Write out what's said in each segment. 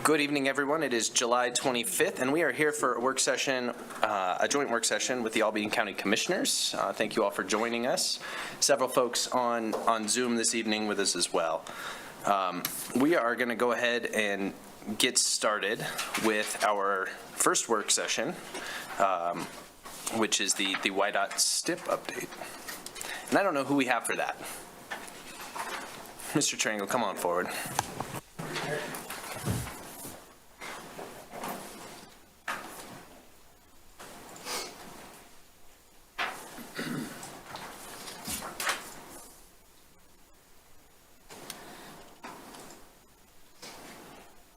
Good evening, everyone. It is July 25th, and we are here for a work session, a joint work session with the Albany County Commissioners. Thank you all for joining us. Several folks on Zoom this evening with us as well. We are going to go ahead and get started with our first work session, which is the YDOT STIP update. And I don't know who we have for that. Mr. Triangle, come on forward.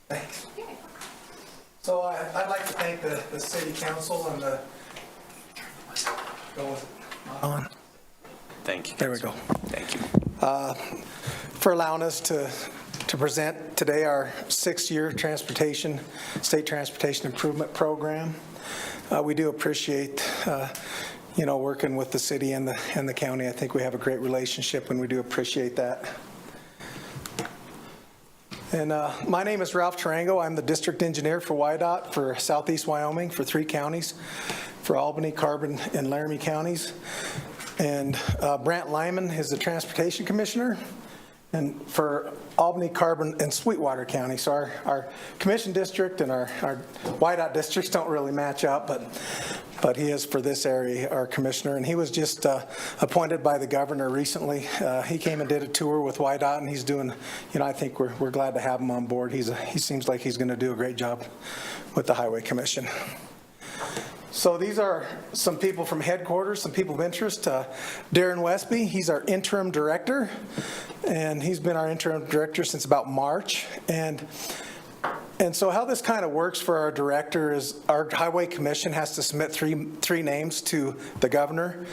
Thanks. So I'd like to thank the City Council and the... On. Thank you. There we go. Thank you. For allowing us to present today our 6-year state transportation improvement program. We do appreciate working with the city and the county. I think we have a great relationship, and we do appreciate that. And my name is Ralph Tarango. I'm the district engineer for YDOT for Southeast Wyoming for 3 counties, for Albany, Carbon, and Laramie counties. And Brant Lyman is the transportation commissioner, and for Albany, Carbon, and Sweetwater County. So our commission district and our YDOT districts don't really match up, but he is for this area our commissioner, and he was just appointed by the governor recently. He came and did a tour with YDOT, and he's doing, I think we're glad to have him on board. He seems like he's going to do a great job with the Highway Commission. So these are some people from headquarters, some people of interest. Darren Westby, he's our interim director, and he's been our interim director since about March. And so how this kind of works for our director is our Highway Commission has to submit three names to the governor,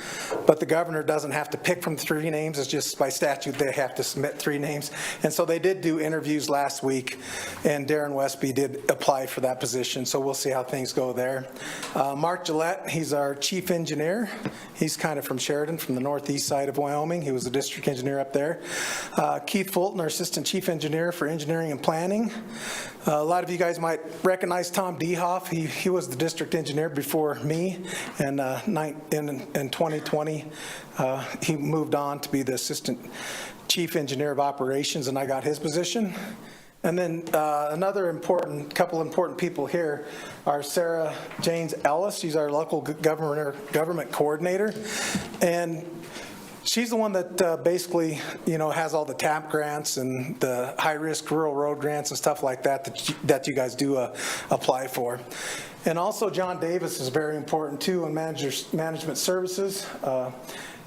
but the governor doesn't have to pick from 3 names. It's just by statute they have to submit 3 names. And so they did do interviews last week, and Darren Westby did apply for that position, so we'll see how things go there. Mark Gillette, he's our chief engineer. He's kind of from Sheridan, from the northeast side of Wyoming. He was the district engineer up there. Keith Fulton, our assistant chief engineer for engineering and planning. A lot of you guys might recognize Tom Dehoff. He was the district engineer before me, and in 2020 he moved on to be the assistant chief engineer of operations, and I got his position. And then another couple important people here are Sarah Janes Ellis. She's our local government coordinator, and she's the one that basically, has all the TAP grants and the high-risk rural road grants and stuff like that you guys do apply for. And also John Davis is very important too in management services.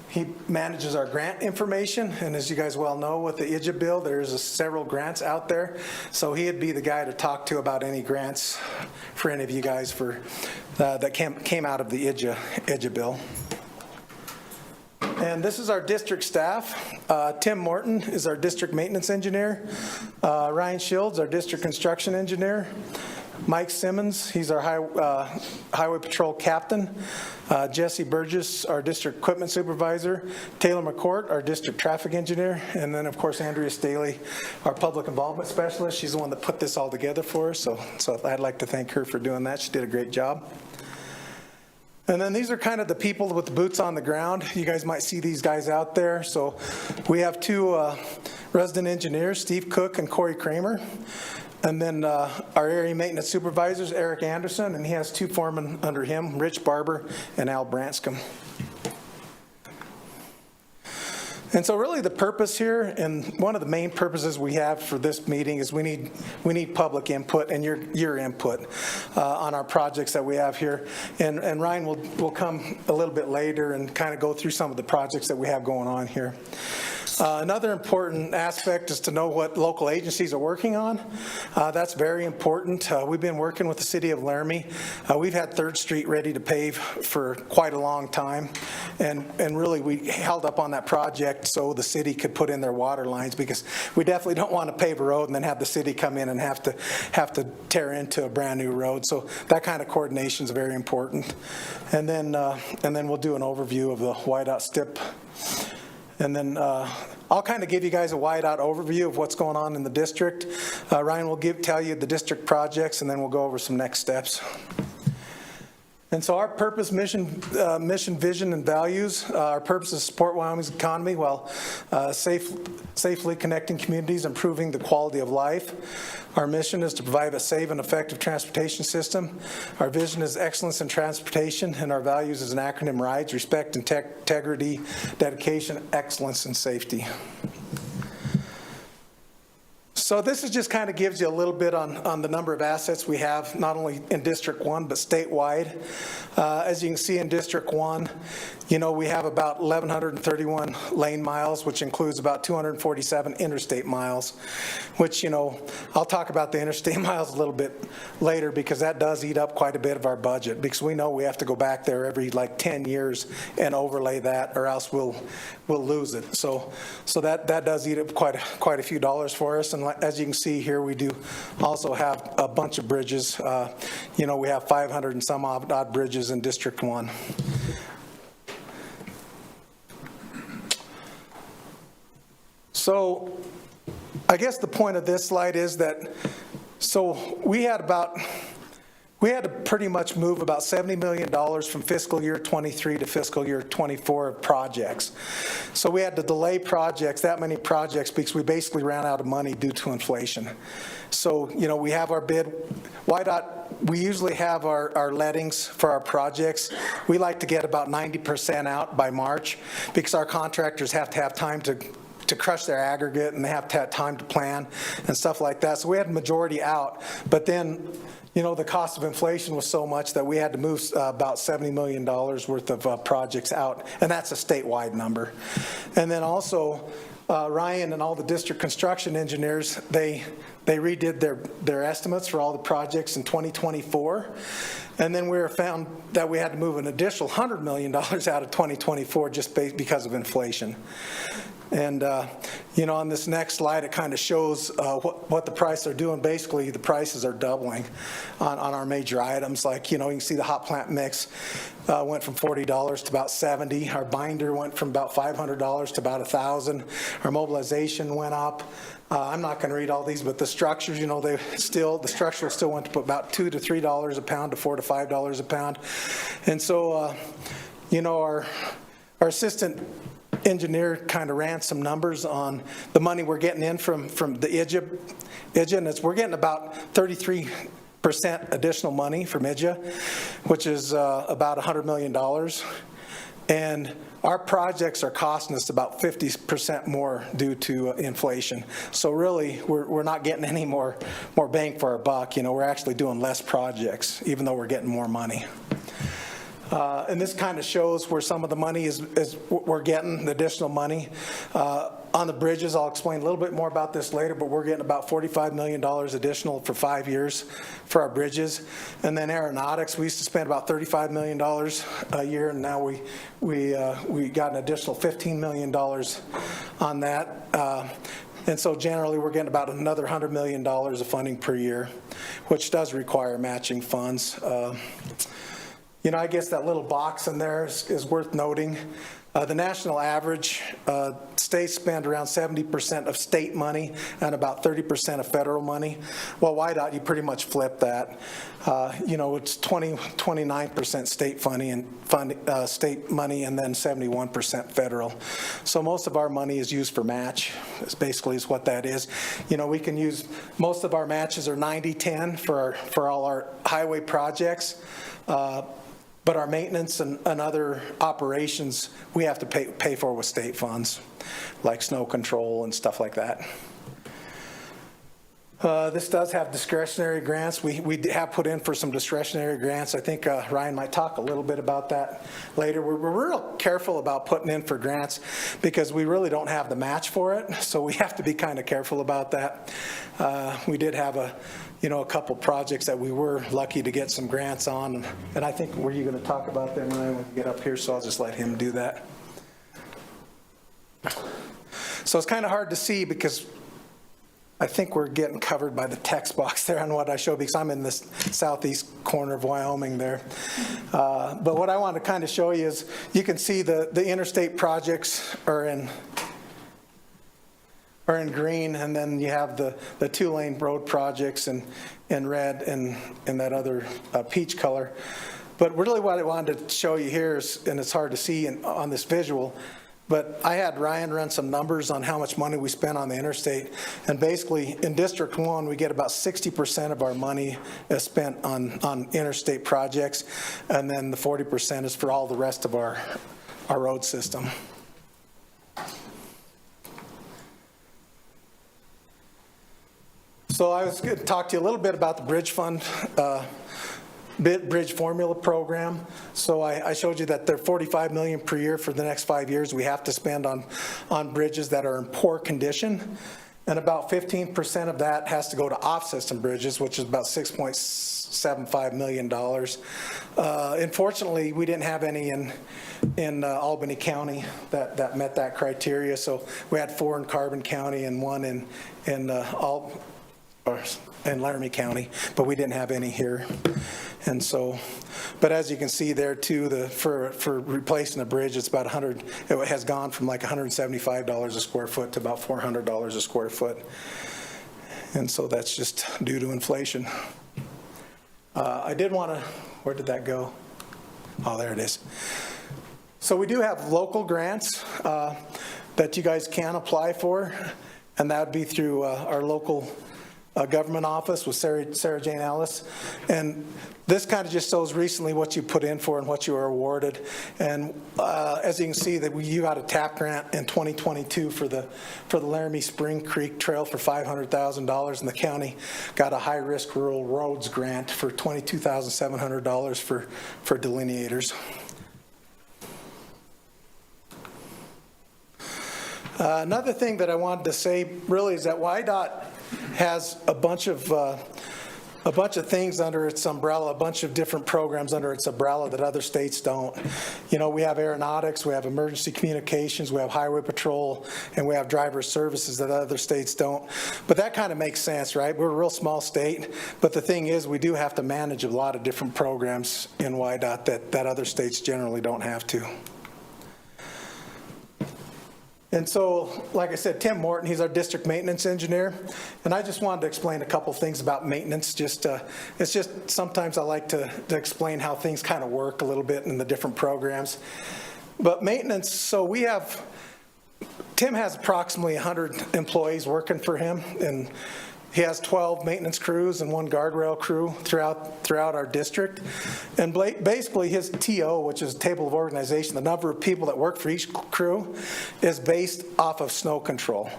He manages our grant information, and as you guys well know, with the IJA bill, there's several grants out there. So he'd be the guy to talk to about any grants for any of you guys that came out of the IJA bill. And this is our district staff. Tim Morton is our district maintenance engineer. Ryan Shields, our district construction engineer. Mike Simmons, he's our highway patrol captain. Jesse Burgess, our district equipment supervisor. Taylor McCourt, our district traffic engineer. And then, of course, Andrea Staley, our public involvement specialist. She's the one that put this all together for us. So I'd like to thank her for doing that. She did a great job. And then these are kind of the people with the boots on the ground. You guys might see these guys out there. So we have 2 resident engineers, Steve Cook and Corey Kramer. And then our area maintenance supervisors, Eric Anderson, and he has 2 foremen under him, Rich Barber and Al Branscombe. And so really the purpose here, and one of the main purposes we have for this meeting, is we need public input and your input on our projects that we have here. And Ryan will come a little bit later and kind of go through some of the projects that we have going on here. Another important aspect is to know what local agencies are working on. That's very important. We've been working with the city of Laramie. We've had 3rd Street ready to pave for quite a long time, and really we held up on that project so the city could put in their water lines, because we definitely don't want to pave a road and then have the city come in and have to tear into a brand new road. So that kind of coordination is very important. And then we'll do an overview of the YDOT STIP. And then I'll kind of give you guys a wide-out overview of what's going on in the district. Ryan will tell you the district projects, and then we'll go over some next steps. And so our purpose, mission, vision, and values, our purpose is to support Wyoming's economy while safely connecting communities, improving the quality of life. Our mission is to provide a safe and effective transportation system. Our vision is excellence in transportation, and our values is an acronym RIDES: respect, integrity, dedication, excellence, and safety. So this is just kind of gives you a little bit on the number of assets we have, not only in District 1, but statewide. As you can see in District 1, we have about 1,131 lane miles, which includes about 247 interstate miles, which, I'll talk about the interstate miles a little bit later, because that does eat up quite a bit of our budget, because we know we have to go back there every 10 years and overlay that, or else we'll lose it. So that does eat up quite a few dollars for us. And as you can see here, we do also have a bunch of bridges. We have 500 and some odd bridges in District 1. So I guess the point of this slide is that, we had to pretty much move about $70 million from fiscal year 23 to fiscal year 24 of projects. So we had to delay projects, that many projects, because we basically ran out of money due to inflation. So, we have our bid. We usually have our lettings for our projects. We like to get about 90% out by March, because our contractors have to have time to crush their aggregate, and they have to have time to plan and stuff like that. So we had the majority out, but then the cost of inflation was so much that we had to move about $70 million worth of projects out, and that's a statewide number. And then also, Ryan and all the district construction engineers, they redid their estimates for all the projects in 2024, and then we found that we had to move an additional $100 million out of 2024 just because of inflation. And, on this next slide, it kind of shows what the prices are doing. Basically, the prices are doubling on our major items. Like, you can see the hot plant mix went from $40 to about $70. Our binder went from about $500 to about $1,000. Our mobilization went up. I'm not going to read all these, but the structures, the structural still went to about $2 to $3 a pound to $4 to $5 a pound. And so, our assistant engineer kind of ran some numbers on the money we're getting in from the IDGA, and we're getting about 33% additional money from IDGA, which is about $100 million. And our projects are costing us about 50% more due to inflation. So really, we're not getting any more bang for our buck. We're actually doing less projects, even though we're getting more money. And this kind of shows where some of the money is we're getting, the additional money. On the bridges, I'll explain a little bit more about this later, but we're getting about $45 million additional for 5 years for our bridges. And then aeronautics, we used to spend about $35 million a year, and now we got an additional $15 million on that. And so generally, we're getting about another $100 million of funding per year, which does require matching funds. I guess that little box in there is worth noting. The national average, states spend around 70% of state money and about 30% of federal money. Well, WYDOT, you pretty much flip that. It's 29% state state money, and then 71% federal. So most of our money is used for match. This basically is what that is. We can use, most of our matches are 90-10 for all our highway projects. But our maintenance and other operations, we have to pay for with state funds, like snow control and stuff like that. This does have discretionary grants. We have put in for some discretionary grants. I think Ryan might talk a little bit about that later. We're real careful about putting in for grants because we really don't have the match for it, so we have to be kind of careful about that. We did have a couple projects that we were lucky to get some grants on, and I think, were you going to talk about them, Ryan, when you get up here, so I'll just let him do that. So it's kind of hard to see because I think we're getting covered by the text box there on what I show, because I'm in this southeast corner of Wyoming there. But what I want to kind of show you is, you can see the interstate projects are in are in green, and then you have the two-lane road projects in red and that other peach color. But really what I wanted to show you here is, and it's hard to see on this visual, but I had Ryan run some numbers on how much money we spent on the interstate. And basically, in District 1, we get about 60% of our money is spent on interstate projects, and then the 40% is for all the rest of our road system. So I was going to talk to you a little bit about the Bridge Fund, Bridge Formula Program. So I showed you that they're $45 million per year for the next 5 years we have to spend on bridges that are in poor condition. And about 15% of that has to go to off-system bridges, which is about $6.75 million. Unfortunately, we didn't have any in Albany County that met that criteria. So we had 4 in Carbon County and 1 in Laramie County, but we didn't have any here. And so, but as you can see there too, for replacing a bridge, it's about it has gone from like $175 a square foot to about $400 a square foot. And so that's just due to inflation. I did want to, where did that go? Oh, there it is. So we do have local grants that you guys can apply for, and that would be through our local government office with Sarah Jane Ellis. And this kind of just shows recently what you put in for and what you were awarded. And as you can see, that you got a TAP grant in 2022 for the Laramie Spring Creek Trail for $500,000, and the county got a high-risk rural roads grant for $22,700 for delineators. Another thing that I wanted to say really is that WYDOT has a bunch of things under its umbrella, a bunch of different programs under its umbrella that other states don't. You know, we have aeronautics, we have emergency communications, we have highway patrol, and we have driver services that other states don't. But that kind of makes sense, right? We're a real small state, but the thing is we do have to manage a lot of different programs in WYDOT that other states generally don't have to. And so, like I said, Tim Morton, he's our district maintenance engineer. And I just wanted to explain a couple things about maintenance. It's just sometimes I like to explain how things kind of work a little bit in the different programs. But maintenance, so Tim has approximately 100 employees working for him, and he has 12 maintenance crews and 1 guardrail crew throughout our district. And basically his TO, which is table of organization, the number of people that work for each crew, is based off of snow control.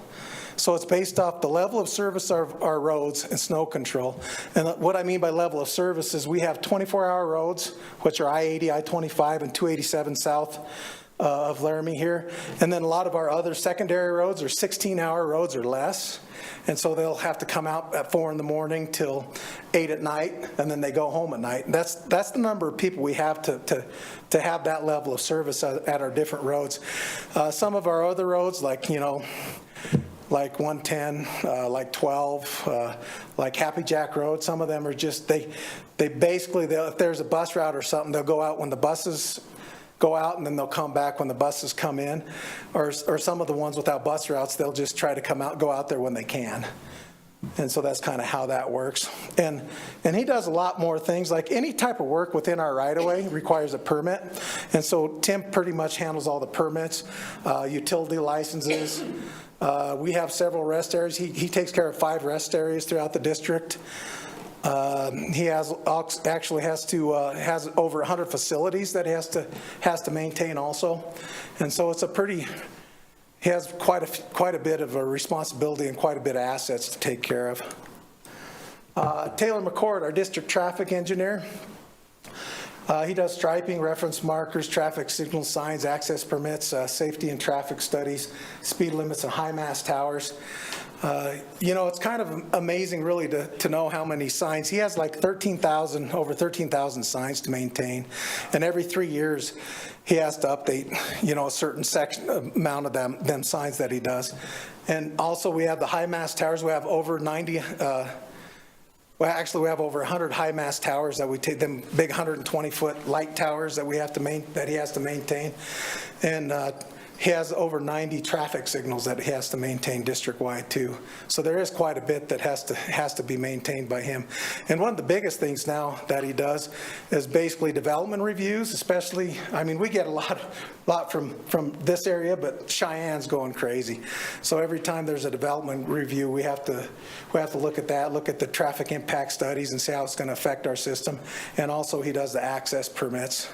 So it's based off the level of service of our roads and snow control. And what I mean by level of service is we have 24-hour roads, which are I-80, I-25, and 287 south of Laramie here. And then a lot of our other secondary roads are 16-hour roads or less. And so they'll have to come out at 4 in the morning till 8 at night, and then they go home at night. And that's the number of people we have to have that level of service at our different roads. Some of our other roads, like 110, like 12, like Happy Jack Road, some of them are just, they basically, if there's a bus route or something, they'll go out when the buses go out, and then they'll come back when the buses come in. Or some of the ones without bus routes, they'll just try to go out there when they can. And so that's kind of how that works. And he does a lot more things. Like any type of work within our right-of-way requires a permit. And so Tim pretty much handles all the permits, utility licenses. We have several rest areas. He takes care of 5 rest areas throughout the district. He has over 100 facilities that he has to maintain also, and so it's he has quite a bit of a responsibility and quite a bit of assets to take care of. Taylor McCord, our district traffic engineer. He does striping, reference markers, traffic signal signs, access permits, safety and traffic studies, speed limits, and high mast towers. It's kind of amazing really to know how many signs. He has like over 13,000 signs to maintain. And every 3 years, he has to update, a certain amount of them signs that he does. And also we have the high mast towers. We have over 90, we have over 100 high mast towers that we take, them big 120-foot light towers that he has to maintain. And he has over 90 traffic signals that he has to maintain district-wide too. So there is quite a bit that has to be maintained by him. And one of the biggest things now that he does is basically development reviews, especially, I mean, we get a lot from this area, but Cheyenne's going crazy. So every time there's a development review, we have to look at that, look at the traffic impact studies and see how it's going to affect our system. And also he does the access permits.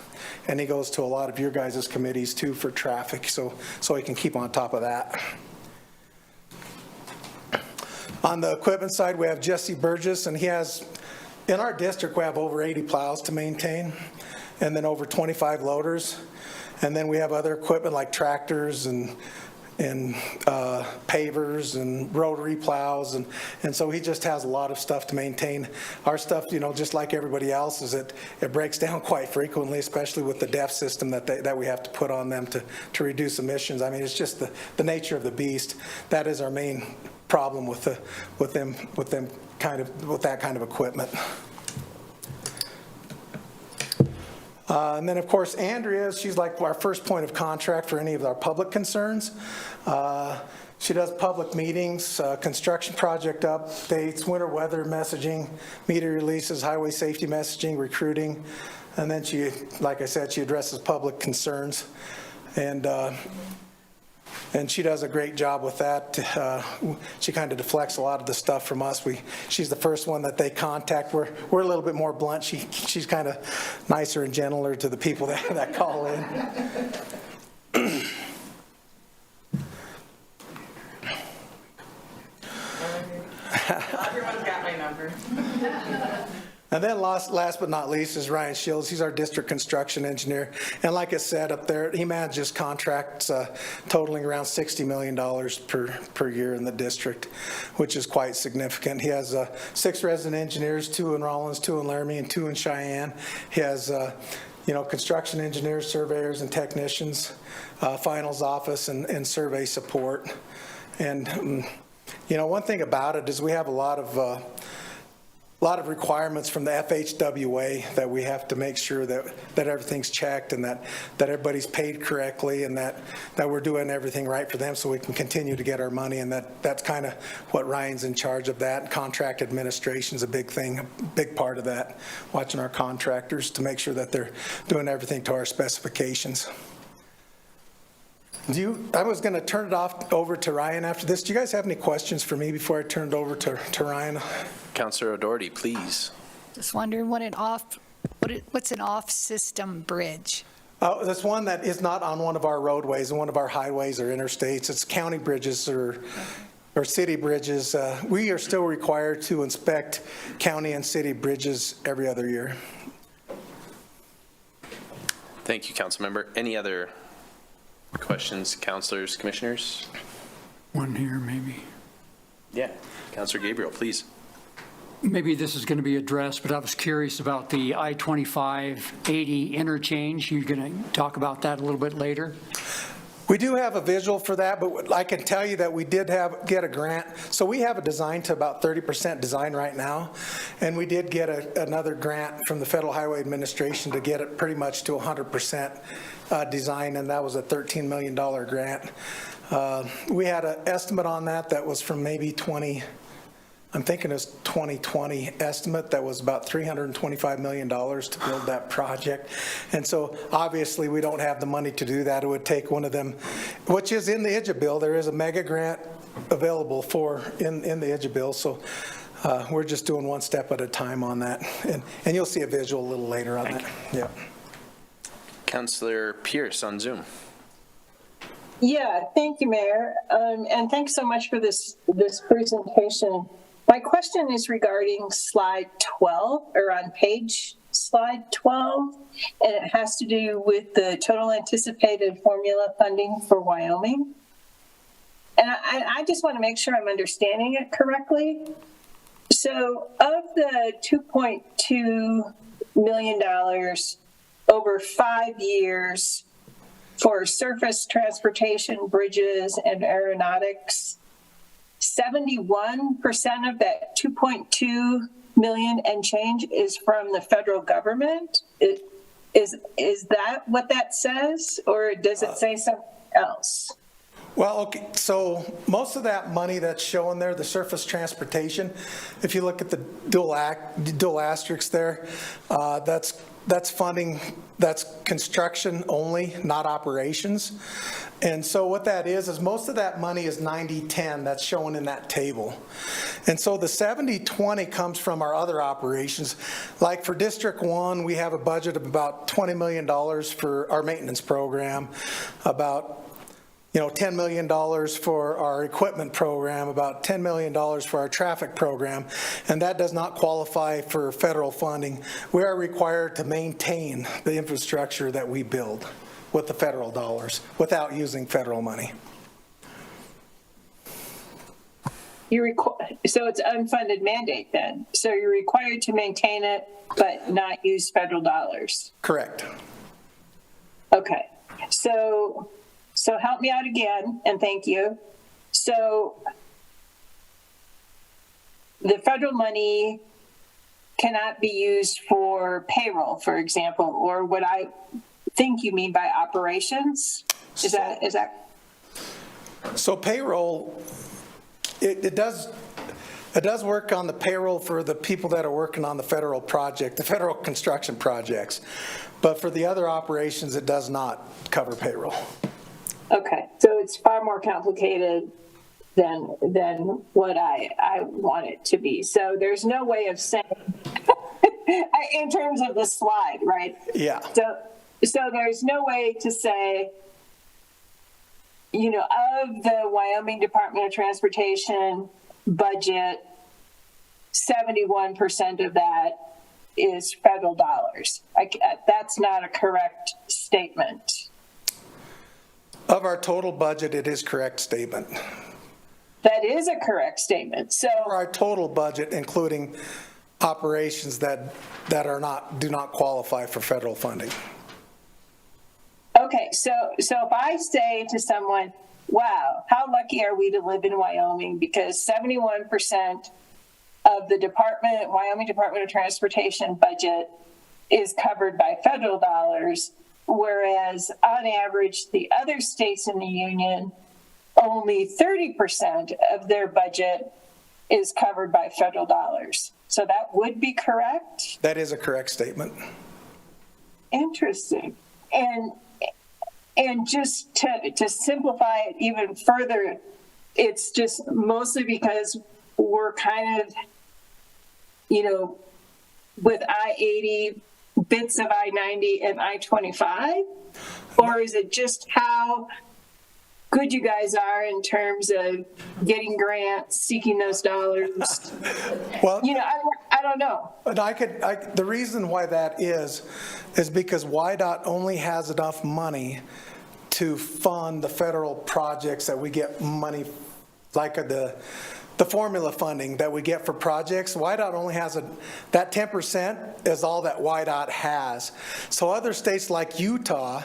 And he goes to a lot of your guys' committees too for traffic, so he can keep on top of that. On the equipment side, we have Jesse Burgess, and he has, in our district, we have over 80 plows to maintain, and then over 25 loaders. And then we have other equipment like tractors and pavers and rotary plows, and so he just has a lot of stuff to maintain. Our stuff, just like everybody else, is it breaks down quite frequently, especially with the DEF system that we have to put on them to reduce emissions. I mean, it's just the nature of the beast. That is our main problem with that kind of equipment. And then, of course, Andrea, she's like our first point of contact for any of our public concerns. She does public meetings, construction project updates, winter weather messaging, media releases, highway safety messaging, recruiting. And then she, like I said, she addresses public concerns. And she does a great job with that. She kind of deflects a lot of the stuff from us. She's the first one that they contact. We're a little bit more blunt. She's kind of nicer and gentler to the people that call in. Everyone's got my number. And then last but not least is Ryan Shields. He's our district construction engineer. And like I said up there, he manages contracts totaling around $60 million per year in the district, which is quite significant. He has 6 resident engineers, 2 in Rollins, 2 in Laramie, and 2 in Cheyenne. He has construction engineers, surveyors, and technicians, finals office, and survey support. And one thing about it is we have a lot of requirements from the FHWA that we have to make sure that everything's checked and that everybody's paid correctly and that we're doing everything right for them so we can continue to get our money. And that's kind of what Ryan's in charge of that. Contract administration's a big thing, a big part of that, watching our contractors to make sure that they're doing everything to our specifications. I was going to turn it over to Ryan after this. Do you guys have any questions for me before I turn it over to Ryan? Councilor O'Doherty, please. Just wondering what's an off-system bridge? That's one that is not on one of our roadways and one of our highways or interstates. It's county bridges or city bridges. We are still required to inspect county and city bridges every other year. Thank you, council member. Any other questions, councilors, commissioners? One here, maybe. Yeah, Councilor Gabriel, please. Maybe this is going to be addressed, but I was curious about the I-25/80 interchange. You're going to talk about that a little bit later? We do have a visual for that, but I can tell you that we did get a grant. So we have a design to about 30% design right now, and we did get another grant from the Federal Highway Administration to get it pretty much to 100% design, and that was a $13 million grant. We had an estimate on that was from maybe 2020 estimate that was about $325 million to build that project. And so obviously we don't have the money to do that. It would take one of them, which is in the IDGA bill. There is a mega grant available in the IDGA bill. So we're just doing one step at a time on that. And you'll see a visual a little later on that. Yeah. Councilor Pierce on Zoom. Yeah, thank you, Mayor. And thanks so much for this presentation. My question is regarding slide 12, or on page slide 12, and it has to do with the total anticipated formula funding for Wyoming. And I just want to make sure I'm understanding it correctly. So of the $2.2 million over 5 years for surface transportation, bridges, and aeronautics, 71% of that 2.2 million and change is from the federal government. Is that what that says, or does it say something else? Well, okay, so most of that money that's showing there, the surface transportation, if you look at the dual asterisks there, that's funding, that's construction only, not operations. And so what that is most of that money is 90-10 that's shown in that table. And so the 70-20 comes from our other operations. Like for District 1, we have a budget of about $20 million for our maintenance program, about $10 million for our equipment program, about $10 million for our traffic program, and that does not qualify for federal funding. We are required to maintain the infrastructure that we build with the federal dollars without using federal money. So it's unfunded mandate then. So you're required to maintain it, but not use federal dollars. Correct. Okay. So help me out again, and thank you. So the federal money cannot be used for payroll, for example, or what I think you mean by operations. Is that? So payroll, it does work on the payroll for the people that are working on the federal project, the federal construction projects. But for the other operations, it does not cover payroll. Okay. So it's far more complicated than what I want it to be. So there's no way of saying, in terms of the slide, right? Yeah. So there's no way to say, of the Wyoming Department of Transportation budget, 71% of that is federal dollars. That's not a correct statement. Of our total budget, it is correct statement. That is a correct statement. So for our total budget, including operations that do not qualify for federal funding. Okay, so if I say to someone, wow, how lucky are we to live in Wyoming, because 71% of the Wyoming Department of Transportation budget is covered by federal dollars, whereas on average, the other states in the union, only 30% of their budget is covered by federal dollars. So that would be correct? That is a correct statement. Interesting. And just to simplify it even further, it's just mostly because we're kind of, with I-80, bits of I-90 and I-25? Or is it just how good you guys are in terms of getting grants, seeking those dollars? Well, I don't know. The reason why that is because WYDOT only has enough money to fund the federal projects that we get money, like the formula funding that we get for projects. WYDOT only has that 10% is all that WYDOT has. So other states like Utah,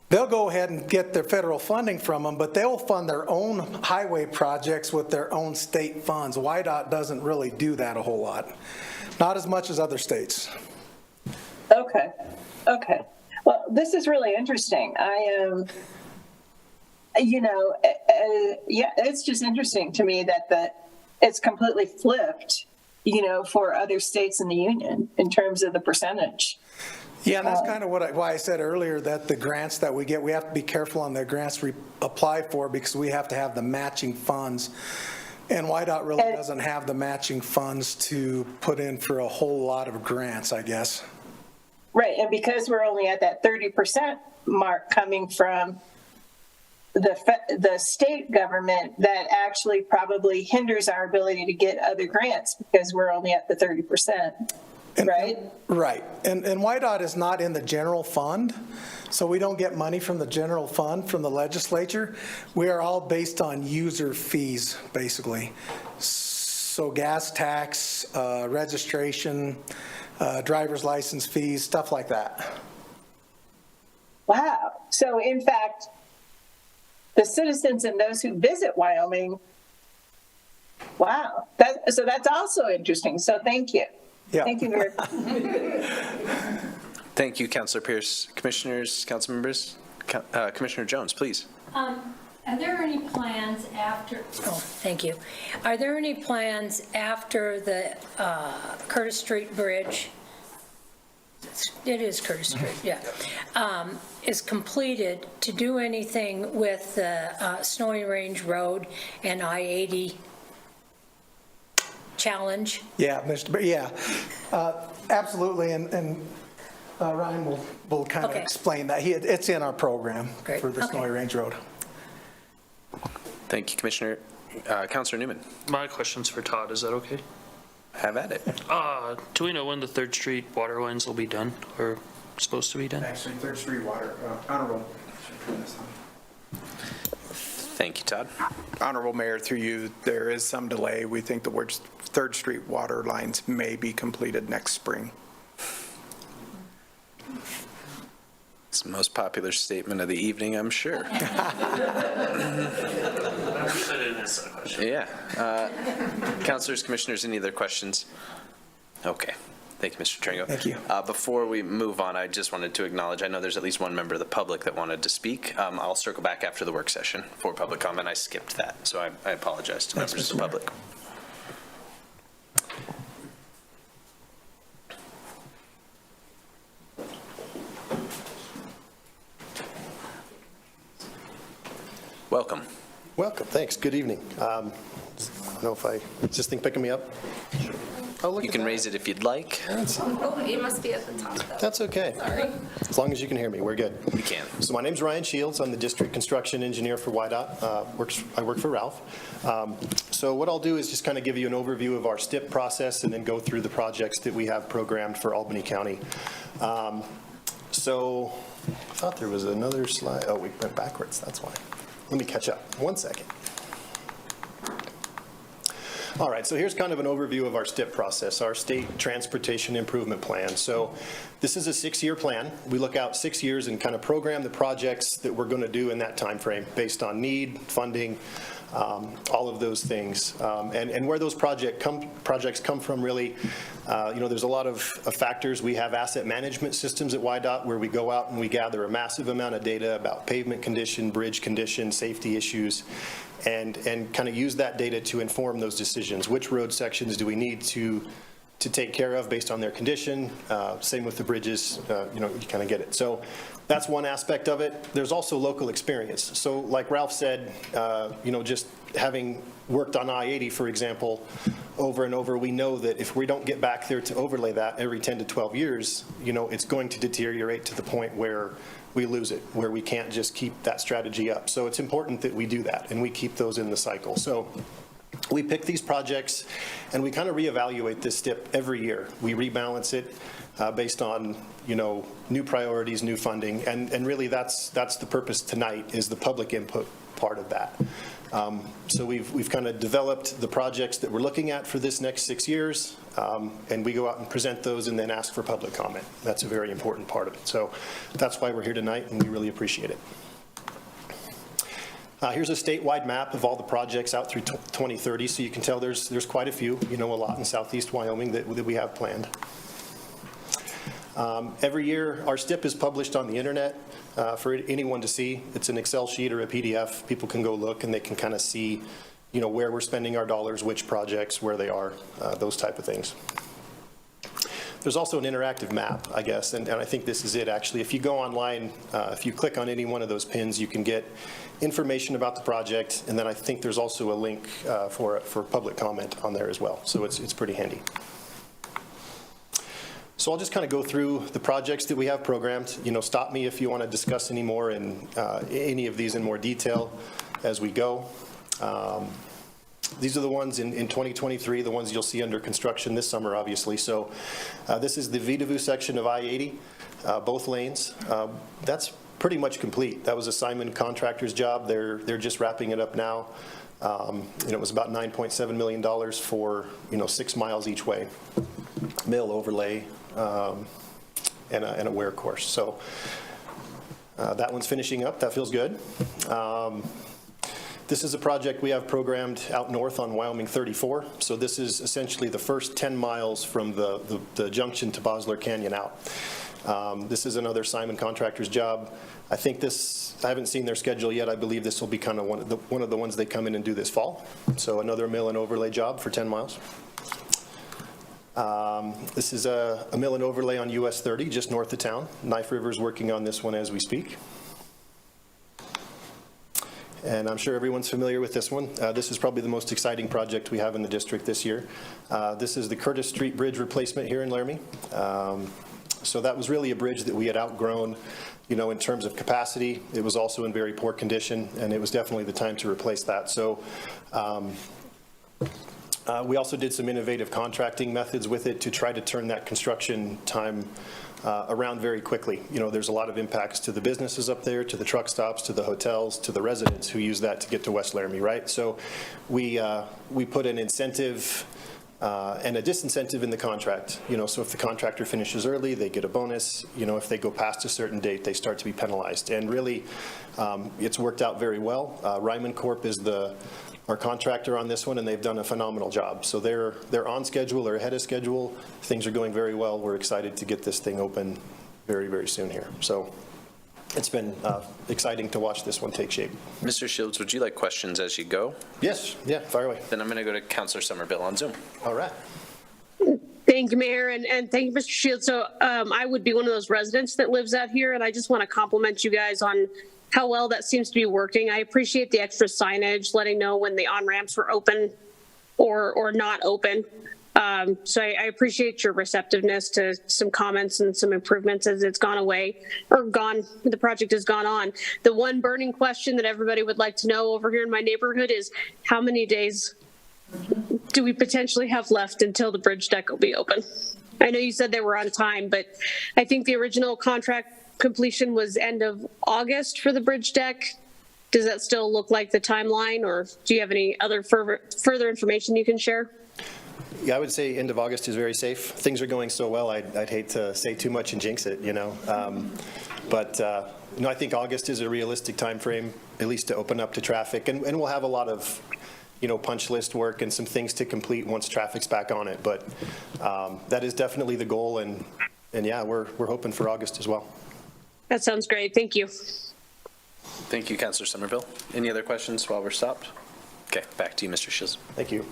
they'll go ahead and get their federal funding from them, but they'll fund their own highway projects with their own state funds. WYDOT doesn't really do that a whole lot. Not as much as other states. Okay. Well, this is really interesting. It's just interesting to me that it's completely flipped, for other states in the union in terms of the percentage. Yeah, and that's kind of why I said earlier that the grants that we get, we have to be careful on the grants we apply for, because we have to have the matching funds. And WYDOT really doesn't have the matching funds to put in for a whole lot of grants, I guess. Right, and because we're only at that 30% mark coming from the state government, that actually probably hinders our ability to get other grants because we're only at the 30%, right? Right, and WYDOT is not in the general fund, so we don't get money from the general fund from the legislature. We are all based on user fees, basically. So gas tax, registration, driver's license fees, stuff like that. Wow. So in fact, the citizens and those who visit Wyoming, wow. So that's also interesting. So thank you. Yeah. Thank you very much. Thank you, Councilor Pierce. Commissioners, council members, Commissioner Jones, please. Are there any plans after, thank you. Are there any plans after the Curtis Street Bridge? It is Curtis Street, yeah. Is completed to do anything with the Snowy Range Road and I-80 challenge? Yeah, absolutely, and Ryan will kind of Okay. explain that. It's in our program Great, for the okay. Snowy Range Road. Thank you, Commissioner. Councilor Newman, My question's for Todd, is that okay? have at it. Do we know when the 3rd Street water lines will be done, or supposed to be done? Actually, 3rd Street Water, Honorable. Thank you, Todd. Honorable Mayor, through you, there is some delay. We think the 3rd Street water lines may be completed next spring. It's the most popular statement of the evening, I'm sure. Yeah. Councilors, commissioners, any other questions? Okay. Thank you, Mr. Tringo. Thank you. Before we move on, I just wanted to acknowledge, I know there's at least one member of the public that wanted to speak. I'll circle back after the work session for public comment. I skipped that, so I apologize to Thanks, members of Mr. the Mayor. public. Welcome. Welcome, thanks, good evening. I don't know if is this thing picking me up? Oh, look You at can that. raise it if you'd like. Oh, it must be at the top, though. That's okay. Sorry. As long as you can hear me, we're good. We can. So my name's Ryan Shields. I'm the district construction engineer for WYDOT. I work for Ralph. So what I'll do is just kind of give you an overview of our STIP process and then go through the projects that we have programmed for Albany County. So I thought there was another slide. Oh, we went backwards, that's why. Let me catch up. 1 second. All right, so here's kind of an overview of our STIP process, our State Transportation Improvement Plan. So this is a 6-year plan. We look out 6 years and kind of program the projects that we're going to do in that time frame based on need, funding, all of those things. And where those projects come from, really, there's a lot of factors. We have asset management systems at WYDOT where we go out and we gather a massive amount of data about pavement condition, bridge condition, safety issues, and kind of use that data to inform those decisions. Which road sections do we need to take care of based on their condition? Same with the bridges, you kind of get it. So that's one aspect of it. There's also local experience. So like Ralph said, just having worked on I-80, for example, over and over, we know that if we don't get back there to overlay that every 10 to 12 years, it's going to deteriorate to the point where we lose it, where we can't just keep that strategy up. So it's important that we do that and we keep those in the cycle. So we pick these projects and we kind of reevaluate this STIP every year. We rebalance it based on, new priorities, new funding, and really that's the purpose tonight, is the public input part of that. So we've kind of developed the projects that we're looking at for this next 6 years, and we go out and present those and then ask for public comment. That's a very important part of it. So that's why we're here tonight, and we really appreciate it. Here's a statewide map of all the projects out through 2030, so you can tell there's quite a few, a lot in southeast Wyoming that we have planned. Every year, our STIP is published on the internet for anyone to see. It's an Excel sheet or a PDF. People can go look and they can kind of see, where we're spending our dollars, which projects, where they are, those type of things. There's also an interactive map, I guess, and I think this is it, actually. If you go online, if you click on any one of those pins, you can get information about the project, and then I think there's also a link for public comment on there as well, so it's pretty handy. So I'll just kind of go through the projects that we have programmed. Stop me if you want to discuss any more in any of these in more detail as we go. These are the ones in 2023, the ones you'll see under construction this summer, obviously. So this is the Vidavoo section of I-80, both lanes. That's pretty much complete. That was a Simon Contractor's job. They're just wrapping it up now. It was about $9.7 million for 6 miles each way, mill overlay, and a wear course. So that one's finishing up. That feels good. This is a project we have programmed out north on Wyoming 34. So this is essentially the first 10 miles from the junction to Bosler Canyon out. This is another Simon Contractor's job. I haven't seen their schedule yet. I believe this will be kind of one of the ones they come in and do this fall. So another mill and overlay job for 10 miles. This is a mill and overlay on US 30, just north of town. Knife River's working on this one as we speak. And I'm sure everyone's familiar with this one. This is probably the most exciting project we have in the district this year. This is the Curtis Street Bridge replacement here in Laramie. So that was really a bridge that we had outgrown, in terms of capacity. It was also in very poor condition, and it was definitely the time to replace that. So we also did some innovative contracting methods with it to try to turn that construction time around very quickly. There's a lot of impacts to the businesses up there, to the truck stops, to the hotels, to the residents who use that to get to West Laramie, right? So we put an incentive and a disincentive in the contract. So if the contractor finishes early, they get a bonus. If they go past a certain date, they start to be penalized. And really, it's worked out very well. Ryman Corp is our contractor on this one, and they've done a phenomenal job. So they're on schedule or ahead of schedule. Things are going very well. We're excited to get this thing open very, very soon here. So it's been exciting to watch this one take shape. Mr. Shields, would you like questions as you go? Yes, yeah, fire away. Then I'm going to go to Councilor Somerville on Zoom. All right. Thank you, Mayor, and thank you, Mr. Shields. So I would be one of those residents that lives out here, and I just want to compliment you guys on how well that seems to be working. I appreciate the extra signage, letting know when the on-ramps were open or not open. So I appreciate your receptiveness to some comments and some improvements as it's gone away or the project has gone on. The one burning question that everybody would like to know over here in my neighborhood is how many days do we potentially have left until the bridge deck will be open? I know you said they were on time, but I think the original contract completion was end of August for the bridge deck. Does that still look like the timeline, or do you have any other further information you can share? Yeah, I would say end of August is very safe. Things are going so well, I'd hate to say too much and jinx it, But I think August is a realistic time frame, at least to open up to traffic. And we'll have a lot of, punch list work and some things to complete once traffic's back on it. But that is definitely the goal. And yeah, we're hoping for August as well. That sounds great. Thank you. Thank you, Councilor Somerville. Any other questions while we're stopped? Okay, back to you, Mr. Shields. Thank you.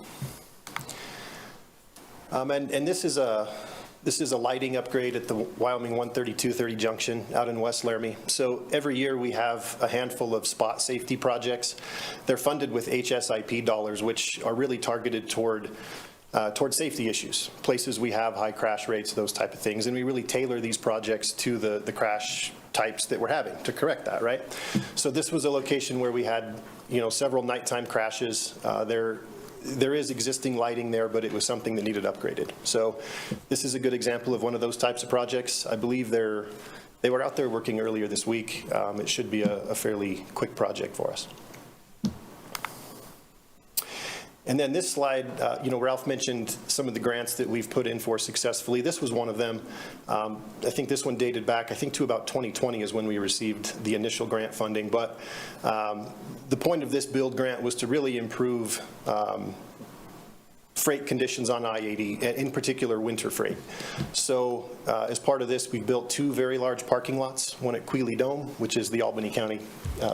And this is a lighting upgrade at the Wyoming 13230 junction out in West Laramie. So every year we have a handful of spot safety projects. They're funded with HSIP dollars, which are really targeted toward safety issues, places we have high crash rates, those type of things. And we really tailor these projects to the crash types that we're having to correct that, right? So this was a location where we had, several nighttime crashes. There is existing lighting there, but it was something that needed upgraded. So this is a good example of one of those types of projects. I believe they were out there working earlier this week. It should be a fairly quick project for us. And then this slide, Ralph mentioned some of the grants that we've put in for successfully. This was one of them. I think this one dated back, to about 2020 is when we received the initial grant funding. But the point of this build grant was to really improve freight conditions on I-80, in particular winter freight. So as part of this, we built two very large parking lots, one at Quealy Dome, which is the Albany County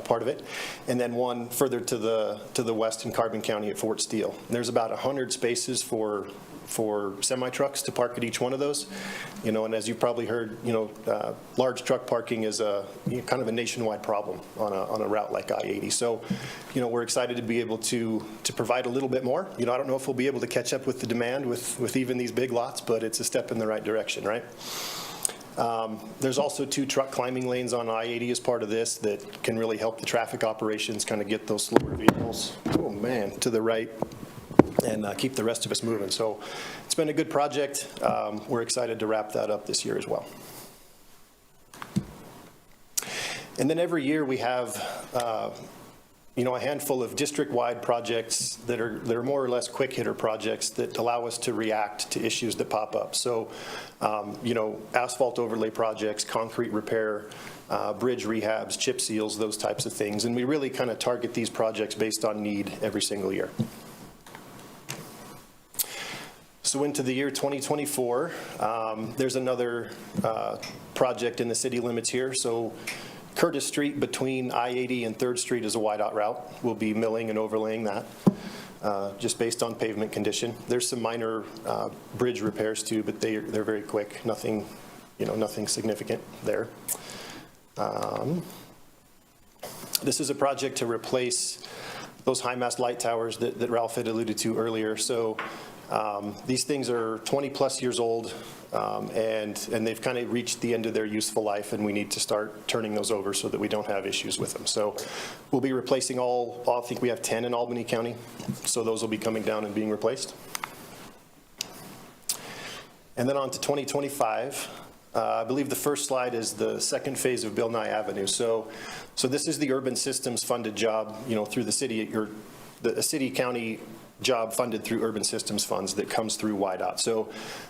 part of it, and then one further to the west in Carbon County at Fort Steele. And there's about 100 spaces for semi-trucks to park at each one of those. And as you've probably heard, large truck parking is kind of a nationwide problem on a route like I-80. So, we're excited to be able to provide a little bit more. I don't know if we'll be able to catch up with the demand with even these big lots, but it's a step in the right direction, right? There's also two truck climbing lanes on I-80 as part of this that can really help the traffic operations kind of get those slower vehicles, to the right, and keep the rest of us moving. So it's been a good project. We're excited to wrap that up this year as well. And then every year we have a handful of district-wide projects that are more or less quick hitter projects that allow us to react to issues that pop up. So asphalt overlay projects, concrete repair, bridge rehabs, chip seals, those types of things. And we really kind of target these projects based on need every single year. So into the year 2024, there's another project in the city limits here. So Curtis Street between I-80 and 3rd Street is a YDOT route. We'll be milling and overlaying that, just based on pavement condition. There's some minor bridge repairs too, but they're very quick. Nothing, nothing significant there. This is a project to replace those high-mast light towers that Ralph had alluded to earlier. So these things are 20-plus years old, and they've kind of reached the end of their useful life, and we need to start turning those over so that we don't have issues with them. So we'll be replacing I think we have 10 in Albany County, so those will be coming down and being replaced. And then on to 2025. I believe the first slide is the second phase of Bill Nye Avenue. So this is the urban systems funded job, through the city, the city-county job funded through urban systems funds that comes through YDOT. So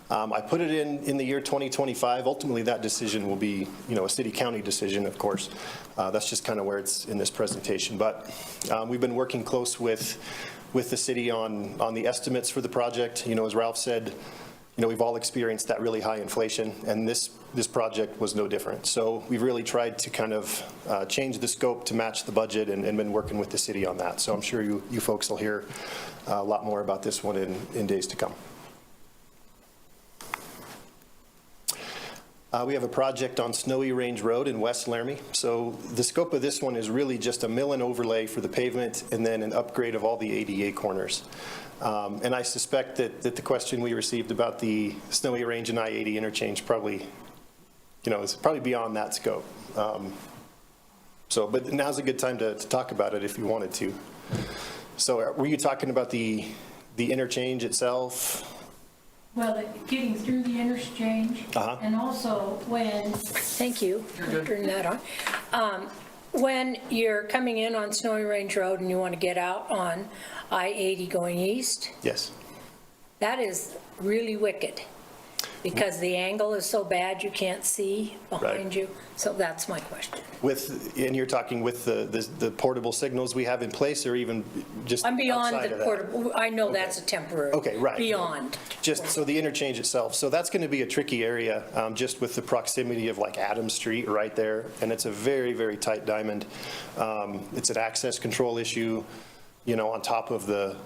I put it in the year 2025. Ultimately, that decision will be, a city-county decision, of course. That's just kind of where it's in this presentation. But we've been working close with the city on the estimates for the project. As Ralph said, we've all experienced that really high inflation, and this project was no different. So we've really tried to kind of change the scope to match the budget and been working with the city on that. So I'm sure you folks will hear a lot more about this one in days to come. We have a project on Snowy Range Road in West Laramie. So the scope of this one is really just a mill and overlay for the pavement and then an upgrade of all the ADA corners. And I suspect that the question we received about the Snowy Range and I-80 interchange probably, is probably beyond that scope. But now's a good time to talk about it if you wanted to. So were you talking about the interchange itself? Well, getting through the interchange, and also when, thank you for turning that on. When you're coming in on Snowy Range Road and you want to get out on I-80 going east, yes, that is really wicked because the angle is so bad you can't see behind you. So that's my question. And you're talking with the portable signals we have in place, or even just I'm beyond outside the of that? portable. I know that's a temporary. Okay, right. Beyond. Just so the interchange itself. So that's going to be a tricky area, just with the proximity of like Adams Street right there, and it's a very, very tight diamond. It's an access control issue, on top of the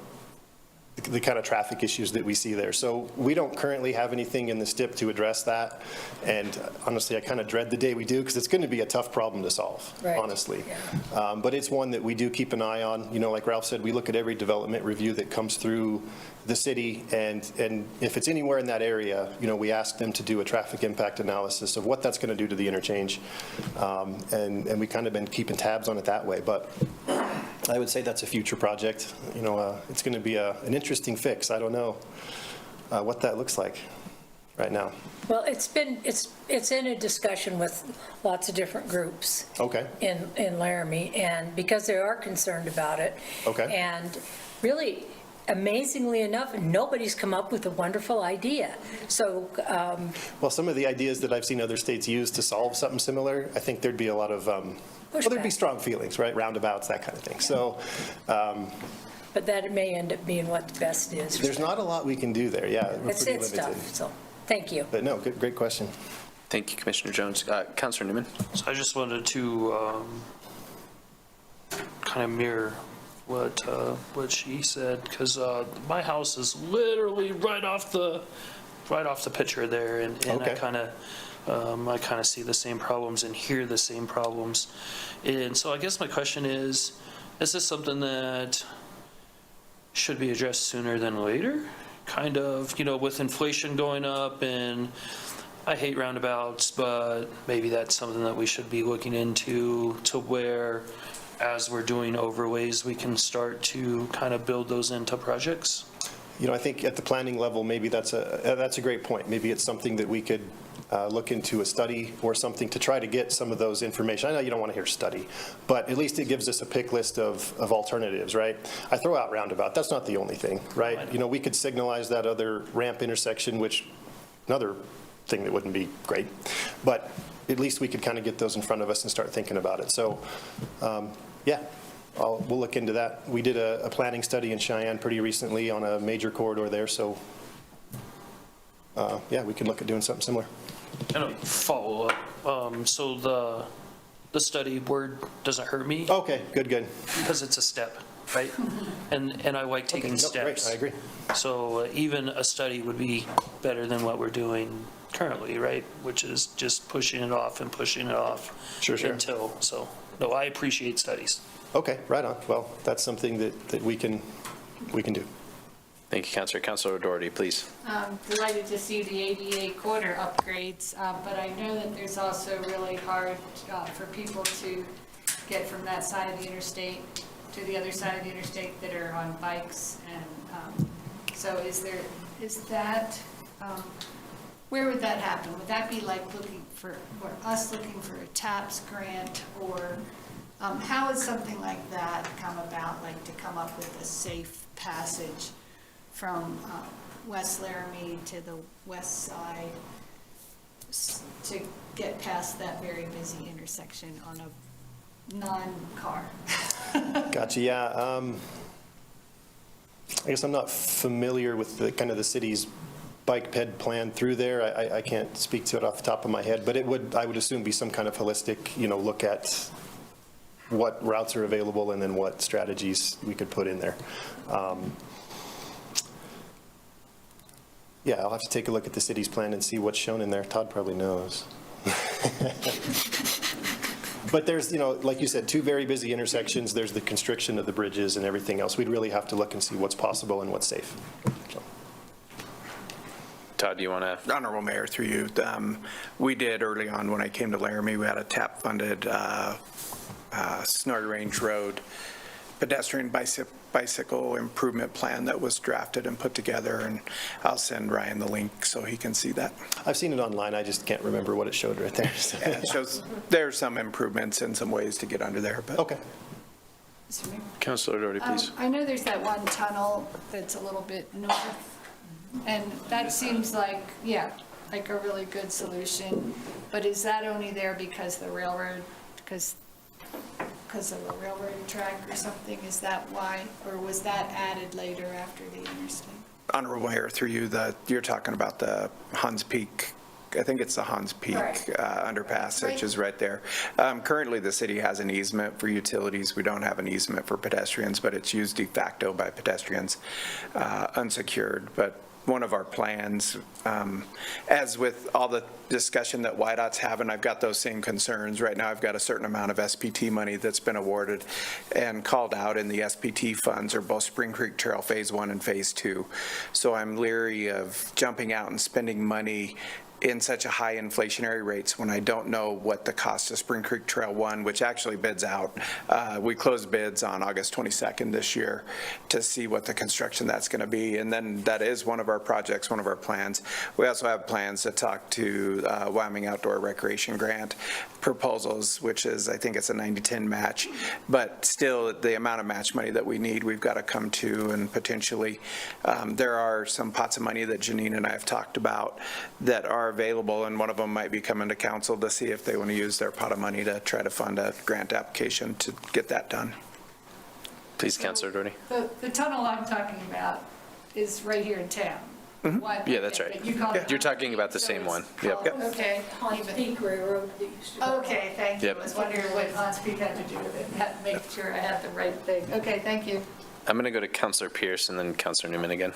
kind of traffic issues that we see there. So we don't currently have anything in the STIP to address that. And honestly, I kind of dread the day we do, because it's going to be a tough problem to solve, honestly. Yeah. But it's one that we do keep an eye on. Like Ralph said, we look at every development review that comes through the city, and if it's anywhere in that area, we ask them to do a traffic impact analysis of what that's going to do to the interchange. And we kind of been keeping tabs on it that way. But I would say that's a future project. It's going to be an interesting fix. I don't know what that looks like right now. Well, it's in a discussion with lots of different groups. Okay. In Laramie, and because they are concerned about it. Okay. And really, amazingly enough, nobody's come up with a wonderful idea. So, well, some of the ideas that I've seen other states use to solve something similar, I think there'd be a lot of there'd be strong feelings, right? Roundabouts, that kind of thing. So. But that may end up being what the best is. There's not a lot we can do there. Yeah, we're pretty limited. Tough. So, thank you. But no, great question. Thank you, Commissioner Jones. Councilor Newman. So I just wanted to kind of mirror what she said, because my house is literally right off the picture there, and okay. I kind of see the same problems and hear the same problems. And so I guess my question is this something that should be addressed sooner than later? Kind of, with inflation going up, and I hate roundabouts, but maybe that's something that we should be looking into, to where, as we're doing overlays, we can start to kind of build those into projects. I think at the planning level, maybe that's a great point. Maybe it's something that we could look into a study or something to try to get some of those information. I know you don't want to hear study, but at least it gives us a pick list of alternatives, right? I throw out roundabout. That's not the only thing, right? We could signalize that other ramp intersection, which another thing that wouldn't be great, but at least we could kind of get those in front of us and start thinking about it. So, yeah. We'll look into that. We did a planning study in Cheyenne pretty recently on a major corridor there, so yeah, we can look at doing something similar. And a follow-up, so the study word doesn't hurt me Okay, good. because it's a step, right? And I like taking No, great, steps. I agree. So even a study would be better than what we're doing currently, right? Which is just pushing it off and pushing it off. Sure. Until, so, no, I appreciate studies. Okay, right on. Well, that's something that we can do. Thank you, Counselor. Counselor Doherty, please. Delighted to see the ADA corner upgrades, but I know that there's also really hard for people to get from that side of the interstate to the other side of the interstate that are on bikes. And so is that, where would that happen? Would that be like looking for a TAPS grant, or how would something like that come about, like to come up with a safe passage from West Laramie to the west side to get past that very busy intersection on a non-car? Gotcha, yeah. I guess I'm not familiar with the kind of the city's bike ped plan through there. I can't speak to it off the top of my head, but I would assume be some kind of holistic, look at what routes are available and then what strategies we could put in there. Yeah, I'll have to take a look at the city's plan and see what's shown in there. Todd probably knows. But there's, like you said, two very busy intersections. There's the constriction of the bridges and everything else. We'd really have to look and see what's possible and what's safe. So. Todd, do you want to? Honorable Mayor, through you, we did early on when I came to Laramie, we had a TAP-funded Snorri Range Road pedestrian bicycle improvement plan that was drafted and put together, and I'll send Ryan the link so he can see that. I've seen it online. I just can't remember what it showed right there. So. Yeah, it shows there's some improvements and some ways to get under there. But Okay. Counselor Doherty, please. I know there's that one tunnel that's a little bit north, and that seems like, like a really good solution. But is that only there because the railroad, because of a railroad track or something? Is that why? Or was that added later after the interstate? Honorable Mayor, through you, you're talking about the Hans Peak. I think it's the Hans Peak underpass, which is right there. Currently, the city has an easement for utilities. We don't have an easement for pedestrians, but it's used de facto by pedestrians, unsecured. But one of our plans, as with all the discussion that YDOT's having, I've got those same concerns. Right now, I've got a certain amount of SPT money that's been awarded and called out, and the SPT funds are both Spring Creek Trail Phase 1 and Phase 2. So I'm leery of jumping out and spending money in such a high inflationary rates when I don't know what the cost of Spring Creek Trail 1, which actually bids out. We closed bids on August 22nd this year to see what the construction that's going to be. And then that is one of our projects, one of our plans. We also have plans to talk to Wyoming Outdoor Recreation Grant proposals, which is, I think it's a 90-10 match. But still, the amount of match money that we need, we've got to come to, and potentially there are some pots of money that Janine and I have talked about that are available, and one of them might be coming to council to see if they want to use their pot of money to try to fund a grant application to get that done. Please, Counselor Doherty. The tunnel I'm talking about is right here in town. Yeah, that's right. You're talking about the same one. Yep. Okay. Hans Peak Railroad that used to. Okay, thank you. Yep. I was wondering what Hans Peak had to do with it, and had to make sure I had the right thing. Okay, thank you. I'm going to go to Counselor Pierce and then Counselor Newman again.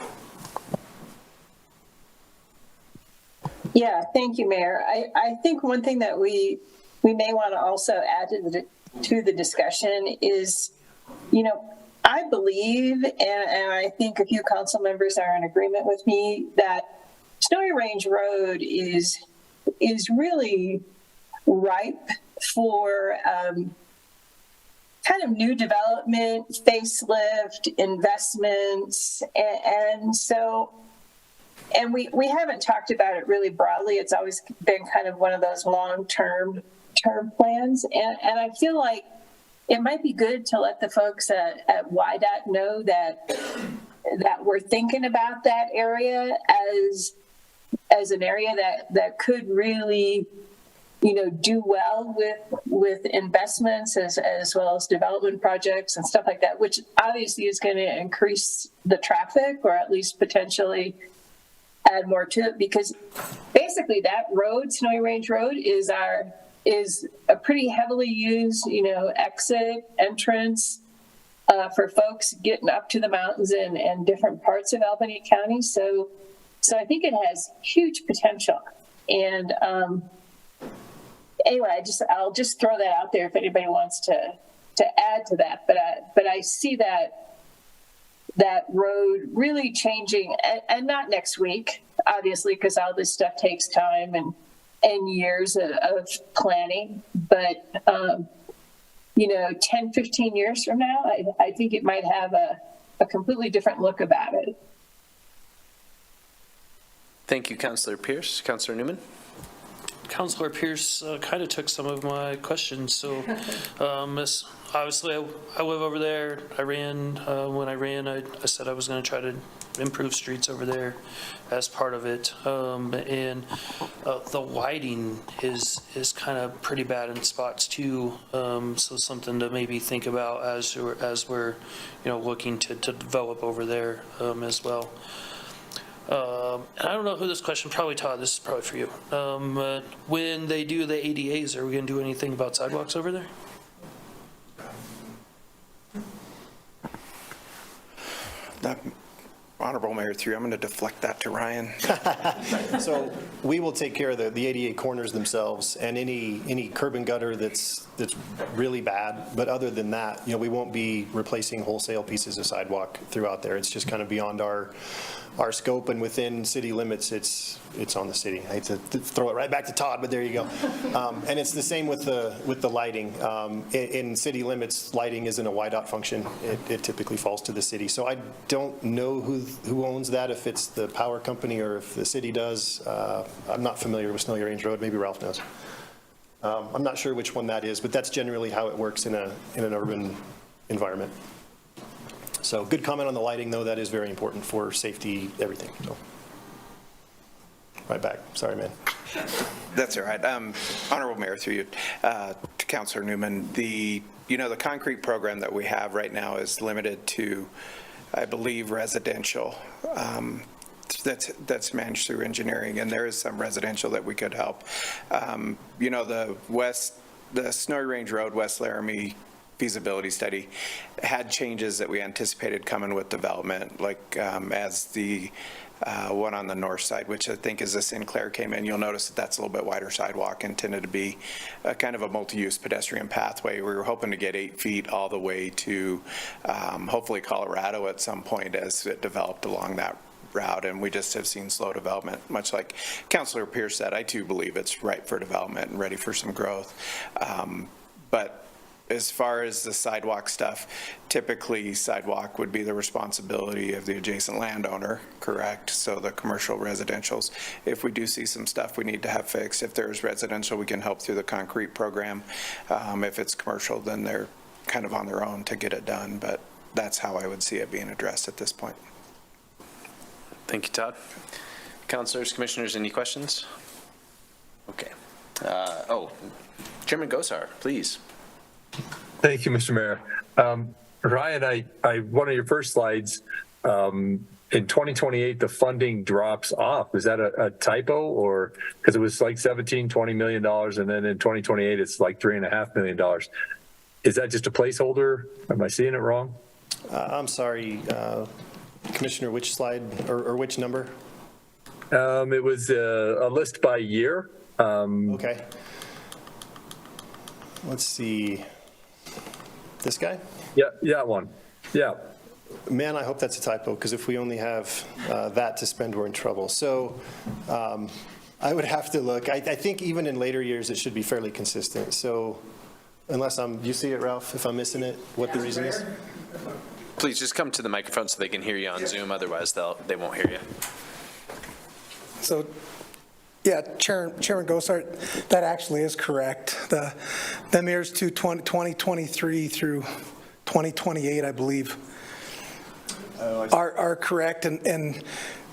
Yeah, thank you, Mayor. I think one thing that we may want to also add to the discussion is, I believe, and I think a few council members are in agreement with me, that Snowy Range Road is really ripe for kind of new development, facelift, investments, and we haven't talked about it really broadly. It's always been kind of one of those long-term plans. And I feel like it might be good to let the folks at YDOT know that we're thinking about that area as an area that could really, do well with investments as well as development projects and stuff like that, which obviously is going to increase the traffic, or at least potentially add more to it, because basically that road, Snowy Range Road, is a pretty heavily used, exit, entrance for folks getting up to the mountains and different parts of Albany County. So I think it has huge potential. And anyway, I'll just throw that out there if anybody wants to add to that. But I see that road really changing, and not next week, obviously, because all this stuff takes time and years of planning. But 10, 15 years from now, I think it might have a completely different look about it. Thank you, Councilor Pierce. Councilor Newman? Councilor Pierce kind of took some of my questions. So, obviously, I live over there. I ran. When I ran, I said I was going to try to improve streets over there as part of it. And the lighting is kind of pretty bad in spots too. So something to maybe think about as we're looking to develop over there as well. And I don't know who this question, probably Todd, this is probably for you. When they do the ADAs, are we going to do anything about sidewalks over there? Honorable Mayor, I'm going to deflect that to Ryan. So we will take care of the 88 corners themselves and any curb and gutter that's really bad. But other than that, we won't be replacing wholesale pieces of sidewalk throughout there. It's just kind of beyond our scope, and within city limits, it's on the city. I hate to throw it right back to Todd, but there you go. And it's the same with the lighting. In city limits, lighting isn't a YDOT function. It typically falls to the city. So I don't know who owns that, if it's the power company or if the city does. I'm not familiar with Snowy Range Road. Maybe Ralph knows. I'm not sure which one that is, but that's generally how it works in an urban environment. So good comment on the lighting, though. That is very important for safety, everything. So, right back. Sorry, man. That's all right. Honorable Mayor, through you, to Councilor Newman, the concrete program that we have right now is limited to, I believe, residential. That's managed through engineering, and there is some residential that we could help. The Snowy Range Road, West Laramie feasibility study had changes that we anticipated coming with development, like as the one on the north side, which I think is the Sinclair came in. You'll notice that that's a little bit wider sidewalk, intended to be kind of a multi-use pedestrian pathway. We were hoping to get 8 feet all the way to hopefully Colorado at some point as it developed along that route, and we just have seen slow development. Much like Councilor Pierce said, I too believe it's ripe for development and ready for some growth. But as far as the sidewalk stuff, typically sidewalk would be the responsibility of the adjacent landowner, correct? So the commercial residentials, if we do see some stuff we need to have fixed, if there's residential, we can help through the concrete program. If it's commercial, then they're kind of on their own to get it done, but that's how I would see it being addressed at this point. Thank you, Todd. Councilors, commissioners, any questions? Okay. Chairman Gosar, please. Thank you, Mr. Mayor. Ryan, one of your first slides, in 2028, the funding drops off. Is that a typo, or because it was like $20 million, and then in 2028, it's like $3.5 million. Is that just a placeholder? Am I seeing it wrong? I'm sorry, Commissioner, which slide or which number? It was a list by year. Okay. Let's see. This guy? Yeah, that one. Yeah. Man, I hope that's a typo, because if we only have that to spend, we're in trouble. So I would have to look. I think even in later years, it should be fairly consistent. So unless you see it, Ralph, if I'm missing it, what the reason is? Please just come to the microphone so they can hear you on Zoom. Otherwise, they won't hear you. So, yeah, Chairman Gosar, that actually is correct. The years to 2023 through 2028, I believe, are correct. And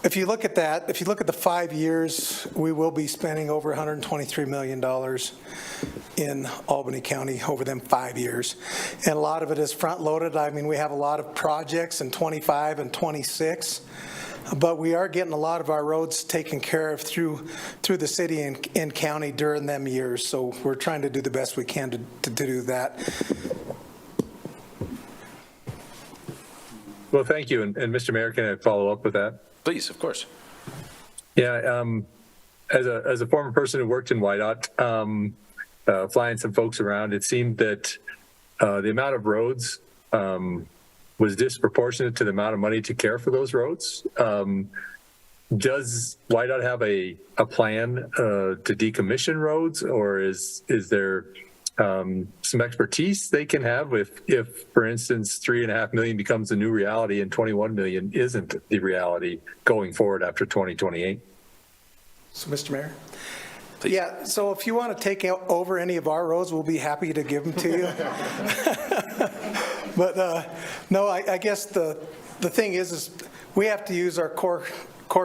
if you look at that, if you look at the 5 years, we will be spending over $123 million in Albany County over them 5 years. And a lot of it is front-loaded. I mean, we have a lot of projects in 25 and 26 but we are getting a lot of our roads taken care of through the city and county during them years. So we're trying to do the best we can to do that. Well, thank you. And Mr. Mayor, can I follow up with that? Please, of course. Yeah, as a former person who worked in YDOT, flying some folks around, it seemed that the amount of roads was disproportionate to the amount of money to care for those roads. Does YDOT have a plan to decommission roads, or is there some expertise they can have if, for instance, $3.5 million becomes a new reality and 21 million isn't the reality going forward after 2028? So, Mr. Mayor? Please. Yeah, so if you want to take over any of our roads, we'll be happy to give them to you. But no, I guess the thing is we have to use our core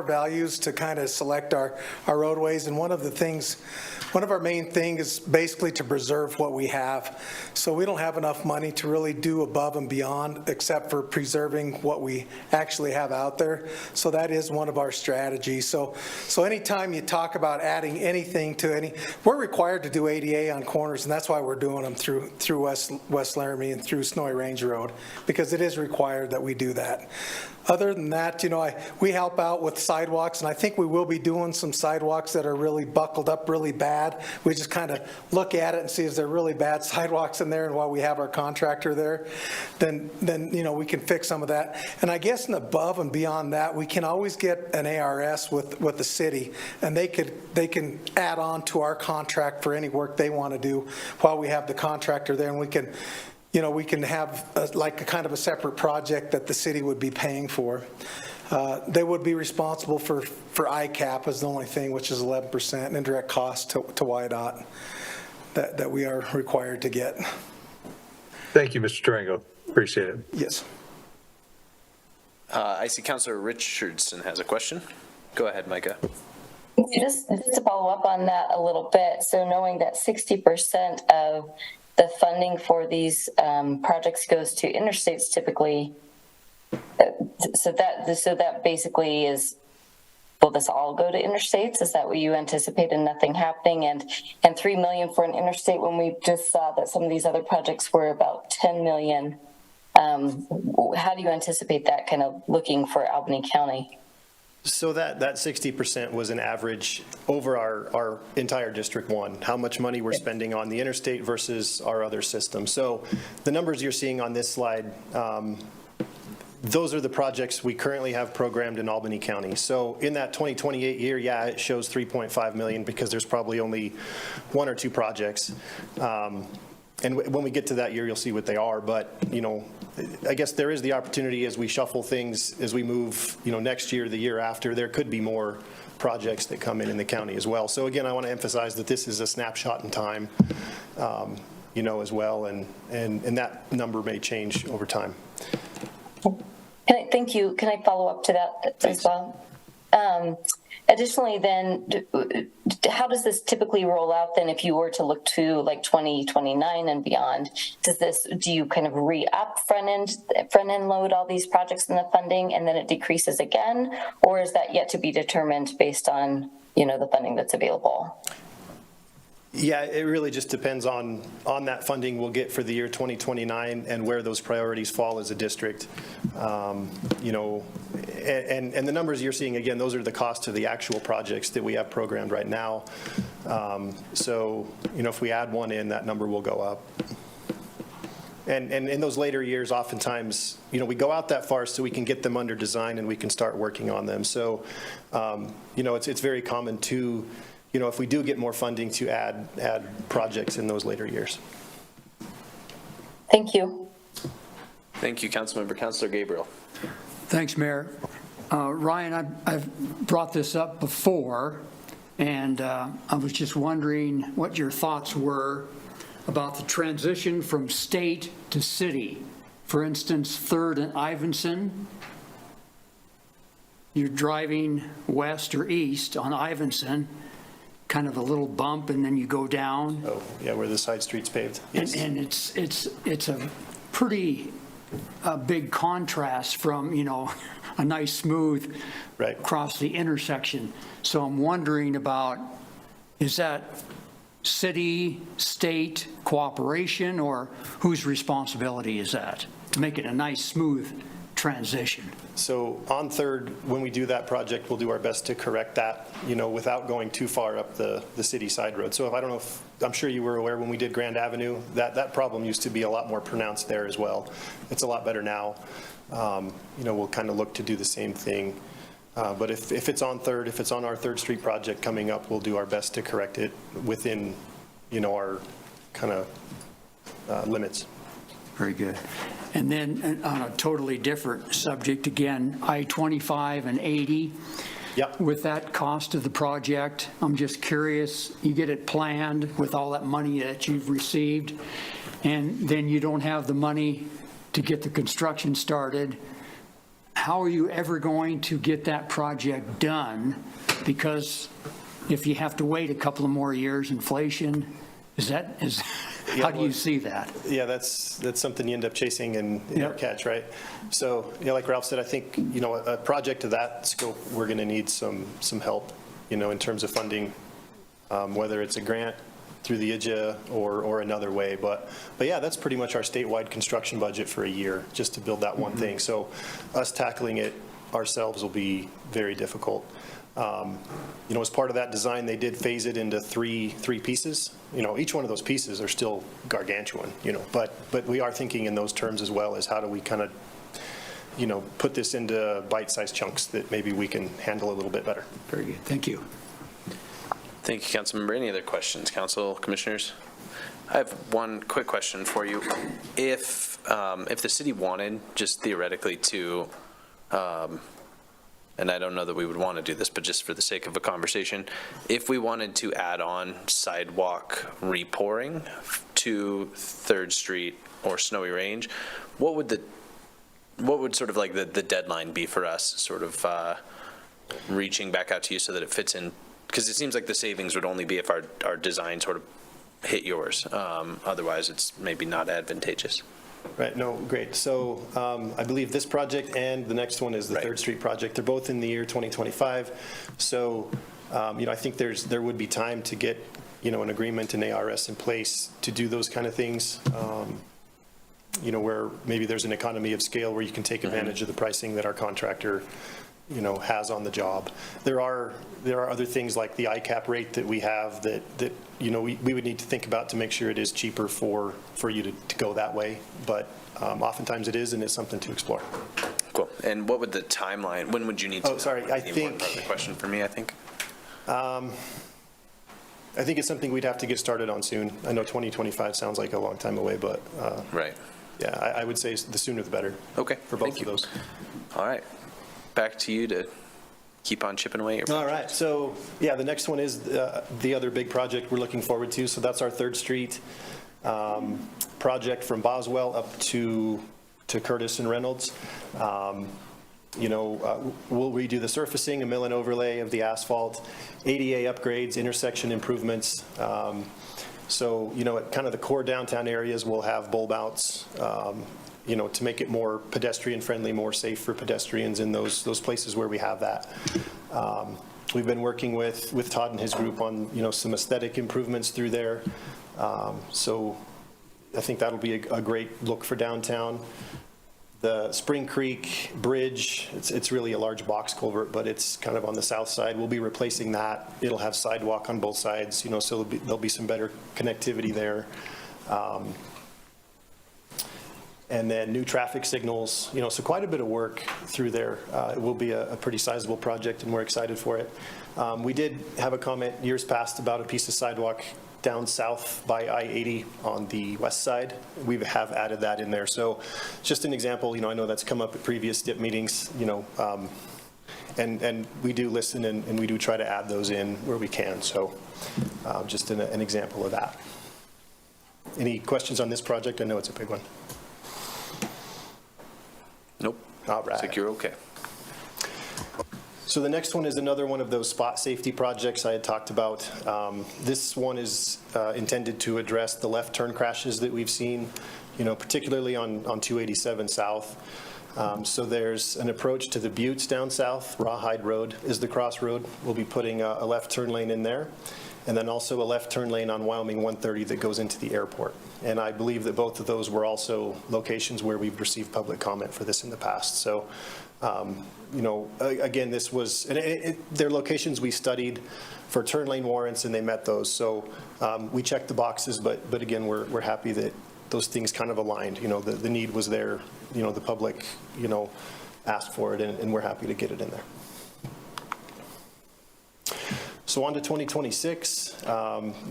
values to kind of select our roadways, and one of our main things is basically to preserve what we have. So we don't have enough money to really do above and beyond except for preserving what we actually have out there. So that is one of our strategies. So anytime you talk about adding anything to we're required to do ADA on corners, and that's why we're doing them through West Laramie and through Snowy Range Road, because it is required that we do that. Other than that, we help out with sidewalks, and I think we will be doing some sidewalks that are really buckled up really bad. We just kind of look at it and see, is there really bad sidewalks in there? And while we have our contractor there, then we can fix some of that. And I guess above and beyond that, we can always get an ARS with the city, and they can add on to our contract for any work they want to do while we have the contractor there, and we can have a kind of a separate project that the city would be paying for. They would be responsible for ICAP is the only thing, which is 11% indirect cost to YDOT that we are required to get. Thank you, Mr. Tarango. Appreciate it. Yes. I see Councilor Richardson has a question. Go ahead, Micah. Just to follow up on that a little bit, so knowing that 60% of the funding for these projects goes to interstates typically, so that basically is, will this all go to interstates? Is that what you anticipate and nothing happening? And $3 million for an interstate when we just saw that some of these other projects were about $10 million. How do you anticipate that kind of looking for Albany County? So that 60% was an average over our entire District 1, how much money we're spending on the interstate versus our other systems. So the numbers you're seeing on this slide, those are the projects we currently have programmed in Albany County. So in that 2028 year, yeah, it shows 3.5 million because there's probably only one or two projects. And when we get to that year, you'll see what they are. But, I guess there is the opportunity as we shuffle things, as we move, next year, the year after, there could be more projects that come in the county as well. So again, I want to emphasize that this is a snapshot in time, as well. And that number may change over time. Thank you. Can I follow up to that as well? Additionally, then, how does this typically roll out then if you were to look to like 2029 and beyond? Do you kind of re-up front-end load all these projects in the funding and then it decreases again? Or is that yet to be determined based on, the funding that's available? Yeah, it really just depends on that funding we'll get for the year 2029 and where those priorities fall as a district. And the numbers you're seeing, again, those are the cost of the actual projects that we have programmed right now. So, if we add one in, that number will go up. And in those later years, oftentimes, we go out that far so we can get them under design and we can start working on them. So, it's very common to, if we do get more funding, to add projects in those later years. Thank you. Thank you, Councilmember. Councilor Gabriel. Thanks, Mayor. Ryan, I've brought this up before, and I was just wondering what your thoughts were about the transition from state to city. For instance, 3rd and Ivinson, you're driving west or east on Ivinson, kind of a little bump, and then you go down. Oh, yeah, where the side street's paved. Yes. And it's a pretty a big contrast from, a nice smooth Right. across the intersection. So I'm wondering about, is that city, state cooperation, or whose responsibility is that to make it a nice, smooth transition? So on Third, when we do that project, we'll do our best to correct that, without going too far up the city side road. So I'm sure you were aware when we did Grand Avenue, that problem used to be a lot more pronounced there as well. It's a lot better now. We'll kind of look to do the same thing. But if it's on Third, if it's on our Third Street project coming up, we'll do our best to correct it within, our kind of limits. Very good. And then on a totally different subject, again, I-25 and 80. Yep. With that cost of the project, I'm just curious, you get it planned with all that money that you've received, and then you don't have the money to get the construction started. How are you ever going to get that project done? Because if you have to wait a couple of more years, inflation, how do you see that? Yeah, that's something you end up chasing in your catch, right? So, like Ralph said, I think, a project of that scope, we're going to need some help, in terms of funding, whether it's a grant through the IJA or another way. But yeah, that's pretty much our statewide construction budget for a year, just to build that one thing. So us tackling it ourselves will be very difficult. As part of that design, they did phase it into three pieces. Each one of those pieces are still gargantuan, but we are thinking in those terms as well, as how do we kind of, put this into bite-sized chunks that maybe we can handle a little bit better. Very good. Thank you. Thank you, Councilmember. Any other questions, Council Commissioners? I have one quick question for you. If the city wanted, just theoretically, to, and I don't know that we would want to do this, but just for the sake of a conversation, if we wanted to add on sidewalk repouring to 3rd Street or Snowy Range, what would sort of like the deadline be for us, sort of reaching back out to you so that it fits in? Because it seems like the savings would only be if our design sort of hit yours. Otherwise, it's maybe not advantageous. Right, no, great. So I believe this project and the next one is the 3rd Street project. They're both in the year 2025. So, I think there would be time to get, an agreement in ARS in place to do those kind of things, where maybe there's an economy of scale where you can take advantage of the pricing that our contractor has on the job. There are other things like the ICAP rate that we have that we would need to think about to make sure it is cheaper for you to go that way. But oftentimes it is, and it's something to explore. Cool. And what would the timeline, when would you need to? Oh, sorry, I think. Part of the question for me, I think. I think it's something we'd have to get started on soon. I know 2025 sounds like a long time away, but. Right. Yeah, I would say the sooner the better. Okay. For both of those. All right. Back to you to keep on chipping away. All right. So, yeah, the next one is the other big project we're looking forward to. So that's our 3rd Street project from Boswell up to Curtis and Reynolds. We'll redo the surfacing, a mill and overlay of the asphalt, ADA upgrades, intersection improvements. So, at kind of the core downtown areas, we'll have bulb outs, to make it more pedestrian friendly, more safe for pedestrians in those places where we have that. We've been working with Todd and his group on, some aesthetic improvements through there. So I think that'll be a great look for downtown. The Spring Creek Bridge, it's really a large box culvert, but it's kind of on the south side. We'll be replacing that. It'll have sidewalk on both sides, so there'll be some better connectivity there. And then new traffic signals, so quite a bit of work through there. It will be a pretty sizable project, and we're excited for it. We did have a comment years past about a piece of sidewalk down south by I-80 on the west side. We have added that in there. So just an example, I know that's come up at previous STIP meetings, and we do listen and we do try to add those in where we can. So just an example of that. Any questions on this project? I know it's a big one. Nope. All right. I think you're okay. So the next one is another one of those spot safety projects I had talked about. This one is intended to address the left turn crashes that we've seen, particularly on 287 South. So there's an approach to the Buttes down south. Rawhide Road is the crossroad. We'll be putting a left turn lane in there, and then also a left turn lane on Wyoming 130 that goes into the airport. And I believe that both of those were also locations where we've received public comment for this in the past. So, again, this was, they're locations we studied for turn lane warrants, and they met those. So we checked the boxes, but again, we're happy that those things kind of aligned. The need was there, the public, asked for it, and we're happy to get it in there. So on to 2026,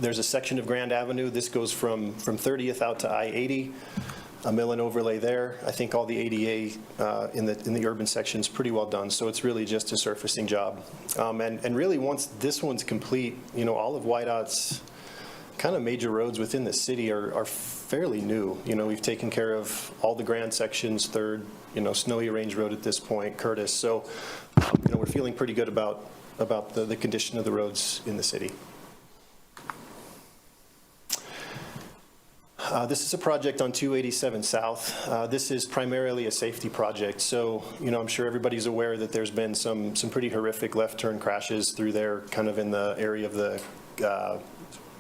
there's a section of Grand Avenue. This goes from 30th out to I-80, a mill and overlay there. I think all the ADA in the urban section is pretty well done, so it's really just a surfacing job. And really, once this one's complete, all of WYDOT's kind of major roads within the city are fairly new. We've taken care of all the grand sections, Third, Snowy Range Road at this point, Curtis. So, we're feeling pretty good about the condition of the roads in the city. This is a project on 287 South. This is primarily a safety project. So, I'm sure everybody's aware that there's been some pretty horrific left turn crashes through there, kind of in the area of the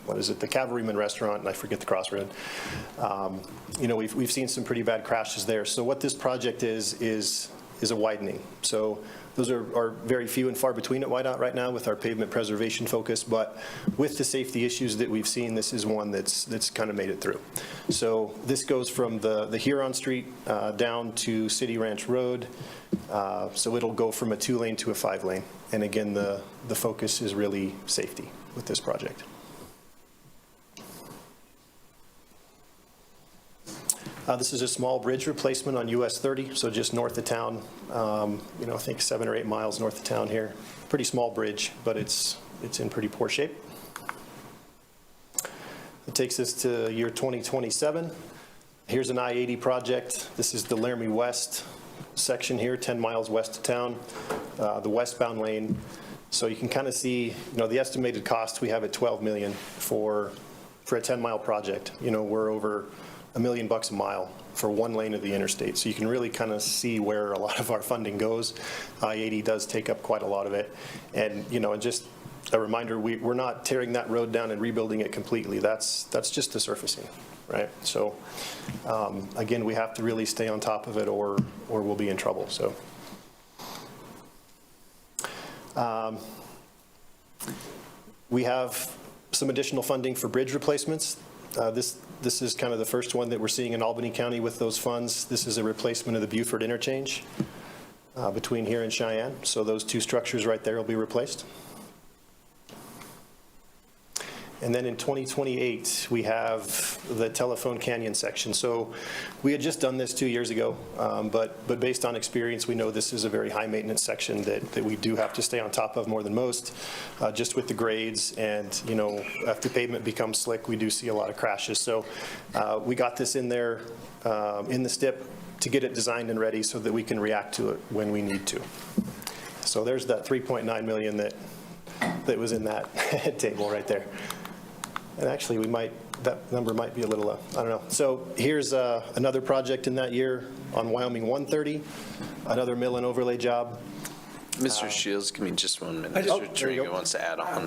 the Cavalryman Restaurant, and I forget the crossroad. We've seen some pretty bad crashes there. So what this project is a widening. So those are very few and far between at WYDOT right now with our pavement preservation focus, but with the safety issues that we've seen, this is one that's kind of made it through. So this goes from the Huron Street down to City Ranch Road. So it'll go from a 2-lane to a 5-lane. And again, the focus is really safety with this project. This is a small bridge replacement on US 30, so just north of town, I think 7 or 8 miles north of town here. Pretty small bridge, but it's in pretty poor shape. It takes us to year 2027. Here's an I-80 project. This is the Laramie West section here, 10 miles west of town, the westbound lane. So you can kind of see, the estimated cost we have at $12 million for a 10-mile project. We're over $1 million a mile for one lane of the interstate. So you can really kind of see where a lot of our funding goes. I-80 does take up quite a lot of it. And, just a reminder, we're not tearing that road down and rebuilding it completely. That's just the surfacing, right? So, again, we have to really stay on top of it or we'll be in trouble, so. We have some additional funding for bridge replacements. This is kind of the first one that we're seeing in Albany County with those funds. This is a replacement of the Buford interchange between here and Cheyenne. So those two structures right there will be replaced. And then in 2028, we have the Telephone Canyon section. So we had just done this 2 years ago, but based on experience, we know this is a very high maintenance section that we do have to stay on top of more than most, just with the grades. And, after pavement becomes slick, we do see a lot of crashes. So we got this in there in the STIP to get it designed and ready so that we can react to it when we need to. So there's that $3.9 million that was in that table right there. And actually, that number might be a little low. I don't know. So here's another project in that year on Wyoming 130, another mill and overlay job. Mr. Shields, give me just 1 minute. Mr. Tringo wants to add on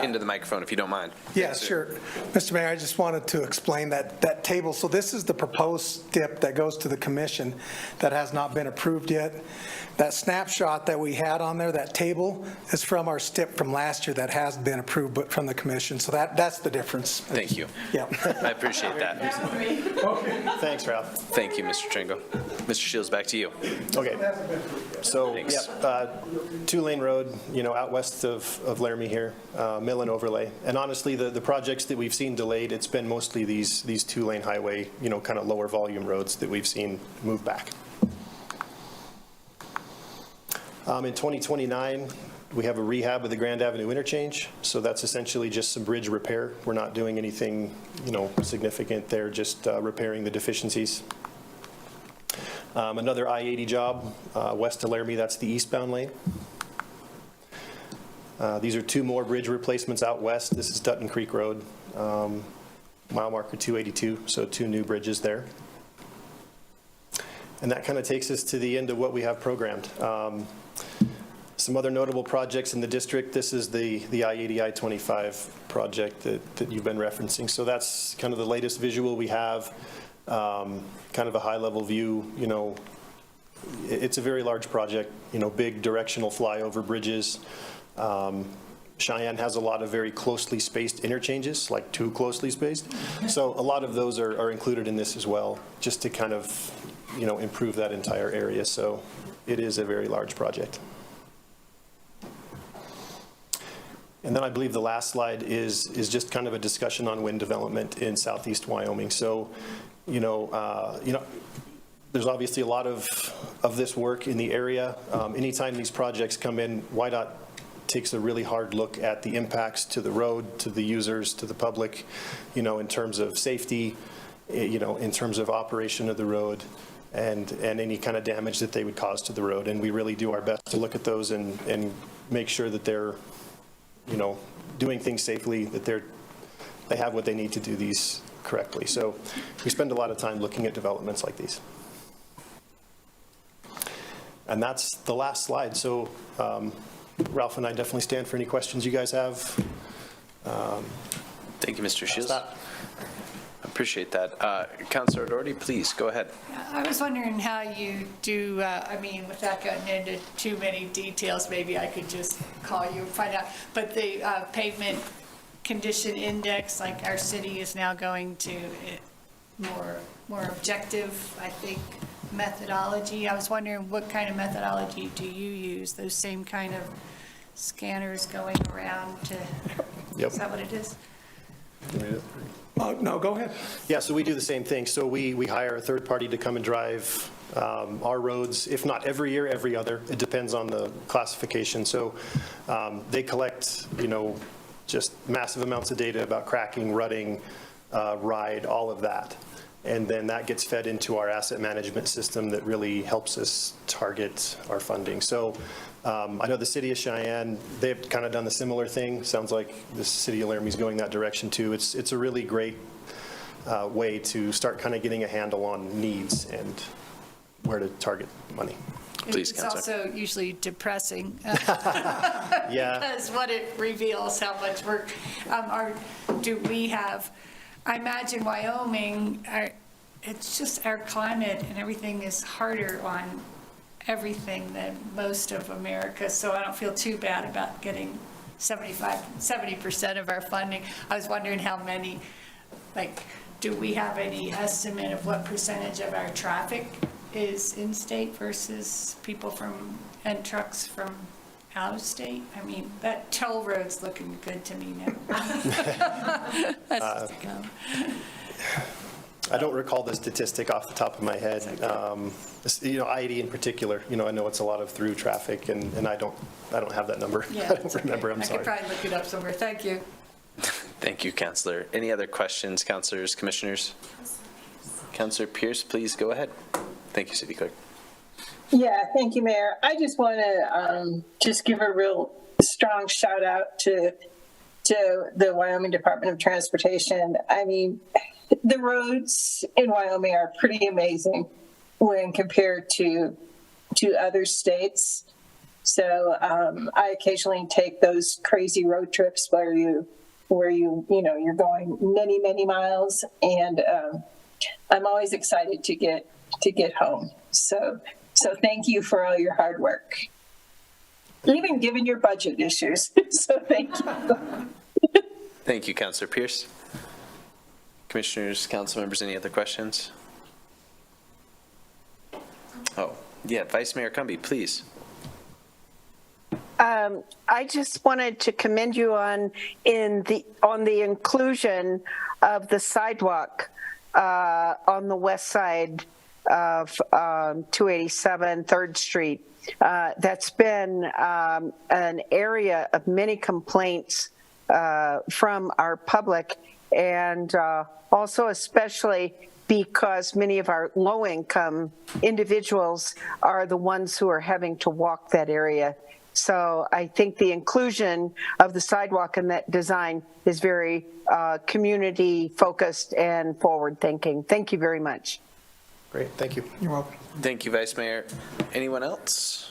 into the microphone, if you don't mind. Yeah, sure. Mr. Mayor, I just wanted to explain that table. So this is the proposed STIP that goes to the commission that has not been approved yet. That snapshot that we had on there, that table, is from our STIP from last year that has been approved but from the commission. So that's the difference. Thank you. Yeah. I appreciate that. Thanks, Ralph. Thank you, Mr. Tringo. Mr. Shields, back to you. Okay. So, Thanks. 2-lane road, out west of Laramie here, mill and overlay. And honestly, the projects that we've seen delayed, it's been mostly these 2-lane highway, kind of lower volume roads that we've seen move back. In 2029, we have a rehab of the Grand Avenue interchange. So that's essentially just some bridge repair. We're not doing anything, significant there, just repairing the deficiencies. Another I-80 job west of Laramie, that's the eastbound lane. These are 2 more bridge replacements out west. This is Dutton Creek Road, mile marker 282, so 2 new bridges there. And that kind of takes us to the end of what we have programmed. Some other notable projects in the district, this is the I-80, I-25 project that you've been referencing. So that's kind of the latest visual we have, kind of a high-level view. You know, it's a very large project, you know, big directional flyover bridges. Cheyenne has a lot of very closely spaced interchanges, like too closely spaced. So a lot of those are included in this as well, just to kind of, you know, improve that entire area. So it is a very large project. And then I believe the last slide is just kind of a discussion on wind development in southeast Wyoming. So, you know, there's obviously a lot of this work in the area. Anytime these projects come in, WYDOT takes a really hard look at the impacts to the road, to the users, to the public, you know, in terms of safety, you know, in terms of operation of the road, and any kind of damage that they would cause to the road. And we really do our best to look at those and make sure that they're, you know, doing things safely, that they have what they need to do these correctly. So we spend a lot of time looking at developments like these. And that's the last slide. So Ralph and I definitely stand for any questions you guys have. Thank you, Mr. Shields. Appreciate that. Councilor Doherty, please go ahead. I was wondering how you do, I mean, without going into too many details, maybe I could just call you and find out, but the pavement condition index, like our city is now going to more objective, I think, methodology. I was wondering what kind of methodology do you use? Those same kind of scanners going around to, Yep. Is that what it is? No, go ahead. Yeah, so we do the same thing. So we hire a third party to come and drive our roads, if not every year, every other. It depends on the classification. So they collect, you know, just massive amounts of data about cracking, rutting, ride, all of that. And then that gets fed into our asset management system that really helps us target our funding. So I know the city of Cheyenne, they've kind of done a similar thing. Sounds like the city of Laramie is going that direction too. It's a really great way to start kind of getting a handle on needs and where to target money. Please, It's Councilor. also usually depressing. Yeah. Because what it reveals how much work, do we have, I imagine Wyoming, it's just our climate and everything is harder on everything than most of America, so I don't feel too bad about getting 70% of our funding. I was wondering how many, like, do we have any estimate of what percentage of our traffic is in-state versus people from, and trucks from out of state? I mean, that toll road's looking good to me now. That's just a comment. I don't recall the statistic off the top of my head. You know, I-80 in particular, you know, I know it's a lot of through traffic, and I don't have that number. Yeah, I don't remember, I'm I sorry. could probably look it up somewhere. Thank you. Thank you, Councilor. Any other questions, councilors, commissioners? Councilor Pierce, please go ahead. Thank you, City Clerk. Yeah, thank you, Mayor. I just want to just give a real strong shout out to the Wyoming Department of Transportation. I mean, the roads in Wyoming are pretty amazing when compared to other states. So I occasionally take those crazy road trips where you know you're going many, many miles, and I'm always excited to get home. So thank you for all your hard work, even given your budget issues. So thank you. Thank you, Councilor Pierce. Commissioners, council members, any other questions? Oh, yeah, Vice Mayor Cumby, please. I just wanted to commend you on the inclusion of the sidewalk on the west side of 287 3rd Street. That's been an area of many complaints from our public, and also especially because many of our low-income individuals are the ones who are having to walk that area. So I think the inclusion of the sidewalk in that design is very community-focused and forward-thinking. Thank you very much. Great, thank you. You're welcome. Thank you, Vice Mayor. Anyone else?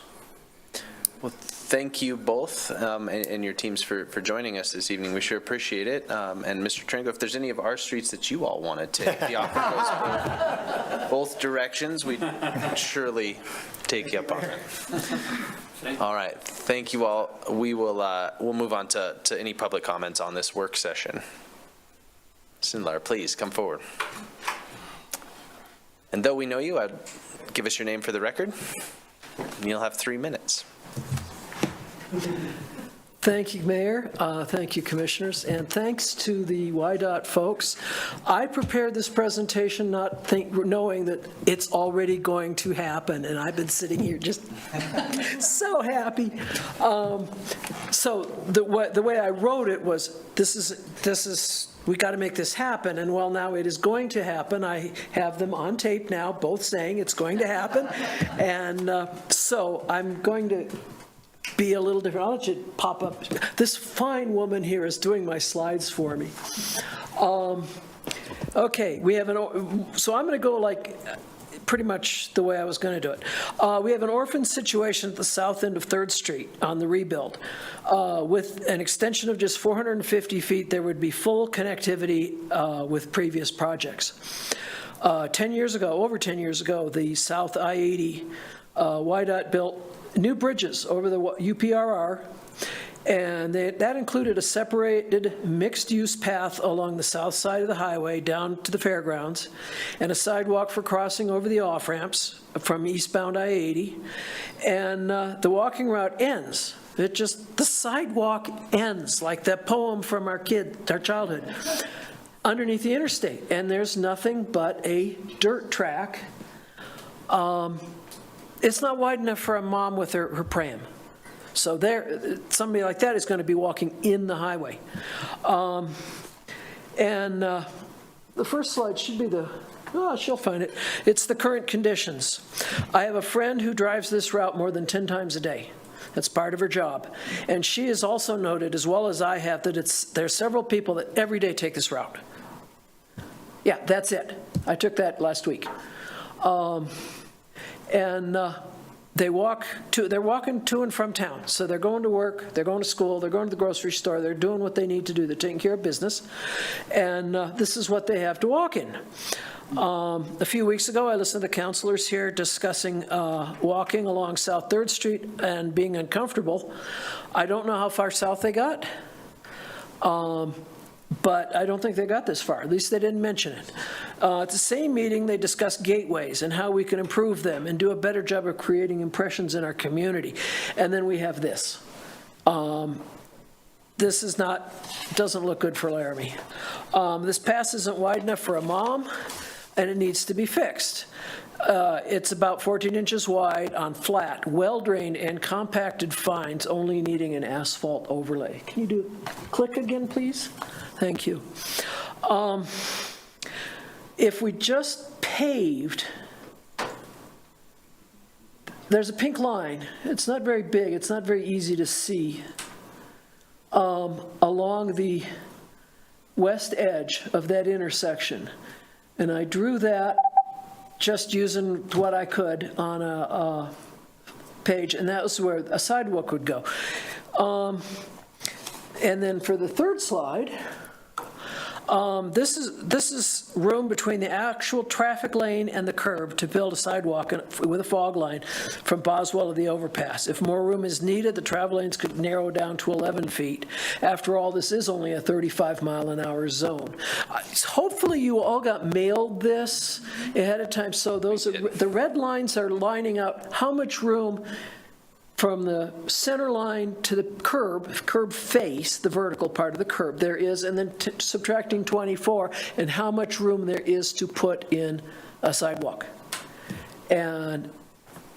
Well, thank you both and your teams for joining us this evening. We sure appreciate it. And Mr. Trango, if there's any of our streets that you all want to take, the offer goes both directions. We'd surely take you up on it. All right, thank you all. We'll move on to any public comments on this work session. Sindlar, please come forward. And though we know you, I'd give us your name for the record. And you'll have 3 minutes. Thank you, Mayor. Thank you, Commissioners. And thanks to the WYDOT folks. I prepared this presentation knowing that it's already going to happen, and I've been sitting here just so happy. So the way I wrote it was, this is we got to make this happen, and well, now it is going to happen. I have them on tape now, both saying it's going to happen, and so I'm going to be a little different. I'll let you pop up. This fine woman here is doing my slides for me. Okay, we have so I'm going to go like pretty much the way I was going to do it. We have an orphan situation at the south end of 3rd Street on the rebuild. With an extension of just 450 feet, there would be full connectivity with previous projects. 10 years ago, over 10 years ago, the South I-80, WYDOT built new bridges over the UPRR, and that included a separated mixed-use path along the south side of the highway down to the fairgrounds, and a sidewalk for crossing over the off-ramps from eastbound I-80, and the walking route ends. The sidewalk ends, like that poem from our childhood, underneath the interstate, and there's nothing but a dirt track. It's not wide enough for a mom with her pram. So somebody like that is going to be walking in the highway. The first slide should be she'll find it. It's the current conditions. I have a friend who drives this route more than 10 times a day. That's part of her job. And she has also noted, as well as I have, that there's several people that every day take this route. Yeah, that's it. I took that last week. They're walking to and from town. So they're going to work, they're going to school, they're going to the grocery store, they're doing what they need to do, they're taking care of business, and this is what they have to walk in. A few weeks ago, I listened to counselors here discussing walking along South 3rd Street and being uncomfortable. I don't know how far south they got. But I don't think they got this far. At least they didn't mention it. At the same meeting, they discussed gateways and how we can improve them and do a better job of creating impressions in our community. And then we have this. This doesn't look good for Laramie. This pass isn't wide enough for a mom, and it needs to be fixed. It's about 14 inches wide on flat, well-drained and compacted fines, only needing an asphalt overlay. Can you click again, please? Thank you. If we just paved, there's a pink line. It's not very big. It's not very easy to see. Along the west edge of that intersection. And I drew that just using what I could on a page, and that was where a sidewalk would go. And then for the third slide, this is room between the actual traffic lane and the curb to build a sidewalk with a fog line from Boswell to the overpass. If more room is needed, the travel lanes could narrow down to 11 feet. After all, this is only a 35-mile-an-hour zone. Hopefully you all got mailed this ahead of time, so the red lines are lining up how much room from the center line to the curb face, the vertical part of the curb there is, and then subtracting 24, and how much room there is to put in a sidewalk. And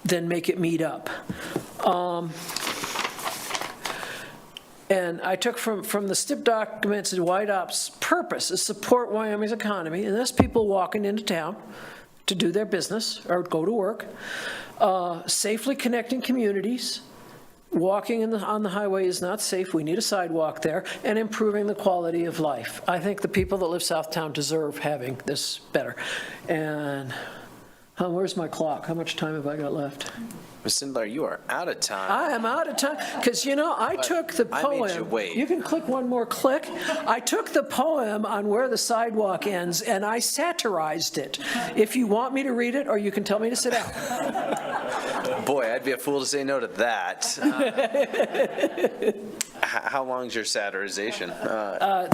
then make it meet up. And I took from the STIP documents that WYDOT's purpose is support Wyoming's economy, and that's people walking into town to do their business or go to work. Safely connecting communities. Walking on the highway is not safe. We need a sidewalk there. And improving the quality of life. I think the people that live Southtown deserve having this better. And Where's my clock? How much time have I got left? Ms. Sindler, you are out of time. I am out of time, because, I took the I poem. made you wait. You can click one more click. I took the poem on where the sidewalk ends, and I satirized it. If you want me to read it, or you can tell me to sit down. Boy, I'd be a fool to say no to that. How long's your satirization?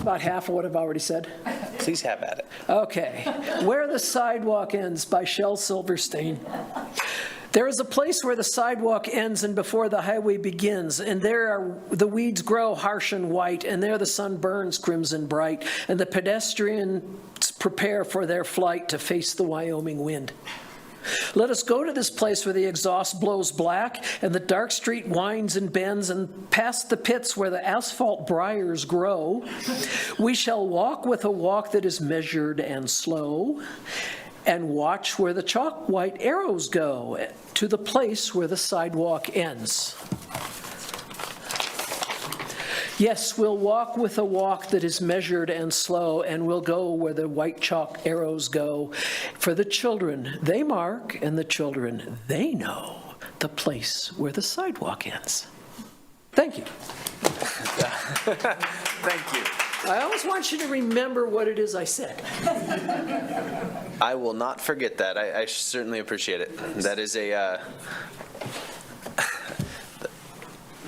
About half of what I've already said. Please have at it. Okay. Where the Sidewalk Ends by Shel Silverstein. There is a place where the sidewalk ends and before the highway begins, and there the weeds grow harsh and white, and there the sun burns crimson bright, and the pedestrians prepare for their flight to face the Wyoming wind. Let us go to this place where the exhaust blows black, and the dark street winds and bends, and past the pits where the asphalt briars grow. We shall walk with a walk that is measured and slow, and watch where the chalk white arrows go to the place where the sidewalk ends. Yes, we'll walk with a walk that is measured and slow, and we'll go where the white chalk arrows go. For the children, they mark, and the children, they know the place where the sidewalk ends. Thank you. Thank you. I always want you to remember what it is I said. I will not forget that. I certainly appreciate it. That is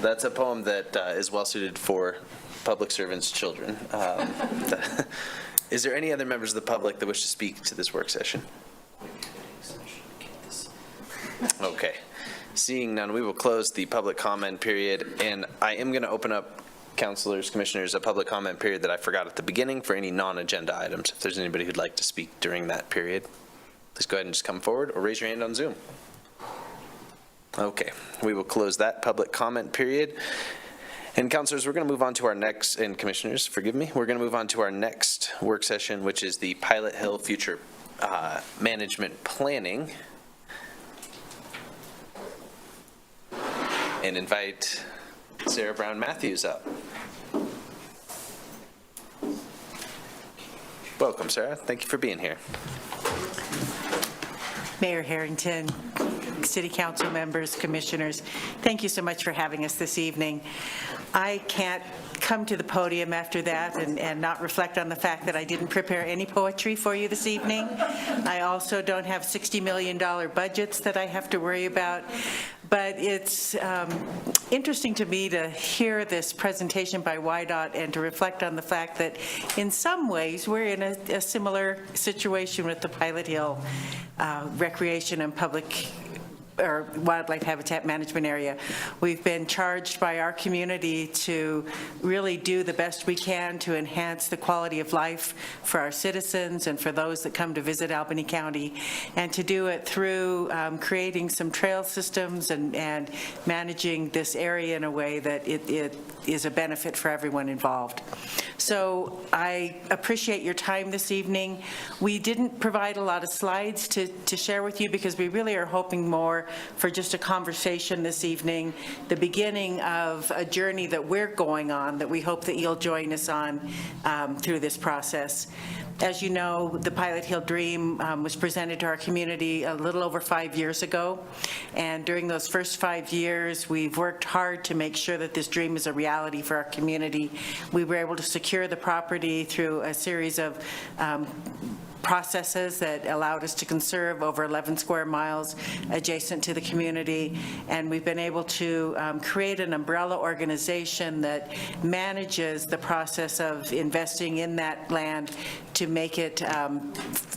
that's a poem that is well suited for public servants' children. Is there any other members of the public that wish to speak to this work session? Okay. Seeing none, we will close the public comment period, and I am going to open up, councilors, commissioners, a public comment period that I forgot at the beginning for any non-agenda items. If there's anybody who'd like to speak during that period, please go ahead and just come forward or raise your hand on Zoom. Okay, we will close that public comment period. And councilors, we're going to move on to our next, and commissioners, forgive me, we're going to move on to our next work session, which is the Pilot Hill Future Management Planning. And invite Sarah Brown Matthews up. Welcome, Sarah. Thank you for being here. Mayor Harrington, City Council members, commissioners, thank you so much for having us this evening. I can't come to the podium after that and not reflect on the fact that I didn't prepare any poetry for you this evening. I also don't have $60 million budgets that I have to worry about. But it's interesting to me to hear this presentation by WYDOT and to reflect on the fact that in some ways we're in a similar situation with the Pilot Hill Recreation and Public or Wildlife Habitat Management Area. We've been charged by our community to really do the best we can to enhance the quality of life for our citizens and for those that come to visit Albany County, and to do it through creating some trail systems and managing this area in a way that it is a benefit for everyone involved. So I appreciate your time this evening. We didn't provide a lot of slides to share with you because we really are hoping more for just a conversation this evening, the beginning of a journey that we're going on that we hope that you'll join us on through this process. As you know, the Pilot Hill Dream was presented to our community a little over 5 years ago, and during those first 5 years, we've worked hard to make sure that this dream is a reality for our community. We were able to secure the property through a series of processes that allowed us to conserve over 11 square miles adjacent to the community, and we've been able to create an umbrella organization that manages the process of investing in that land to make it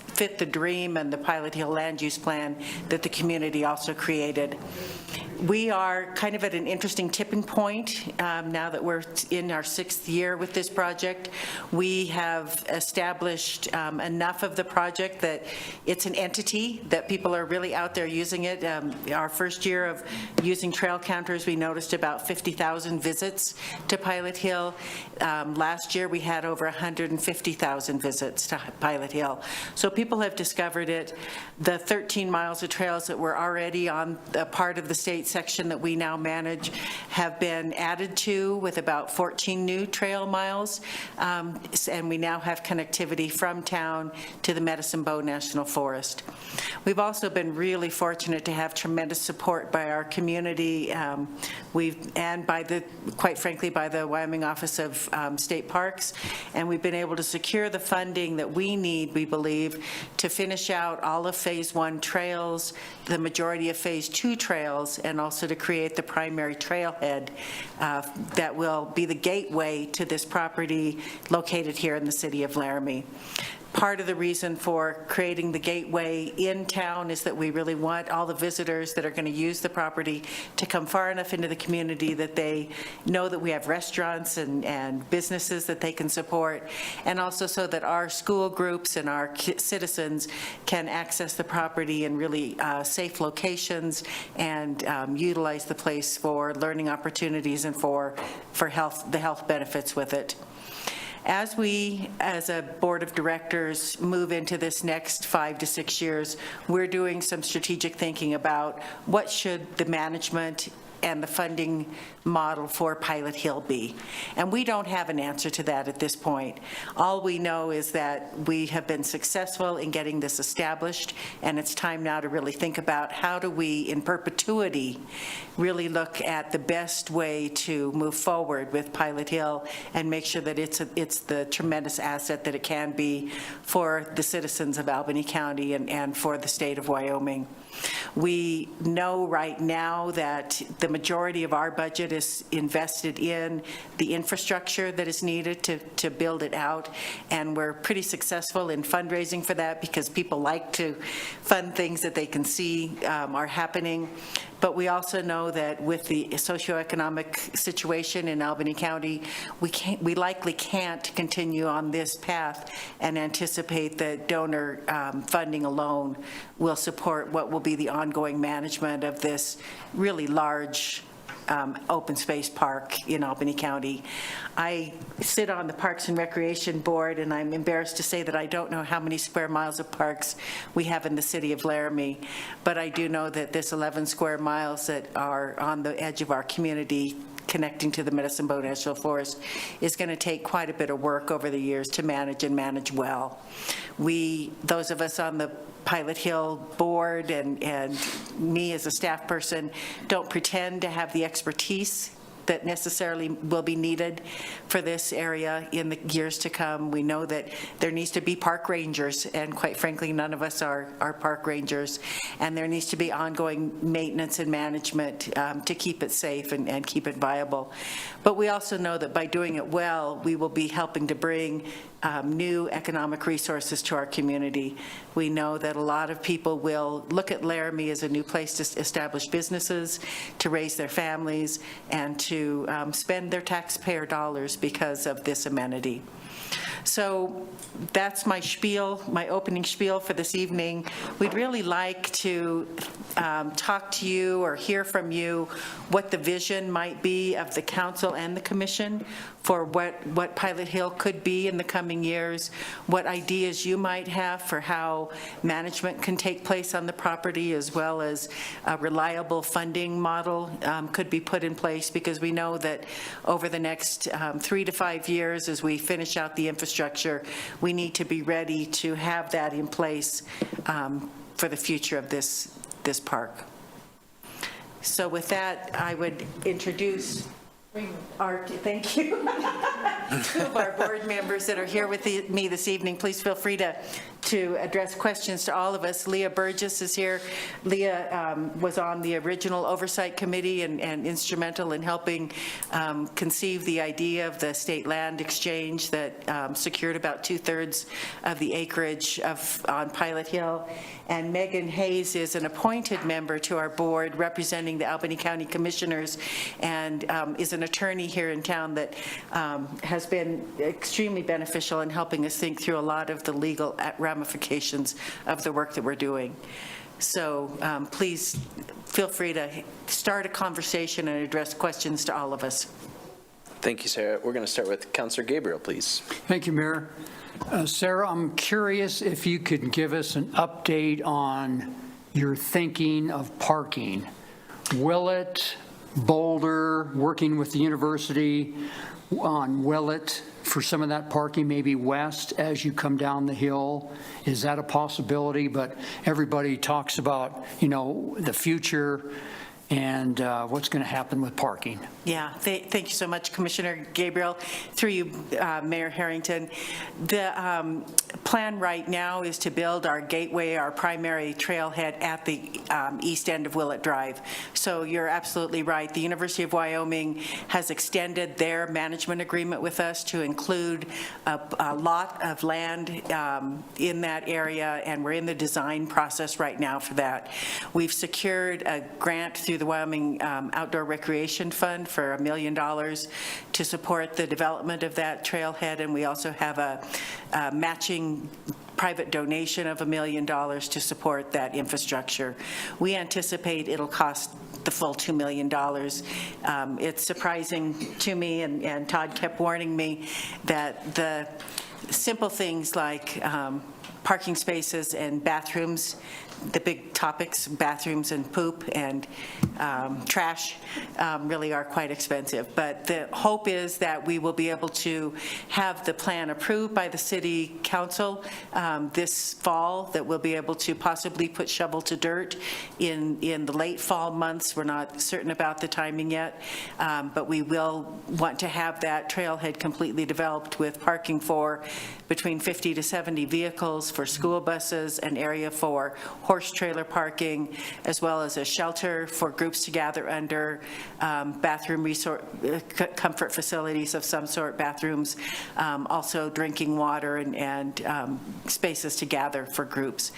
fit the dream and the Pilot Hill land use plan that the community also created. We are kind of at an interesting tipping point now that we're in our 6th year with this project. We have established enough of the project that it's an entity that people are really out there using it. Our first year of using trail counters, we noticed about 50,000 visits to Pilot Hill. Last year we had over 150,000 visits. visits to Pilot Hill. So people have discovered it. The 13 miles of trails that were already on a part of the state section that we now manage have been added to, with about 14 new trail miles, and we now have connectivity from town to the Medicine Bow National Forest. We've also been really fortunate to have tremendous support by our community, and by the, quite frankly, by the Wyoming Office of State Parks, and we've been able to secure the funding that we need, we believe, to finish out all of Phase 1 trails, the majority of Phase 2 trails, and also to create the primary trailhead that will be the gateway to this property located here in the city of Laramie. Part of the reason for creating the gateway in town is that we really want all the visitors that are going to use the property to come far enough into the community that they know that we have restaurants and businesses that they can support, and also so that our school groups and our citizens can access the property in really safe locations and utilize the place for learning opportunities and for the health benefits with it. As we, as a board of directors, move into this next 5 to 6 years, we're doing some strategic thinking about what should the management and the funding model for Pilot Hill be. And we don't have an answer to that at this point. All we know is that we have been successful in getting this established, and it's time now to really think about how do we, in perpetuity, really look at the best way to move forward with Pilot Hill and make sure that it's the tremendous asset that it can be for the citizens of Albany County and for the state of Wyoming. We know right now that the majority of our budget is invested in the infrastructure that is needed to build it out, and we're pretty successful in fundraising for that because people like to fund things that they can see are happening. But we also know that with the socioeconomic situation in Albany County, we likely can't continue on this path and anticipate that donor funding alone will support what will be the ongoing management of this really large open space park in Albany County. I sit on the Parks and Recreation Board, and I'm embarrassed to say that I don't know how many square miles of parks we have in the city of Laramie, but I do know that this 11 square miles that are on the edge of our community connecting to the Medicine Bow National Forest is going to take quite a bit of work over the years to manage and manage well. Those of us on the Pilot Hill board and me as a staff person don't pretend to have the expertise that necessarily will be needed for this area in the years to come. We know that there needs to be park rangers, and quite frankly, none of us are park rangers, and there needs to be ongoing maintenance and management to keep it safe and keep it viable. But we also know that by doing it well, we will be helping to bring new economic resources to our community. We know that a lot of people will look at Laramie as a new place to establish businesses, to raise their families, and to spend their taxpayer dollars because of this amenity. So that's my spiel, my opening spiel for this evening. We'd really like to talk to you or hear from you what the vision might be of the council and the commission for what Pilot Hill could be in the coming years, what ideas you might have for how management can take place on the property, as well as a reliable funding model could be put in place, because we know that over the next 3 to 5 years, as we finish out the infrastructure, we need to be ready to have that in place for the future of this park. So with that, I would introduce thank you, two of our board members that are here with me this evening. Please feel free to address questions to all of us. Leah Burgess is here. Leah was on the original oversight committee and instrumental in helping conceive the idea of the state land exchange that secured about 2/3 of the acreage on Pilot Hill. And Megan Hayes is an appointed member to our board representing the Albany County Commissioners, and is an attorney here in town that has been extremely beneficial in helping us think through a lot of the legal ramifications of the work that we're doing. So please feel free to start a conversation and address questions to all of us. Thank you, Sarah. We're going to start with Councilor Gabriel, please. Thank you, Mayor. Sarah, I'm curious if you could give us an update on your thinking of parking. Willett, Boulder, working with the university on Willett for some of that parking, maybe west as you come down the hill. Is that a possibility? But everybody talks about, the future and what's going to happen with parking. Yeah, thank you so much, Commissioner Gabriel. Through you, Mayor Harrington. The plan right now is to build our gateway, our primary trailhead at the east end of Willett Drive. So you're absolutely right. The University of Wyoming has extended their management agreement with us to include a lot of land in that area, and we're in the design process right now for that. We've secured a grant through the Wyoming Outdoor Recreation Fund for $1 million to support the development of that trailhead, and we also have a matching private donation of $1 million to support that infrastructure. We anticipate it'll cost the full $2 million. It's surprising to me, and Todd kept warning me, that the simple things like parking spaces and bathrooms, the big topics, bathrooms and poop and trash, really are quite expensive. But the hope is that we will be able to have the plan approved by the City Council this fall, that we'll be able to possibly put shovel to dirt in the late fall months. We're not certain about the timing yet, but we will want to have that trailhead completely developed with parking for between 50 to 70 vehicles, for school buses, an area for horse trailer parking, as well as a shelter for groups to gather under, bathroom comfort facilities of some sort, bathrooms, also drinking water and spaces to gather for groups.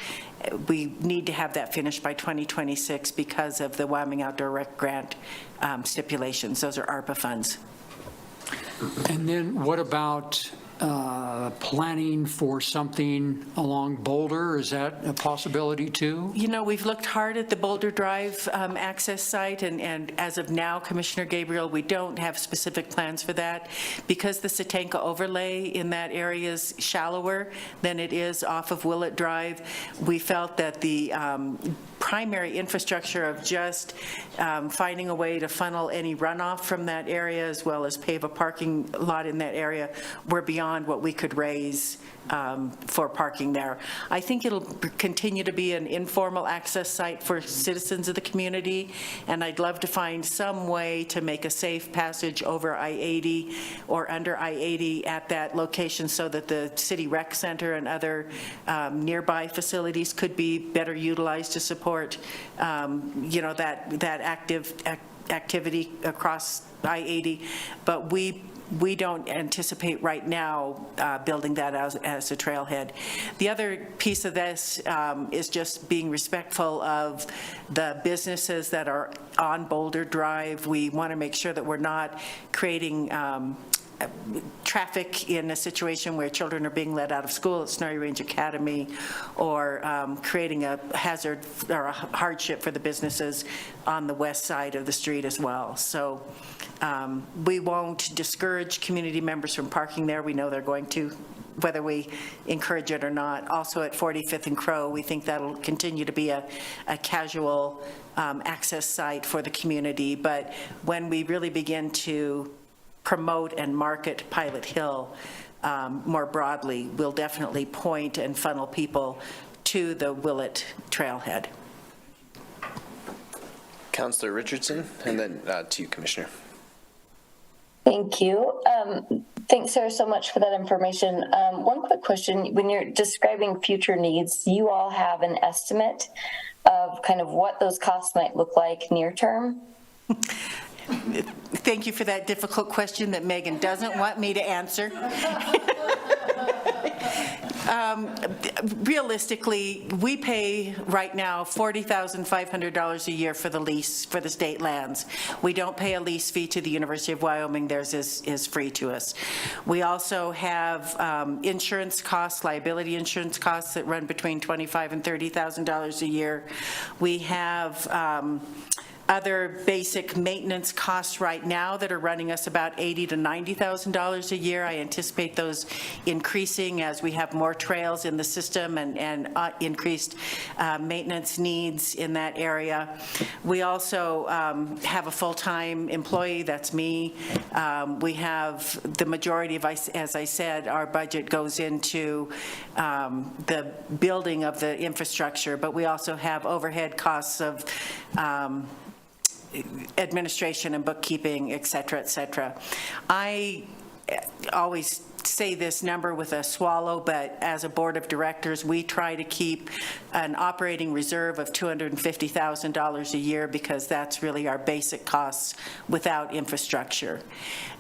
We need to have that finished by 2026 because of the Wyoming Outdoor Rec Grant stipulations. Those are ARPA funds. And then what about planning for something along Boulder? Is that a possibility too? We've looked hard at the Boulder Drive access site, and as of now, Commissioner Gabriel, we don't have specific plans for that. Because the Satanka overlay in that area is shallower than it is off of Willett Drive, we felt that the primary infrastructure of just finding a way to funnel any runoff from that area, as well as pave a parking lot in that area, were beyond what we could raise for parking there. I think it'll continue to be an informal access site for citizens of the community, and I'd love to find some way to make a safe passage over I-80 or under I-80 at that location so that the city rec center and other nearby facilities could be better utilized to support that activity across I-80. But we don't anticipate right now building that as a trailhead. The other piece of this is just being respectful of the businesses that are on Boulder Drive. We want to make sure that we're not creating traffic in a situation where children are being let out of school at Snorri Range Academy, or creating a hazard or a hardship for the businesses on the west side of the street as well. So we won't discourage community members from parking there. We know they're going to, whether we encourage it or not. Also at 45th and Crow, we think that'll continue to be a casual access site for the community. But when we really begin to promote and market Pilot Hill more broadly, we'll definitely point and funnel people to the Willett trailhead. Councilor Richardson, and then to you, Commissioner. Thank you. Thanks, Sarah, so much for that information. One quick question. When you're describing future needs, do you all have an estimate of kind of what those costs might look like near term? Thank you for that difficult question that Megan doesn't want me to answer. Realistically, we pay right now $40,500 a year for the lease for the state lands. We don't pay a lease fee to the University of Wyoming. Theirs is free to us. We also have insurance costs, liability insurance costs that run between $25,000 and $30,000 a year. We have other basic maintenance costs right now that are running us about $80,000 to $90,000 a year. I anticipate those increasing as we have more trails in the system and increased maintenance needs in that area. We also have a full-time employee, that's me. We have the majority of, as I said, our budget goes into the building of the infrastructure, but we also have overhead costs of administration and bookkeeping, et cetera, et cetera. I always say this number with a swallow, but as a board of directors, we try to keep an operating reserve of $250,000 a year because that's really our basic costs without infrastructure.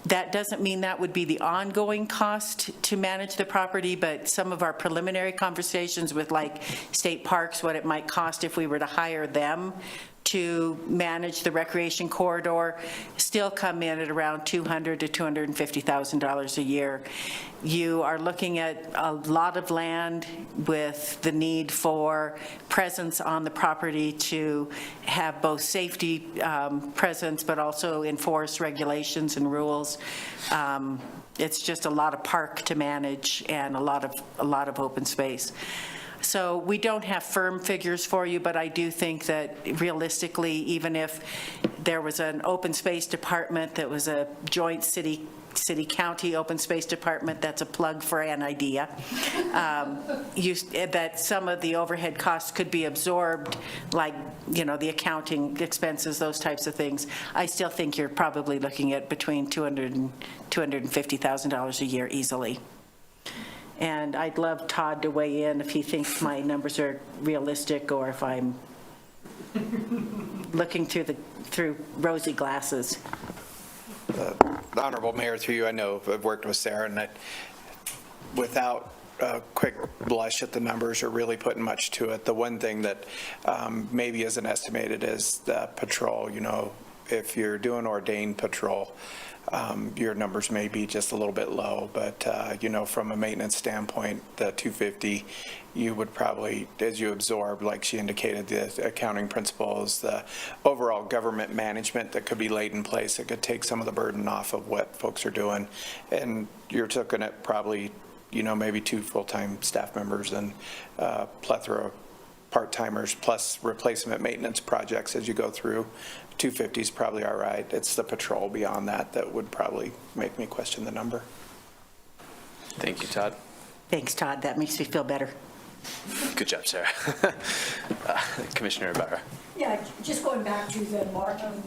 That doesn't mean that would be the ongoing cost to manage the property, but some of our preliminary conversations with like state parks, what it might cost if we were to hire them to manage the recreation corridor, still come in at around $200,000 to $250,000 a year. You are looking at a lot of land with the need for presence on the property to have both safety presence, but also enforce regulations and rules. It's just a lot of park to manage and a lot of open space. So we don't have firm figures for you, but I do think that realistically, even if there was an open space department that was a joint city-county open space department, that's a plug for an idea, that some of the overhead costs could be absorbed, like, you know, the accounting expenses, those types of things. I still think you're probably looking at between $200,000 and $250,000 a year easily. And I'd love Todd to weigh in if he thinks my numbers are realistic or if I'm looking through rosy glasses. Honorable Mayor, through you, I know I've worked with Sarah, and without a quick blush at the numbers or really putting much to it, the one thing that maybe isn't estimated is the patrol. You know, if you're doing ordained patrol, your numbers may be just a little bit low, but you know, from a maintenance standpoint, the 250, you would probably, as you absorb, like she indicated, the accounting principles, the overall government management that could be laid in place, it could take some of the burden off of what folks are doing. And you're looking at probably, you know, maybe 2 full-time staff members and plethora of part-timers plus replacement maintenance projects as you go through. 250 is probably all right. It's the patrol beyond that would probably make me question the number. Thank you, Todd. Thanks, Todd. That makes me feel better. Good job, Sarah. Commissioner Ibarra. Yeah, just going back to the marketing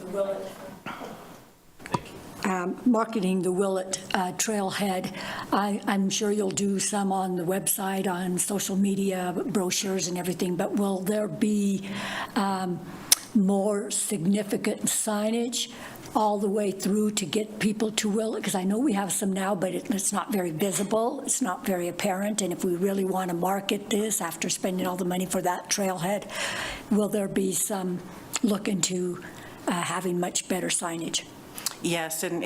the Willett trailhead. I'm sure you'll do some on the website, on social media, brochures and everything, but will there be more significant signage all the way through to get people to Willett? Because I know we have some now, but it's not very visible, it's not very apparent, and if we really want to market this after spending all the money for that trailhead, will there be some look into having much better signage? Yes, and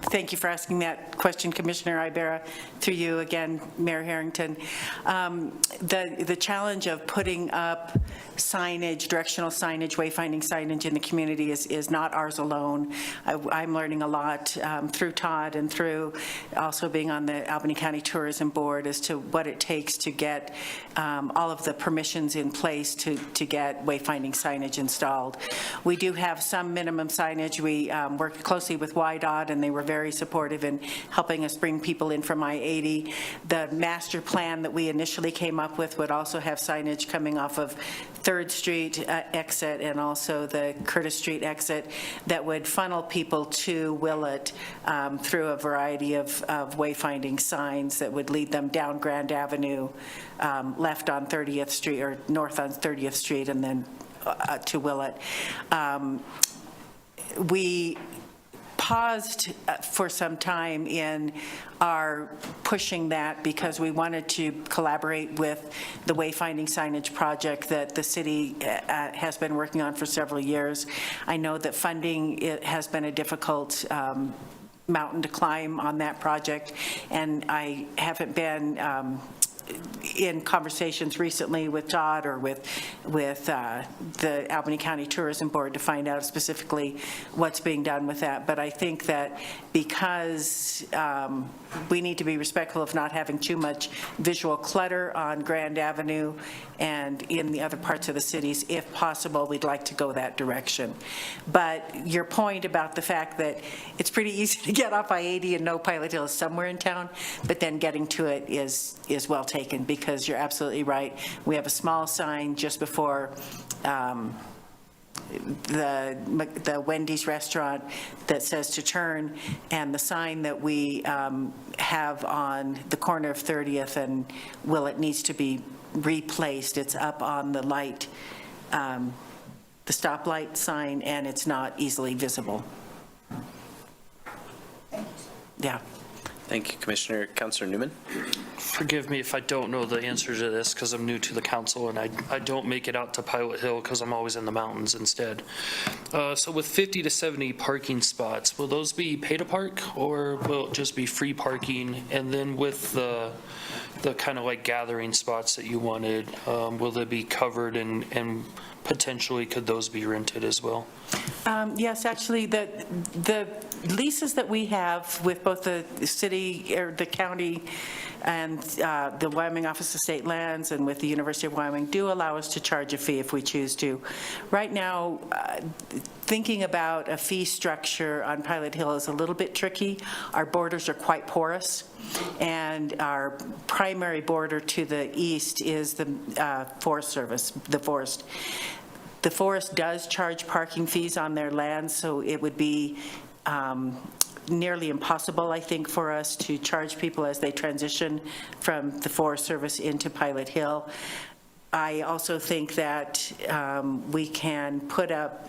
thank you for asking that question, Commissioner Ibarra, through you again, Mayor Harrington. The challenge of putting up signage, directional signage, wayfinding signage in the community is not ours alone. I'm learning a lot through Todd and through also being on the Albany County Tourism Board as to what it takes to get all of the permissions in place to get wayfinding signage installed. We do have some minimum signage. We work closely with WYDOT, and they were very supportive in helping us bring people in from I-80. The master plan that we initially came up with would also have signage coming off of 3rd Street exit and also the Curtis Street exit that would funnel people to Willett through a variety of wayfinding signs that would lead them down Grand Avenue, left on 30th Street or north on 30th Street, and then to Willett. We paused for some time in our pushing that because we wanted to collaborate with the wayfinding signage project that the city has been working on for several years. I know that funding has been a difficult mountain to climb on that project, and I haven't been in conversations recently with Todd or with the Albany County Tourism Board to find out specifically what's being done with that. But I think that because we need to be respectful of not having too much visual clutter on Grand Avenue and in the other parts of the cities, if possible, we'd like to go that direction. But your point about the fact that it's pretty easy to get off I-80 and know Pilot Hill is somewhere in town, but then getting to it is well taken, because you're absolutely right. We have a small sign just before the Wendy's restaurant that says to turn, and the sign that we have on the corner of 30th and it needs to be replaced. It's up on the light, the stoplight sign, and it's not easily visible. Yeah. Thank you, Commissioner. Councilor Newman? Forgive me if I don't know the answer to this because I'm new to the council and I don't make it out to Pilot Hill because I'm always in the mountains instead. So with 50 to 70 parking spots, will those be pay to park or will it just be free parking? And then with the kind of like gathering spots that you wanted, will they be covered and potentially could those be rented as well? Yes, actually, the leases that we have with both the city or the county and the Wyoming Office of State Lands and with the University of Wyoming do allow us to charge a fee if we choose to. Right now, thinking about a fee structure on Pilot Hill is a little bit tricky. Our borders are quite porous, and our primary border to the east is the Forest Service, the forest. The forest does charge parking fees on their land, so it would be nearly impossible, I think, for us to charge people as they transition from the Forest Service into Pilot Hill. I also think that we can put up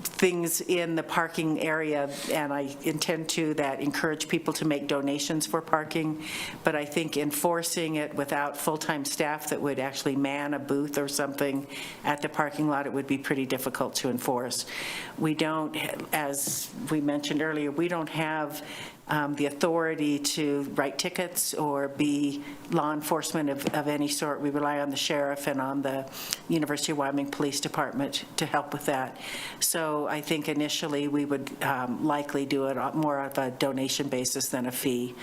things in the parking area, and I intend to, that encourage people to make donations for parking, but I think enforcing it without full-time staff that would actually man a booth or something at the parking lot, it would be pretty difficult to enforce. We don't, as we mentioned earlier, we don't have the authority to write tickets or be law enforcement of any sort. We rely on the sheriff and on the University of Wyoming Police Department to help with that. So I think initially we would likely do it on more of a donation basis than a fee.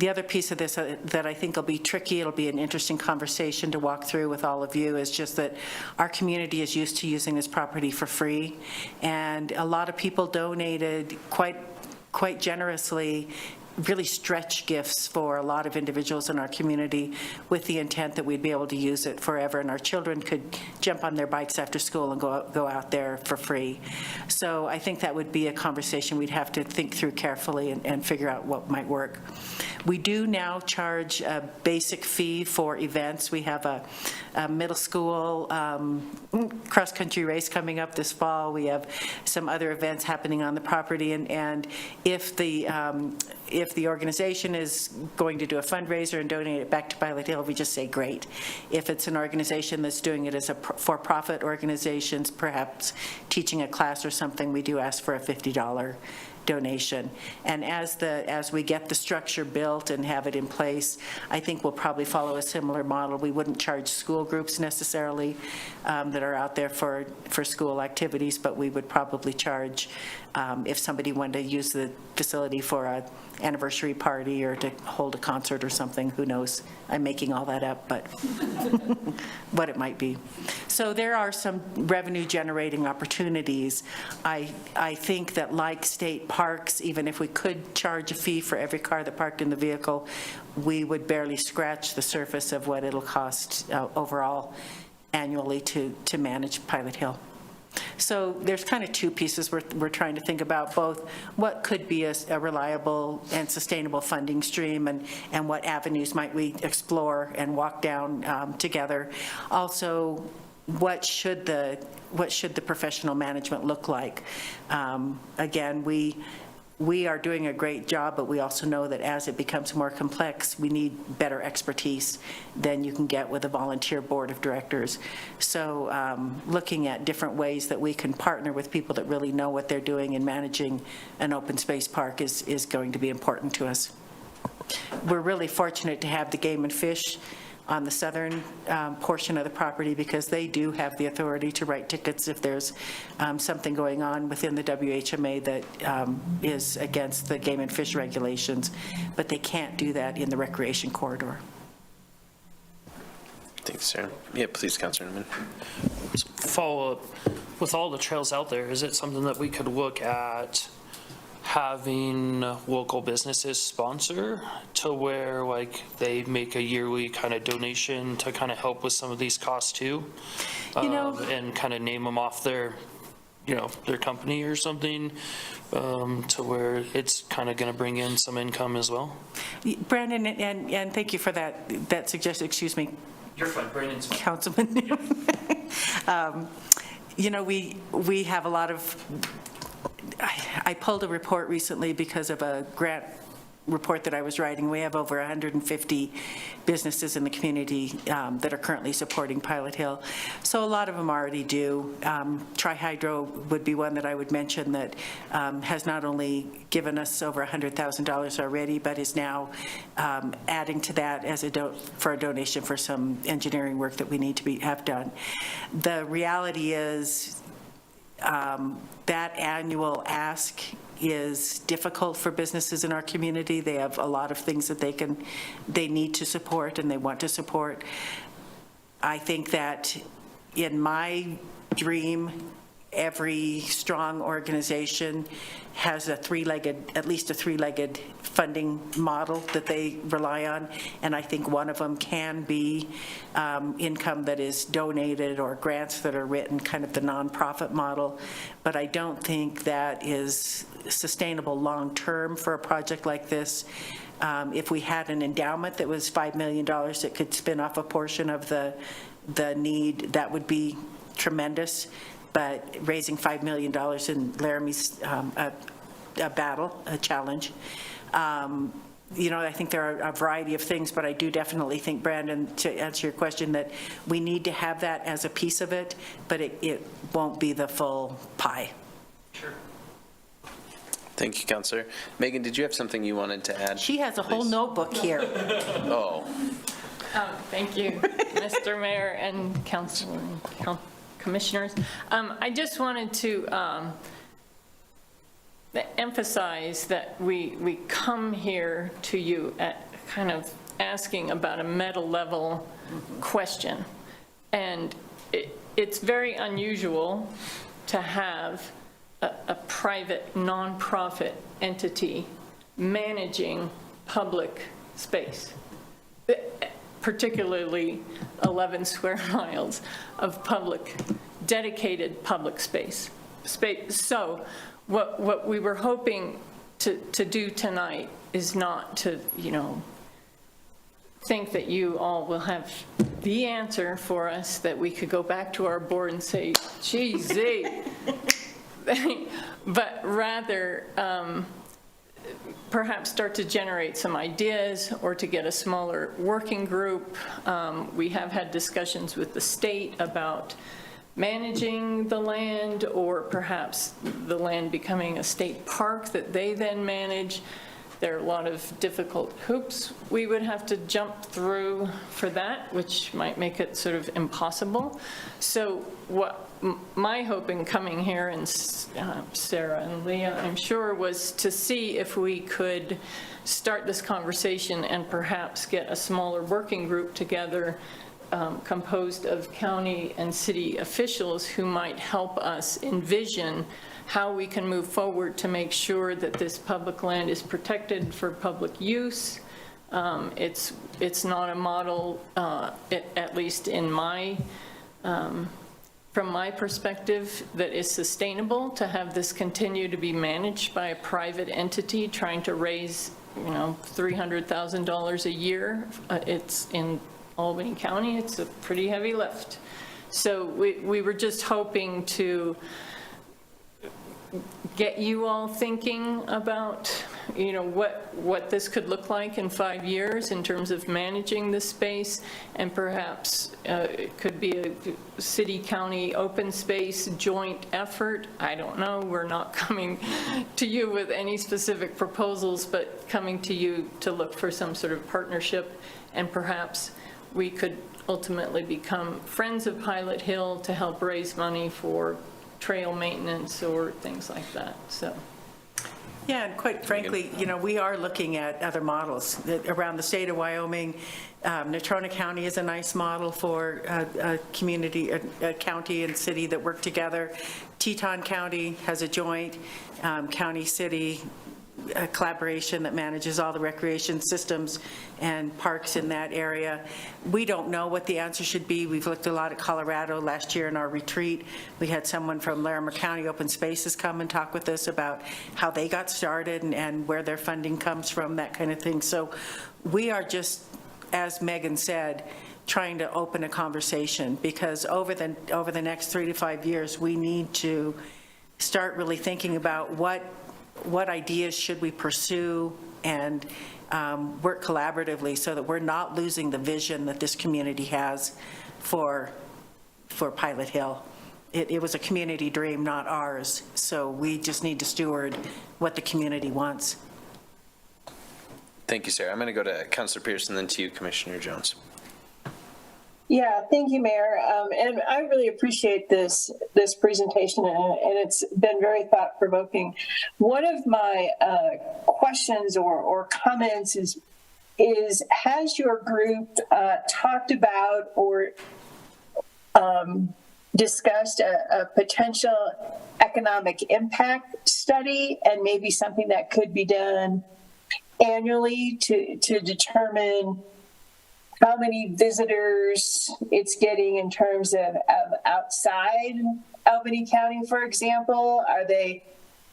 The other piece of this that I think will be tricky, it'll be an interesting conversation to walk through with all of you, is just that our community is used to using this property for free, and a lot of people donated quite generously, really stretch gifts for a lot of individuals in our community with the intent that we'd be able to use it forever and our children could jump on their bikes after school and go out there for free. So I think that would be a conversation we'd have to think through carefully and figure out what might work. We do now charge a basic fee for events. We have a middle school cross-country race coming up this fall. We have some other events happening on the property, and if the organization is going to do a fundraiser and donate it back to Pilot Hill, we just say great. If it's an organization that's doing it as a for-profit organization, perhaps teaching a class or something, we do ask for a $50 donation. And as we get the structure built and have it in place, I think we'll probably follow a similar model. We wouldn't charge school groups necessarily that are out there for school activities, but we would probably charge if somebody wanted to use the facility for an anniversary party or to hold a concert or something. Who knows? I'm making all that up, but what it might be. So there are some revenue generating opportunities. I think that, like state parks, even if we could charge a fee for every car that parked in the vehicle, we would barely scratch the surface of what it'll cost overall annually to manage Pilot Hill. So there's kind of two pieces we're trying to think about, both what could be a reliable and sustainable funding stream and what avenues might we explore and walk down together. Also, what should the professional management look like? Again, we are doing a great job, but we also know that as it becomes more complex, we need better expertise than you can get with a volunteer board of directors. So looking at different ways that we can partner with people that really know what they're doing in managing an open space park is going to be important to us. we're really fortunate to have the Game and Fish on the southern portion of the property, because they do have the authority to write tickets if there's something going on within the WHMA that is against the Game and Fish regulations, but they can't do that in the recreation corridor. Thanks, Sarah. Yeah, please, Councilor Newman. Follow up, with all the trails out there, is it something that we could look at having local businesses sponsor to where like they make a yearly kind of donation to kind of help with some of these costs too? And kind of name them off their, their company or something, to where it's kind of going to bring in some income as well? Brandon, and thank you for that suggestion, excuse me. You're fine, Brandon's fine. Councilman. We have a lot of, I pulled a report recently because of a grant report that I was writing. We have over 150 businesses in the community that are currently supporting Pilot Hill. So a lot of them already do. Tri-Hydro would be one that I would mention that has not only given us over $100,000 already, but is now adding to that as for a donation for some engineering work that we need to have done. The reality is that annual ask is difficult for businesses in our community. They have a lot of things that they need to support and they want to support. I think that in my dream, every strong organization has at least a three-legged funding model that they rely on, and I think one of them can be income that is donated or grants that are written, kind of the nonprofit model, but I don't think that is sustainable long-term for a project like this. If we had an endowment that was $5 million that could spin off a portion of the need, that would be tremendous. But raising $5 million in Laramie's a challenge. I think there are a variety of things, but I do definitely think, Brandon, to answer your question, that we need to have that as a piece of it, but it won't be the full pie. Sure. Thank you, Councilor. Megan, did you have something you wanted to add? She has a whole notebook here. Oh. Thank you, Mr. Mayor and Council Commissioners. I just wanted to emphasize that we come here to you at kind of asking about a meta level question. And it's very unusual to have a private nonprofit entity managing public space, particularly 11 square miles of dedicated public space. So what we were hoping to do tonight is not to, think that you all will have the answer for us, that we could go back to our board and say, geez, but rather perhaps start to generate some ideas or to get a smaller working group. We have had discussions with the state about managing the land, or perhaps the land becoming a state park that they then manage. There are a lot of difficult hoops we would have to jump through for that, which might make it sort of impossible. So what my hope in coming here, and Sarah and Leah, I'm sure, was to see if we could start this conversation and perhaps get a smaller working group together composed of county and city officials who might help us envision how we can move forward to make sure that this public land is protected for public use. It's not a model, at least in from my perspective, that is sustainable to have this continue to be managed by a private entity trying to raise, $300,000 a year. It's in Albany County. It's a pretty heavy lift. So we were just hoping to get you all thinking about what this could look like in 5 years in terms of managing this space, and perhaps it could be a city-county open space joint effort. I don't know. We're not coming to you with any specific proposals, but coming to you to look for some sort of partnership, and perhaps we could ultimately become friends of Pilot Hill to help raise money for trail maintenance or things like that. So. Yeah, and quite frankly, we are looking at other models around the state of Wyoming. Natrona County is a nice model for a community, a county and city that work together. Teton County has a joint county-city collaboration that manages all the recreation systems and parks in that area. We don't know what the answer should be. We've looked a lot at Colorado. Last year in our retreat, we had someone from Laramie County Open Spaces come and talk with us about how they got started and where their funding comes from, that kind of thing. So we are just, as Megan said, trying to open a conversation, because over the next 3 to 5 years, we need to start really thinking about what ideas should we pursue and work collaboratively so that we're not losing the vision that this community has for Pilot Hill. It was a community dream, not ours, so we just need to steward what the community wants. Thank you, Sarah. I'm going to go to Councilor Pearson, then to you, Commissioner Jones. Yeah, thank you, Mayor. And I really appreciate this presentation, and it's been very thought-provoking. One of my questions or comments is has your group talked about or discussed a potential economic impact study, and maybe something that could be done annually to determine how many visitors it's getting in terms of outside Albany County, for example? Are they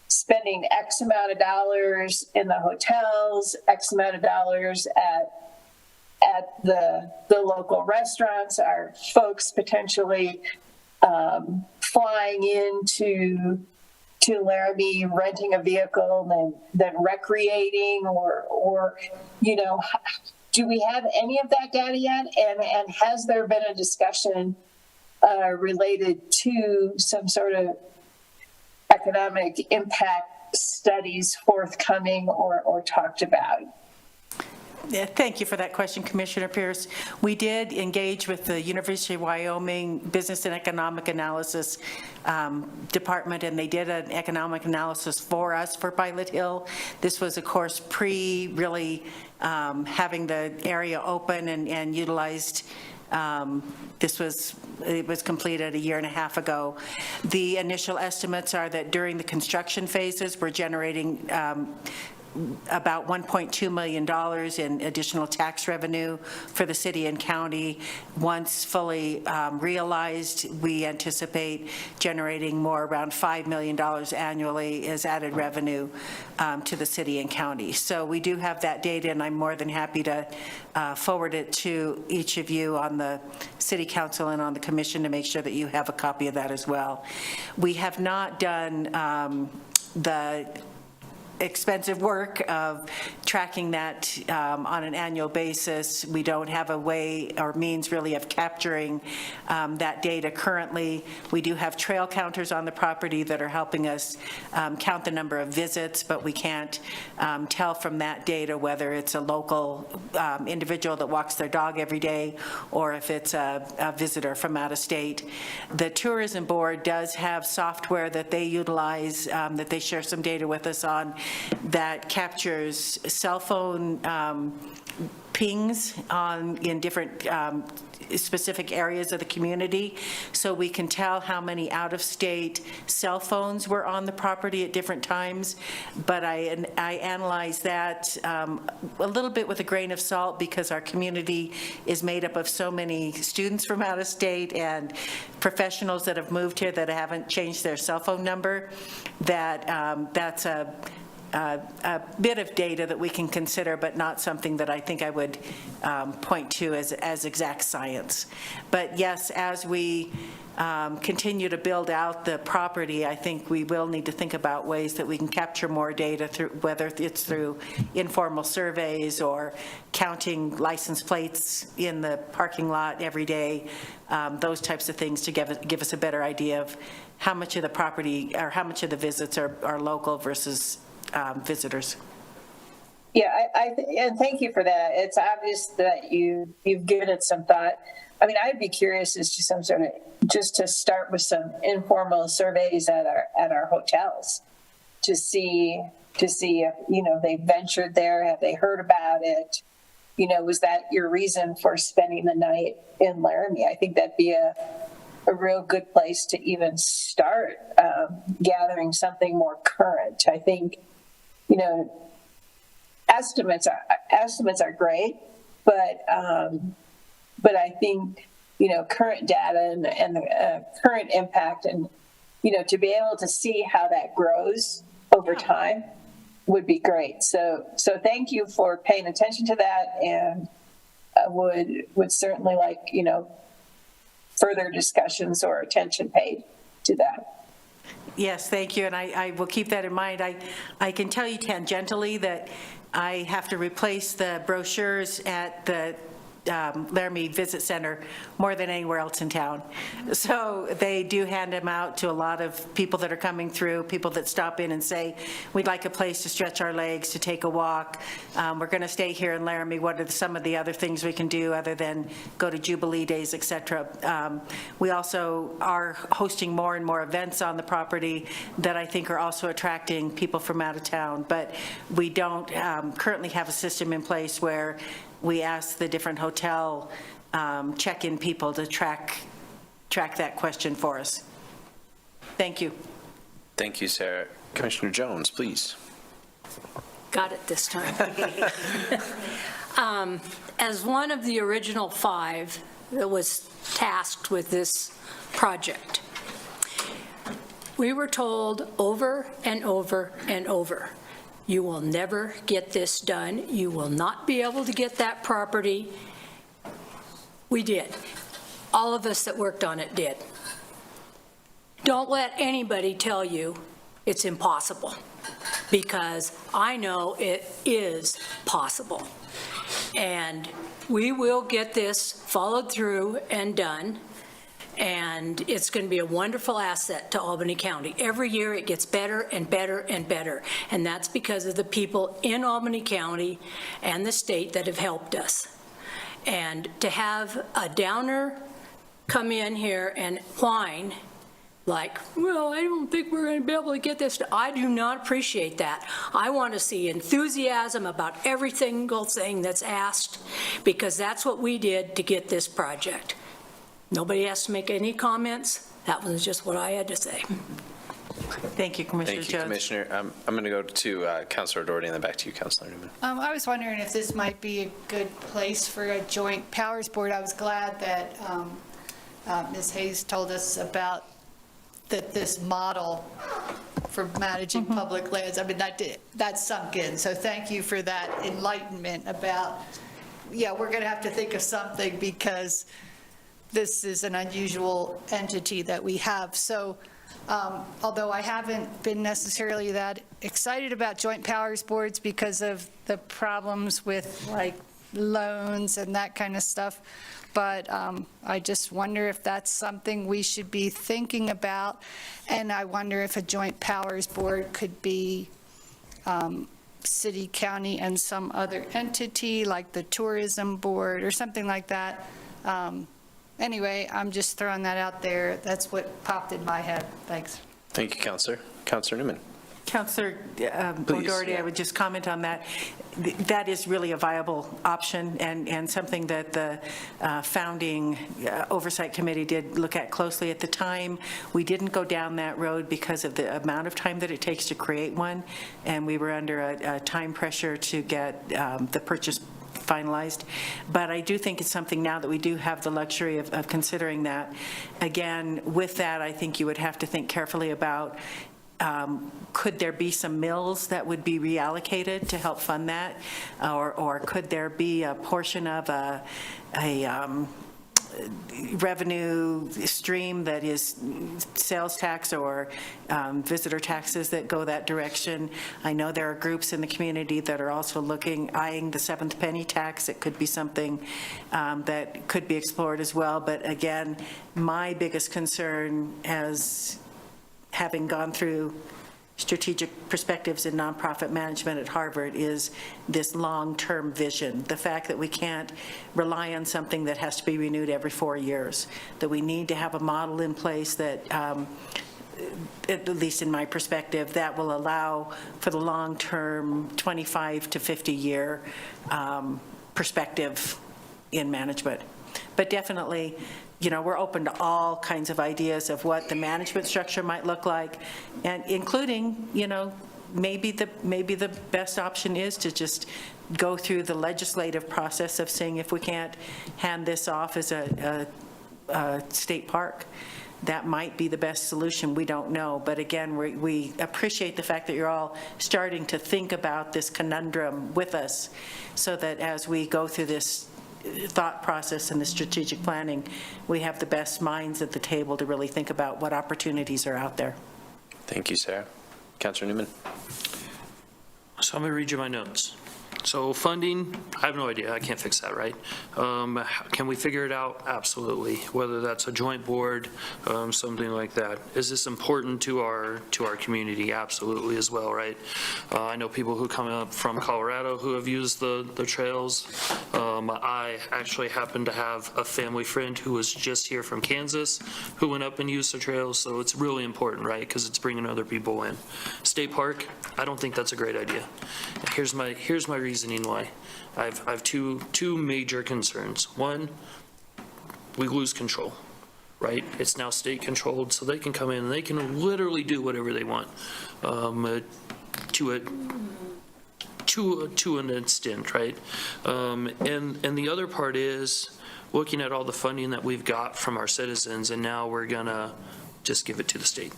spending X amount of dollars in the hotels, X amount of dollars at the local restaurants? Are folks potentially flying into Laramie, renting a vehicle, and then recreating, or do we have any of that data yet? And has there been a discussion related to some sort of economic impact studies forthcoming or talked about? Yeah, thank you for that question, Commissioner Pierce. We did engage with the University of Wyoming Business and Economic Analysis Department, and they did an economic analysis for us for Pilot Hill. This was, of course, really having the area open and utilized. It was completed a year and a half ago. The initial estimates are that during the construction phases, we're generating about $1.2 million in additional tax revenue for the city and county. Once fully realized, we anticipate generating more, around $5 million annually as added revenue to the city and county. So we do have that data, and I'm more than happy to forward it to each of you on the city council and on the commission to make sure that you have a copy of that as well. We have not done the expensive work of tracking that on an annual basis. We don't have a way or means really of capturing that data currently. We do have trail counters on the property that are helping us count the number of visits, but we can't tell from that data whether it's a local individual that walks their dog every day or if it's a visitor from out of state. The tourism board does have software that they utilize, that they share some data with us on, that captures cell phone pings in different specific areas of the community, so we can tell how many out-of-state cell phones were on the property at different times. But I analyze that a little bit with a grain of salt, because our community is made up of so many students from out of state and professionals that have moved here that haven't changed their cell phone number, that that's a bit of data that we can consider, but not something that I think I would point to as exact science. But yes, as we continue to build out the property, I think we will need to think about ways that we can capture more data, through whether it's through informal surveys or counting license plates in the parking lot every day, those types of things to give us a better idea of how much of the property or how much of the visits are local versus visitors. Yeah, and thank you for that. It's obvious that you've given it some thought. I mean, I'd be curious as to some sort of, just to start with some informal surveys at our hotels to see if, they ventured there, have they heard about it? Was that your reason for spending the night in Laramie? I think that'd be a real good place to even start gathering something more current. I think, estimates are great, but I think, current data and the current impact and, to be able to see how that grows over time would be great. So thank you for paying attention to that, and I would certainly like, further discussions or attention paid to that. Yes, thank you, and I will keep that in mind. I can tell you tangentially that I have to replace the brochures at the Laramie Visit Center more than anywhere else in town. So they do hand them out to a lot of people that are coming through, people that stop in and say, we'd like a place to stretch our legs, to take a walk. We're going to stay here in Laramie. What are some of the other things we can do other than go to Jubilee Days, et cetera? We also are hosting more and more events on the property that I think are also attracting people from out of town. But we don't currently have a system in place where we ask the different hotel check-in people to track that question for us. Thank you. Thank you, Sarah. Commissioner Jones, please. Got it this time. As one of the original 5 that was tasked with this project, we were told over and over and over, you will never get this done. You will not be able to get that property. We did. All of us that worked on it did. Don't let anybody tell you it's impossible, because I know it is possible. And we will get this followed through and done. And it's going to be a wonderful asset to Albany County. Every year it gets better and better and better. And that's because of the people in Albany County and the state that have helped us. And to have a downer come in here and whine like, well, I don't think we're going to be able to get this. I do not appreciate that. I want to see enthusiasm about every single thing that's asked, because that's what we did to get this project. Nobody has to make any comments. That was just what I had to say. Thank you, Commissioner Thank you, Jones. Commissioner. I'm going to go to Councilor Doherty and then back to you, Councilor Newman. I was wondering if this might be a good place for a joint powers board. I was glad that Ms. Hayes told us about this model for managing public lands. I mean, that sunk in. So thank you for that enlightenment about, yeah, we're going to have to think of something because this is an unusual entity that we have. So although I haven't been necessarily that excited about joint powers boards because of the problems with like loans and that kind of stuff, but I just wonder if that's something we should be thinking about. And I wonder if a joint powers board could be city, county, and some other entity like the tourism board or something like that. Anyway, I'm just throwing that out there. That's what popped in my head. Thanks. Thank you, Councilor. Councilor Newman. Councilor O'Doherty, I would just comment on that. That is really a viable option and something that the founding oversight committee did look at closely at the time. We didn't go down that road because of the amount of time that it takes to create one, and we were under a time pressure to get the purchase finalized. But I do think it's something now that we do have the luxury of considering that. Again, with that, I think you would have to think carefully about could there be some mills that would be reallocated to help fund that? Or could there be a portion of a revenue stream that is sales tax or visitor taxes that go that direction? I know there are groups in the community that are also eyeing the seventh penny tax. It could be something that could be explored as well. But again, my biggest concern, as having gone through strategic perspectives in nonprofit management at Harvard, is this long-term vision. The fact that we can't rely on something that has to be renewed every 4 years, that we need to have a model in place that, at least in my perspective, that will allow for the long-term 25 to 50-year perspective in management. But definitely, we're open to all kinds of ideas of what the management structure might look like, and including, maybe the best option is to just go through the legislative process of seeing if we can't hand this off as a state park. That might be the best solution. We don't know. But again, we appreciate the fact that you're all starting to think about this conundrum with us, so that as we go through this thought process and the strategic planning, we have the best minds at the table to really think about what opportunities are out there. Thank you, Sarah. Councilor Newman. So I'm going to read you my notes. So funding, I have no idea. I can't fix that, right? Can we figure it out? Absolutely. Whether that's a joint board, something like that. Is this important to our community? Absolutely as well, right? I know people who come up from Colorado who have used the trails. I actually happen to have a family friend who was just here from Kansas who went up and used the trails. So it's really important, right? Because it's bringing other people in. State park, I don't think that's a great idea. Here's my reasoning why. I have two major concerns. One, we lose control, right? It's now state controlled, so they can come in and they can literally do whatever they want to an extent, right? And the other part is looking at all the funding that we've got from our citizens, and now we're gonna just give it to the state.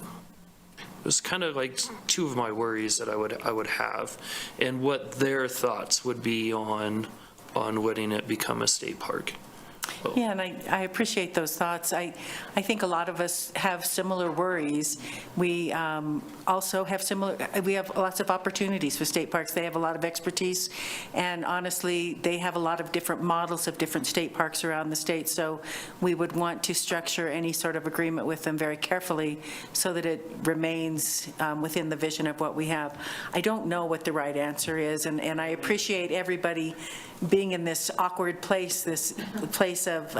It was kind of like two of my worries that I would have, and what their thoughts would be on letting it become a state park. Yeah, and I appreciate those thoughts. I think a lot of us have similar worries. We also have we have lots of opportunities for state parks. They have a lot of expertise, and honestly, they have a lot of different models of different state parks around the state, so we would want to structure any sort of agreement with them very carefully so that it remains within the vision of what we have. I don't know what the right answer is, and I appreciate everybody being in this awkward place, this place of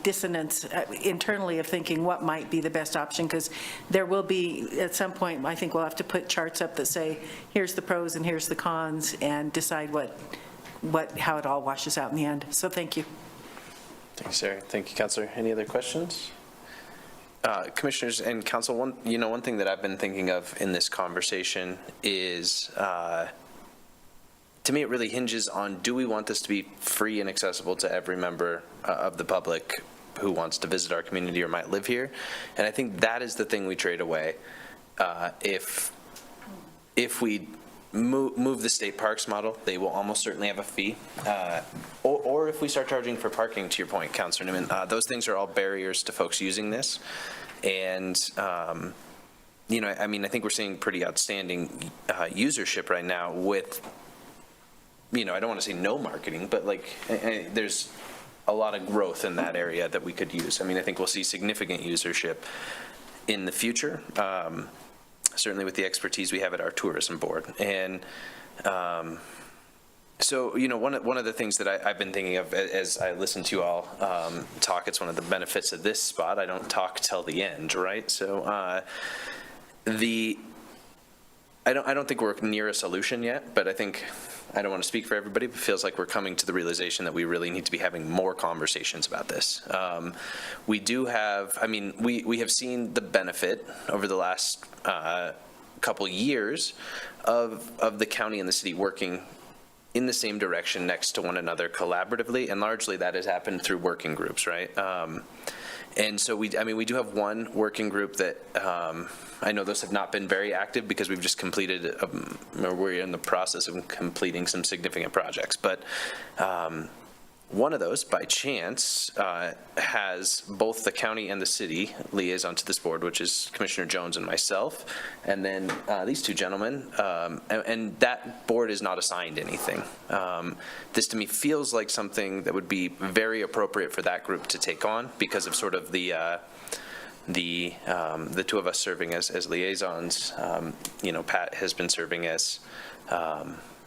dissonance internally of thinking what might be the best option, because there will be, at some point, I think we'll have to put charts up that say, here's the pros and here's the cons, and decide how it all washes out in the end. So thank you. Thanks, Sarah. Thank you, Councilor. Any other questions? Commissioners and Council, one thing that I've been thinking of in this conversation is, to me, it really hinges on, do we want this to be free and accessible to every member of the public who wants to visit our community or might live here? And I think that is the thing we trade away if we move the state parks model. They will almost certainly have a fee. Or if we start charging for parking, to your point, Councilor Newman, those things are all barriers to folks using this. And I think we're seeing pretty outstanding usership right now with, I don't want to say no marketing, but there's a lot of growth in that area that we could use. I think we'll see significant usership in the future, certainly with the expertise we have at our tourism board. And so, one of the things that I've been thinking of as I listen to you all talk, it's one of the benefits of this spot. I don't talk till the end, right? So I don't think we're near a solution yet, but I don't want to speak for everybody, but it feels like we're coming to the realization that we really need to be having more conversations about this. We do have, we have seen the benefit over the last couple years of the county and the city working in the same direction next to one another collaboratively, and largely that has happened through working groups, right? And so we do have one working group that, I know those have not been very active because we've just completed, or we're in the process of completing some significant projects. But one of those, by chance, has both the county and the city liaison to this board, which is Commissioner Jones and myself, and then these two gentlemen, and that board is not assigned anything. This to me feels like something that would be very appropriate for that group to take on because of sort of the two of us serving as liaisons. Pat has been serving as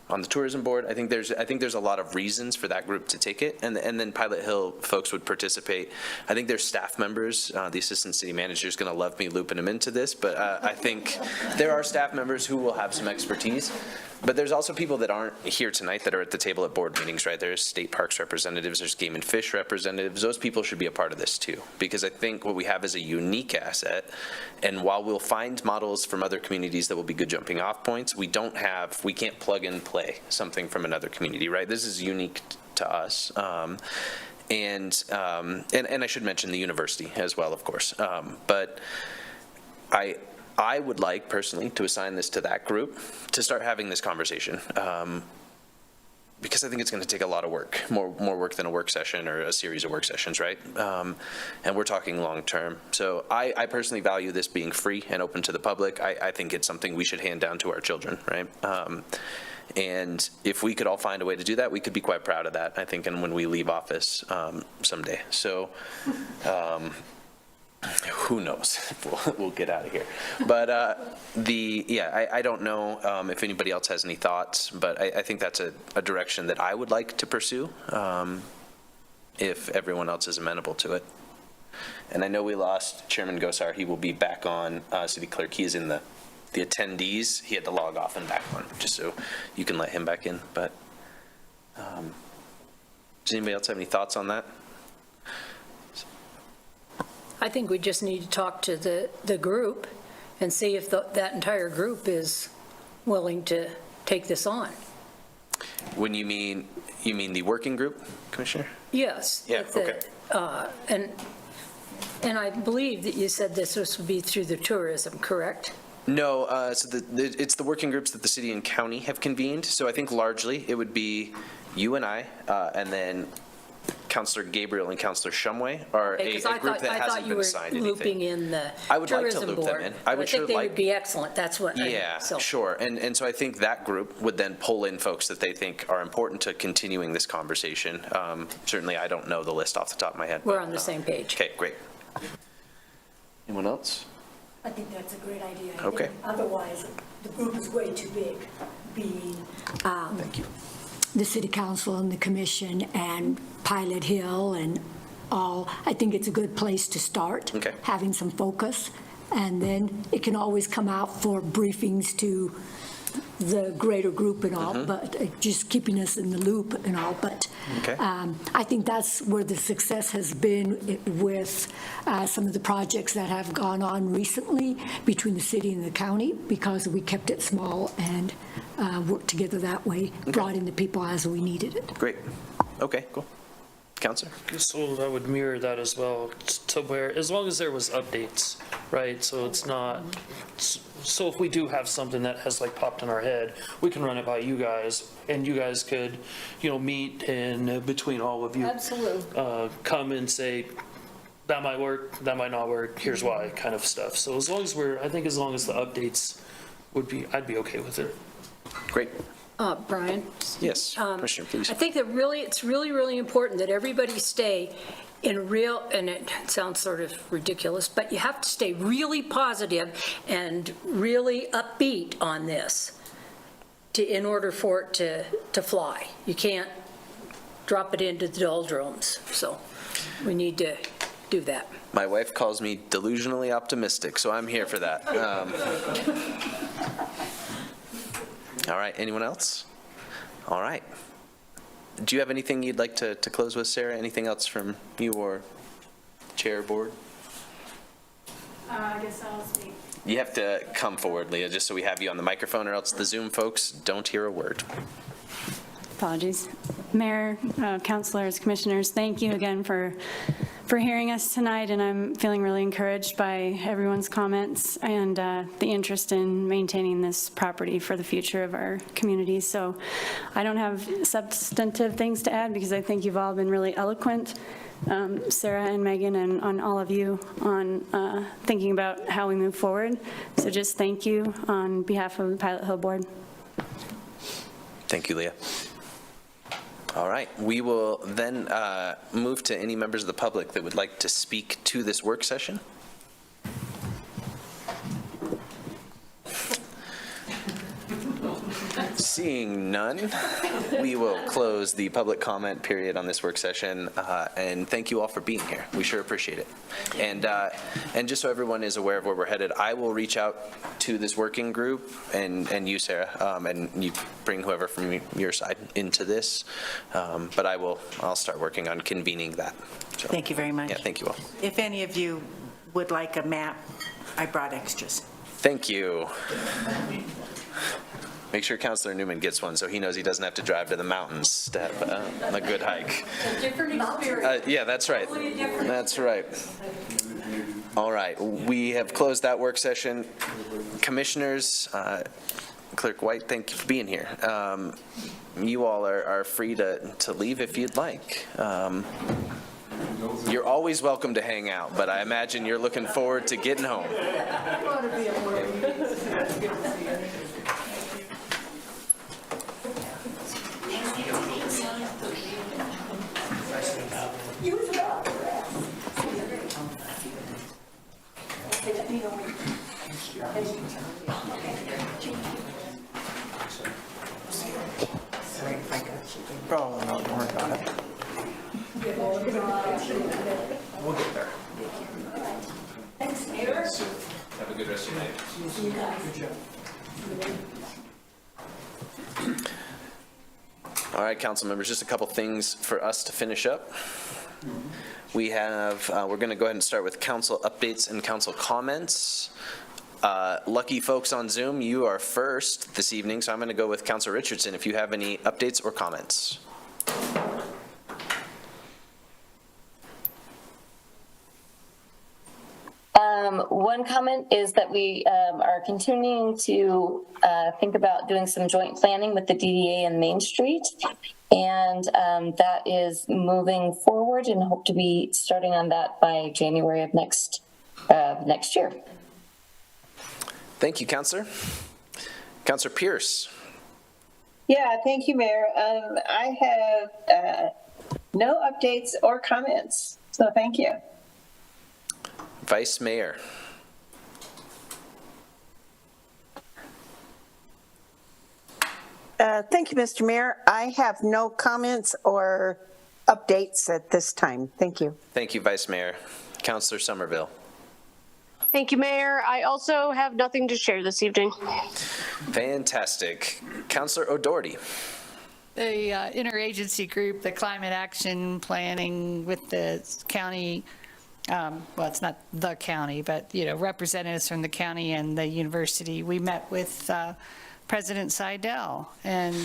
on the tourism board. I think there's a lot of reasons for that group to take it, and then Pilot Hill folks would participate. I think there's staff members. The assistant city manager is going to love me looping them into this, but I think there are staff members who will have some expertise. But there's also people that aren't here tonight that are at the table at board meetings, right? There's state parks representatives, there's game and fish representatives. Those people should be a part of this too, because I think what we have is a unique asset. And while we'll find models from other communities that will be good jumping off points, we can't plug and play something from another community, right? This is unique to us. And I should mention the university as well, of course. But I would like personally to assign this to that group to start having this conversation, because I think it's going to take a lot of work, more work than a work session or a series of work sessions, right? And we're talking long term. So I personally value this being free and open to the public. I think it's something we should hand down to our children, right? And if we could all find a way to do that, we could be quite proud of that, I think, and when we leave office someday. So who knows if we'll get out of here. But I don't know if anybody else has any thoughts, but I think that's a direction that I would like to pursue if everyone else is amenable to it. And I know we lost Chairman Gosar. He will be back on. City Clerk, he is in the attendees. He had to log off and back on, just so you can let him back in. But does anybody else have any thoughts on that? I think we just need to talk to the group and see if that entire group is willing to take this on. When you mean the working group, Commissioner? Yes. Yeah, okay. And I believe that you said this would be through the tourism, correct? No, so it's the working groups that the city and county have convened. So I think largely it would be you and I, and then Councilor Gabriel and Councilor Shumway are a group that hasn't been assigned anything. I thought you were looping in the I would like to tourism loop board. them in. I think they would be excellent. That's what. Yeah, sure. And so I think that group would then pull in folks that they think are important to continuing this conversation. Certainly, I don't know the list off the top of my head. We're on the same page. Okay, great. Anyone else? I think that's a great idea. Okay. Otherwise, the group is way too big, being Thank you. the city council and the commission and Pilot Hill and all. I think it's a good place to start, having some focus. And then it can always come out for briefings to the greater group and all, but just keeping us in the loop and all. But I think that's where the success has been with some of the projects that have gone on recently between the city and the county, because we kept it small and worked together that way, brought in the people as we needed it. Great. Okay, cool. Counselor? So I would mirror that as well, to where, as long as there was updates, right? So it's not, so if we do have something that has like popped in our head, we can run it by you guys, and you guys could, meet and between all of you. Absolutely. Come and say, that might work, that might not work, here's why, kind of stuff. So as long as as long as the updates I'd be okay with it. Great. Brian? Yes, Commissioner, please. I think that it's really, really important that everybody stay in real, and it sounds sort of ridiculous, but you have to stay really positive and really upbeat on this in order for it to fly. You can't drop it into the doldrums, so we need to do that. My wife calls me delusionally optimistic, so I'm here for that. All right, anyone else? All right. Do you have anything you'd like to close with, Sarah? Anything else from you or chair board? I guess I'll speak. You have to come forward, Leah, just so we have you on the microphone, or else the Zoom folks don't hear a word. Apologies. Mayor, councilors, commissioners, thank you again for for hearing us tonight, and I'm feeling really encouraged by everyone's comments and the interest in maintaining this property for the future of our community. So I don't have substantive things to add because I think you've all been really eloquent, Sarah and Megan, and on all of you on thinking about how we move forward. So just thank you on behalf of the Pilot Hill Board. Thank you, Leah. All right, we will then move to any members of the public that would like to speak to this work session. Seeing none, we will close the public comment period on this work session, and thank you all for being here. We sure appreciate it. And just so everyone is aware of where we're headed, I will reach out to this working group and you, Sarah, and you bring whoever from your side into this. But I'll start working on convening that. So, Thank you very much. Yeah, thank you all. If any of you would like a map, I brought extras. Thank you. Make sure Councilor Newman gets one so he knows he doesn't have to drive to the mountains to have a good hike. A different experience. Yeah, that's right. That's right. All right, we have closed that work session. Commissioners, Clerk White, thank you for being here. You all are free to leave if you'd like. You're always welcome to hang out, but I imagine you're looking forward to getting home. Oh, no, don't worry about it. We'll get there. Thanks, Mayor. Have a good rest of your night. See you guys. All right, council members, just a couple things for us to finish up. We have, we're going to go ahead and start with council updates and council comments. Lucky folks on Zoom, you are first this evening, so I'm going to go with Councilor Richardson if you have any updates or comments. One comment is that we are continuing to think about doing some joint planning with the DDA and Main Street, and that is moving forward and hope to be starting on that by January of next year. Thank you, Councilor. Councilor Pierce. Yeah, thank you, Mayor. I have no updates or comments, so thank you. Vice Mayor. Thank you, Mr. Mayor. I have no comments or updates at this time. Thank you. Thank you, Vice Mayor. Councilor Somerville. Thank you, Mayor. I also have nothing to share this evening. Fantastic. Councilor O'Doherty. The interagency group, the climate action planning with the county, well, it's not the county, but, representatives from the county and the university. We met with President Seidel and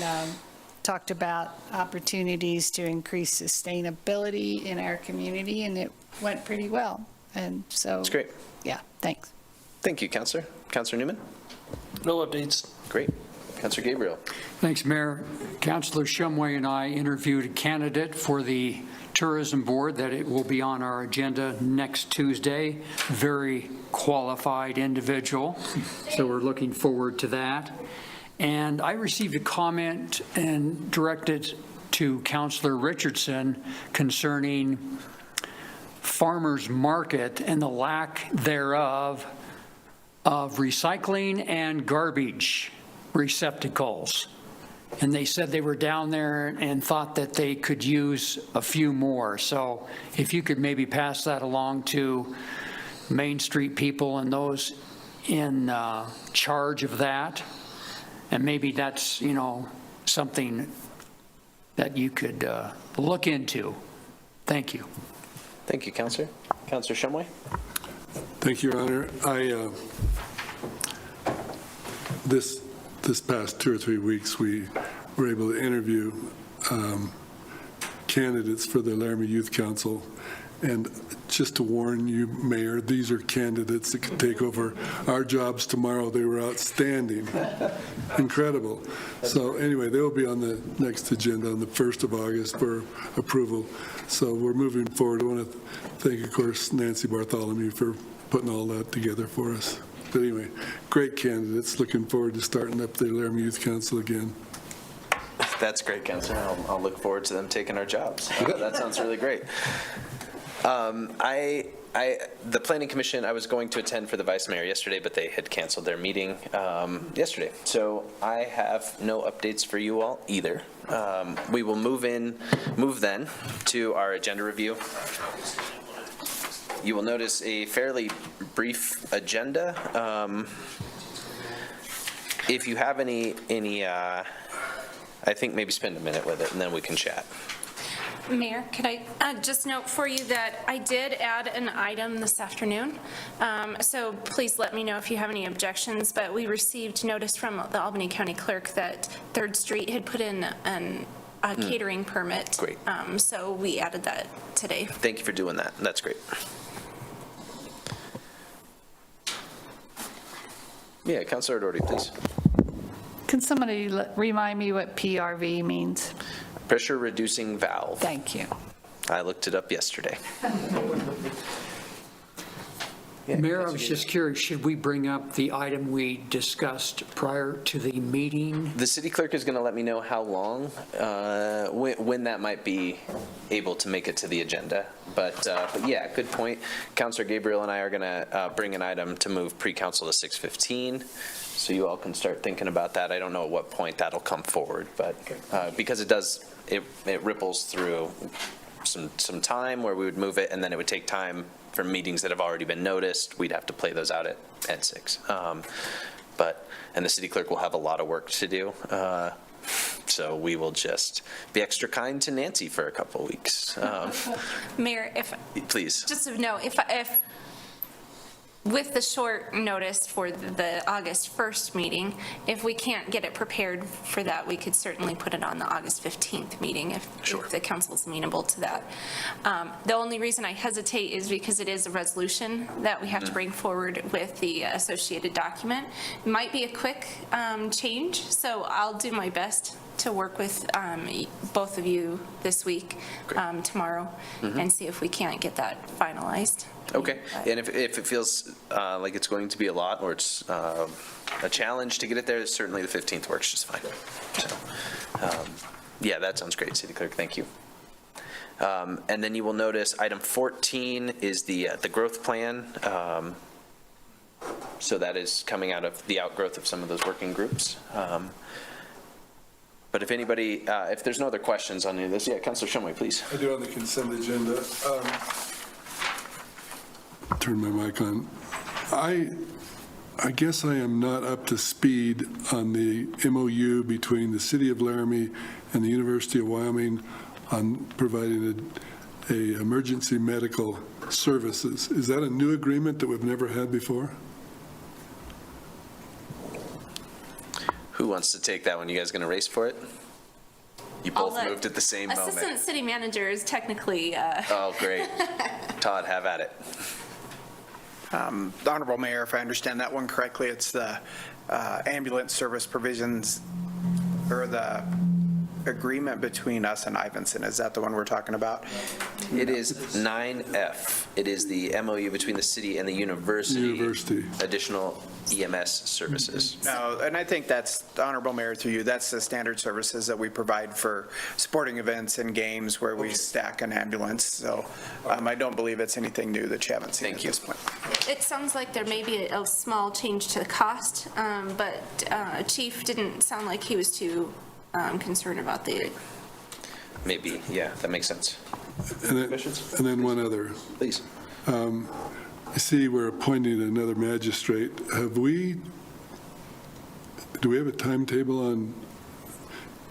talked about opportunities to increase sustainability in our community, and it went pretty well. And so, that's great. Yeah, thanks. Thank you, Councilor. Councilor Newman? No updates. Great. Councilor Gabriel. Thanks, Mayor. Councilor Shumway and I interviewed a candidate for the Tourism Board that it will be on our agenda next Tuesday. Very qualified individual, so we're looking forward to that. And I received a comment and directed to Councilor Richardson concerning farmers market and the lack thereof of recycling and garbage receptacles. And they said they were down there and thought that they could use a few more. So if you could maybe pass that along to Main Street people and those in charge of that, and maybe that's, something that you could look into. Thank you. Thank you, Councilor. Councilor Shumway. Thank you, Your Honor. This past 2 or 3 weeks, we were able to interview candidates for the Laramie Youth Council, and just to warn you, Mayor, these are candidates that could take over our jobs tomorrow. They were outstanding, incredible. So anyway, they will be on the next agenda on the 1st of August for approval. So we're moving forward. I want to thank, of course, Nancy Bartholomew for putting all that together for us. But anyway, great candidates. Looking forward to starting up the Laramie Youth Council again. That's great, Councilor. I'll look forward to them taking our jobs. That sounds really great. The Planning Commission, I was going to attend for the Vice Mayor yesterday, but they had canceled their meeting yesterday. So I have no updates for you all either. We will move then to our agenda review. You will notice a fairly brief agenda. If you have any, I think maybe spend a minute with it and then we can chat. Mayor, could I just note for you that I did add an item this afternoon, so please let me know if you have any objections, but we received notice from the Albany County Clerk that 3rd Street had put in a catering permit. Great. So we added that today. Thank you for doing that. That's great. Yeah, Councilor Doherty, please. Can somebody remind me what PRV means? Pressure reducing valve. Thank you. I looked it up yesterday. Mayor, I was just curious, should we bring up the item we discussed prior to the meeting? The city clerk is going to let me know how long, when that might be able to make it to the agenda. But yeah, good point. Councilor Gabriel and I are going to bring an item to move pre-council to 6:15. So you all can start thinking about that. I don't know at what point that'll come forward, but because it ripples through some time where we would move it, and then it would take time for meetings that have already been noticed. We'd have to play those out at 6. And the city clerk will have a lot of work to do. So we will just be extra kind to Nancy for a couple of weeks. Mayor, if Please. just to know, if with the short notice for the August 1st meeting, if we can't get it prepared for that, we could certainly put it on the August 15th meeting if the council's amenable to that. The only reason I hesitate is because it is a resolution that we have to bring forward with the associated document. It might be a quick change, so I'll do my best to work with both of you this week, tomorrow, and see if we can't get that finalized. Okay, and if it feels like it's going to be a lot or it's a challenge to get it there, certainly the 15th works just fine. So, yeah, that sounds great, City Clerk, thank you. And then you will notice item 14 is the growth plan. So that is coming out of the outgrowth of some of those working groups. But if anybody, if there's no other questions on any of this, yeah, Councilor Shumway, please. I do on the consent agenda. Turn my mic on. I guess I am not up to speed on the MOU between the City of Laramie and the University of Wyoming on providing a emergency medical services. Is that a new agreement that we've never had before? Who wants to take that one? You guys going to race for it? You both moved at the same moment. Assistant City Manager is technically... Oh, great. Todd, have at it. The Honorable Mayor, if I understand that one correctly, it's the ambulance service provisions or the agreement between us and Ivinson. Is that the one we're talking about? It is 9F. It is the MOU between the city and the university. Additional EMS services. No, and I think that's, Honorable Mayor, through you, that's the standard services that we provide for sporting events and games where we stack an ambulance. So I don't believe it's anything new that you haven't seen at this point. It sounds like there may be a small change to the cost, but Chief didn't sound like he was too concerned about the... Maybe, yeah, that makes sense. And then one other. Please. I see we're appointing another magistrate. Do we have a timetable on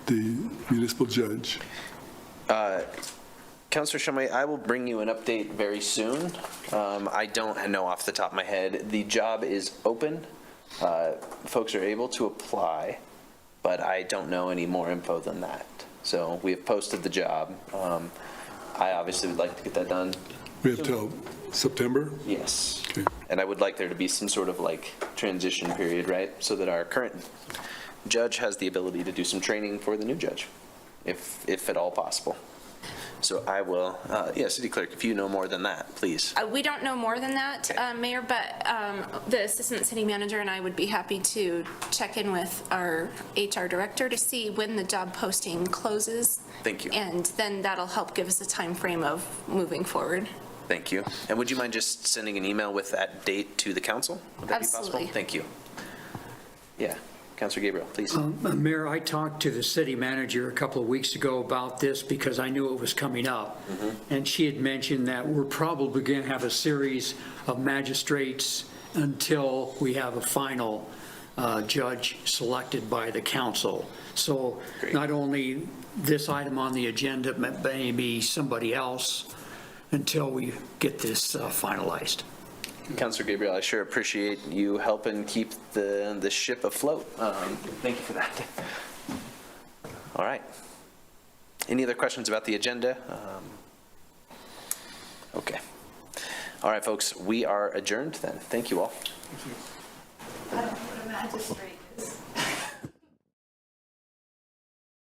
the municipal judge? Councilor Shumway, I will bring you an update very soon. I don't know off the top of my head. The job is open. Folks are able to apply, but I don't know any more info than that. So we have posted the job. I obviously would like to get that done We have till September? Yes. Okay. And I would like there to be some sort of like transition period, right? So that our current judge has the ability to do some training for the new judge, if at all possible. So I will, City Clerk, if you know more than that, please. We don't know more than that, Mayor, but the Assistant City Manager and I would be happy to check in with our HR Director to see when the job posting closes. Thank you. And then that'll help give us a time frame of moving forward. Thank you. And would you mind just sending an email with that date to the council? Would that be possible? Absolutely. Thank you. Yeah. Councilor Gabriel, please. Mayor, I talked to the city manager a couple of weeks ago about this because I knew it was coming up. And she had mentioned that we're probably going to have a series of magistrates until we have a final judge selected by the council. So not only this item on the agenda, but maybe somebody else until we get this finalized. Councilor Gabriel, I sure appreciate you helping keep the ship afloat. Thank you for that. All right. Any other questions about the agenda? Okay. All right, folks, we are adjourned then. Thank you all. I don't put a magistrate.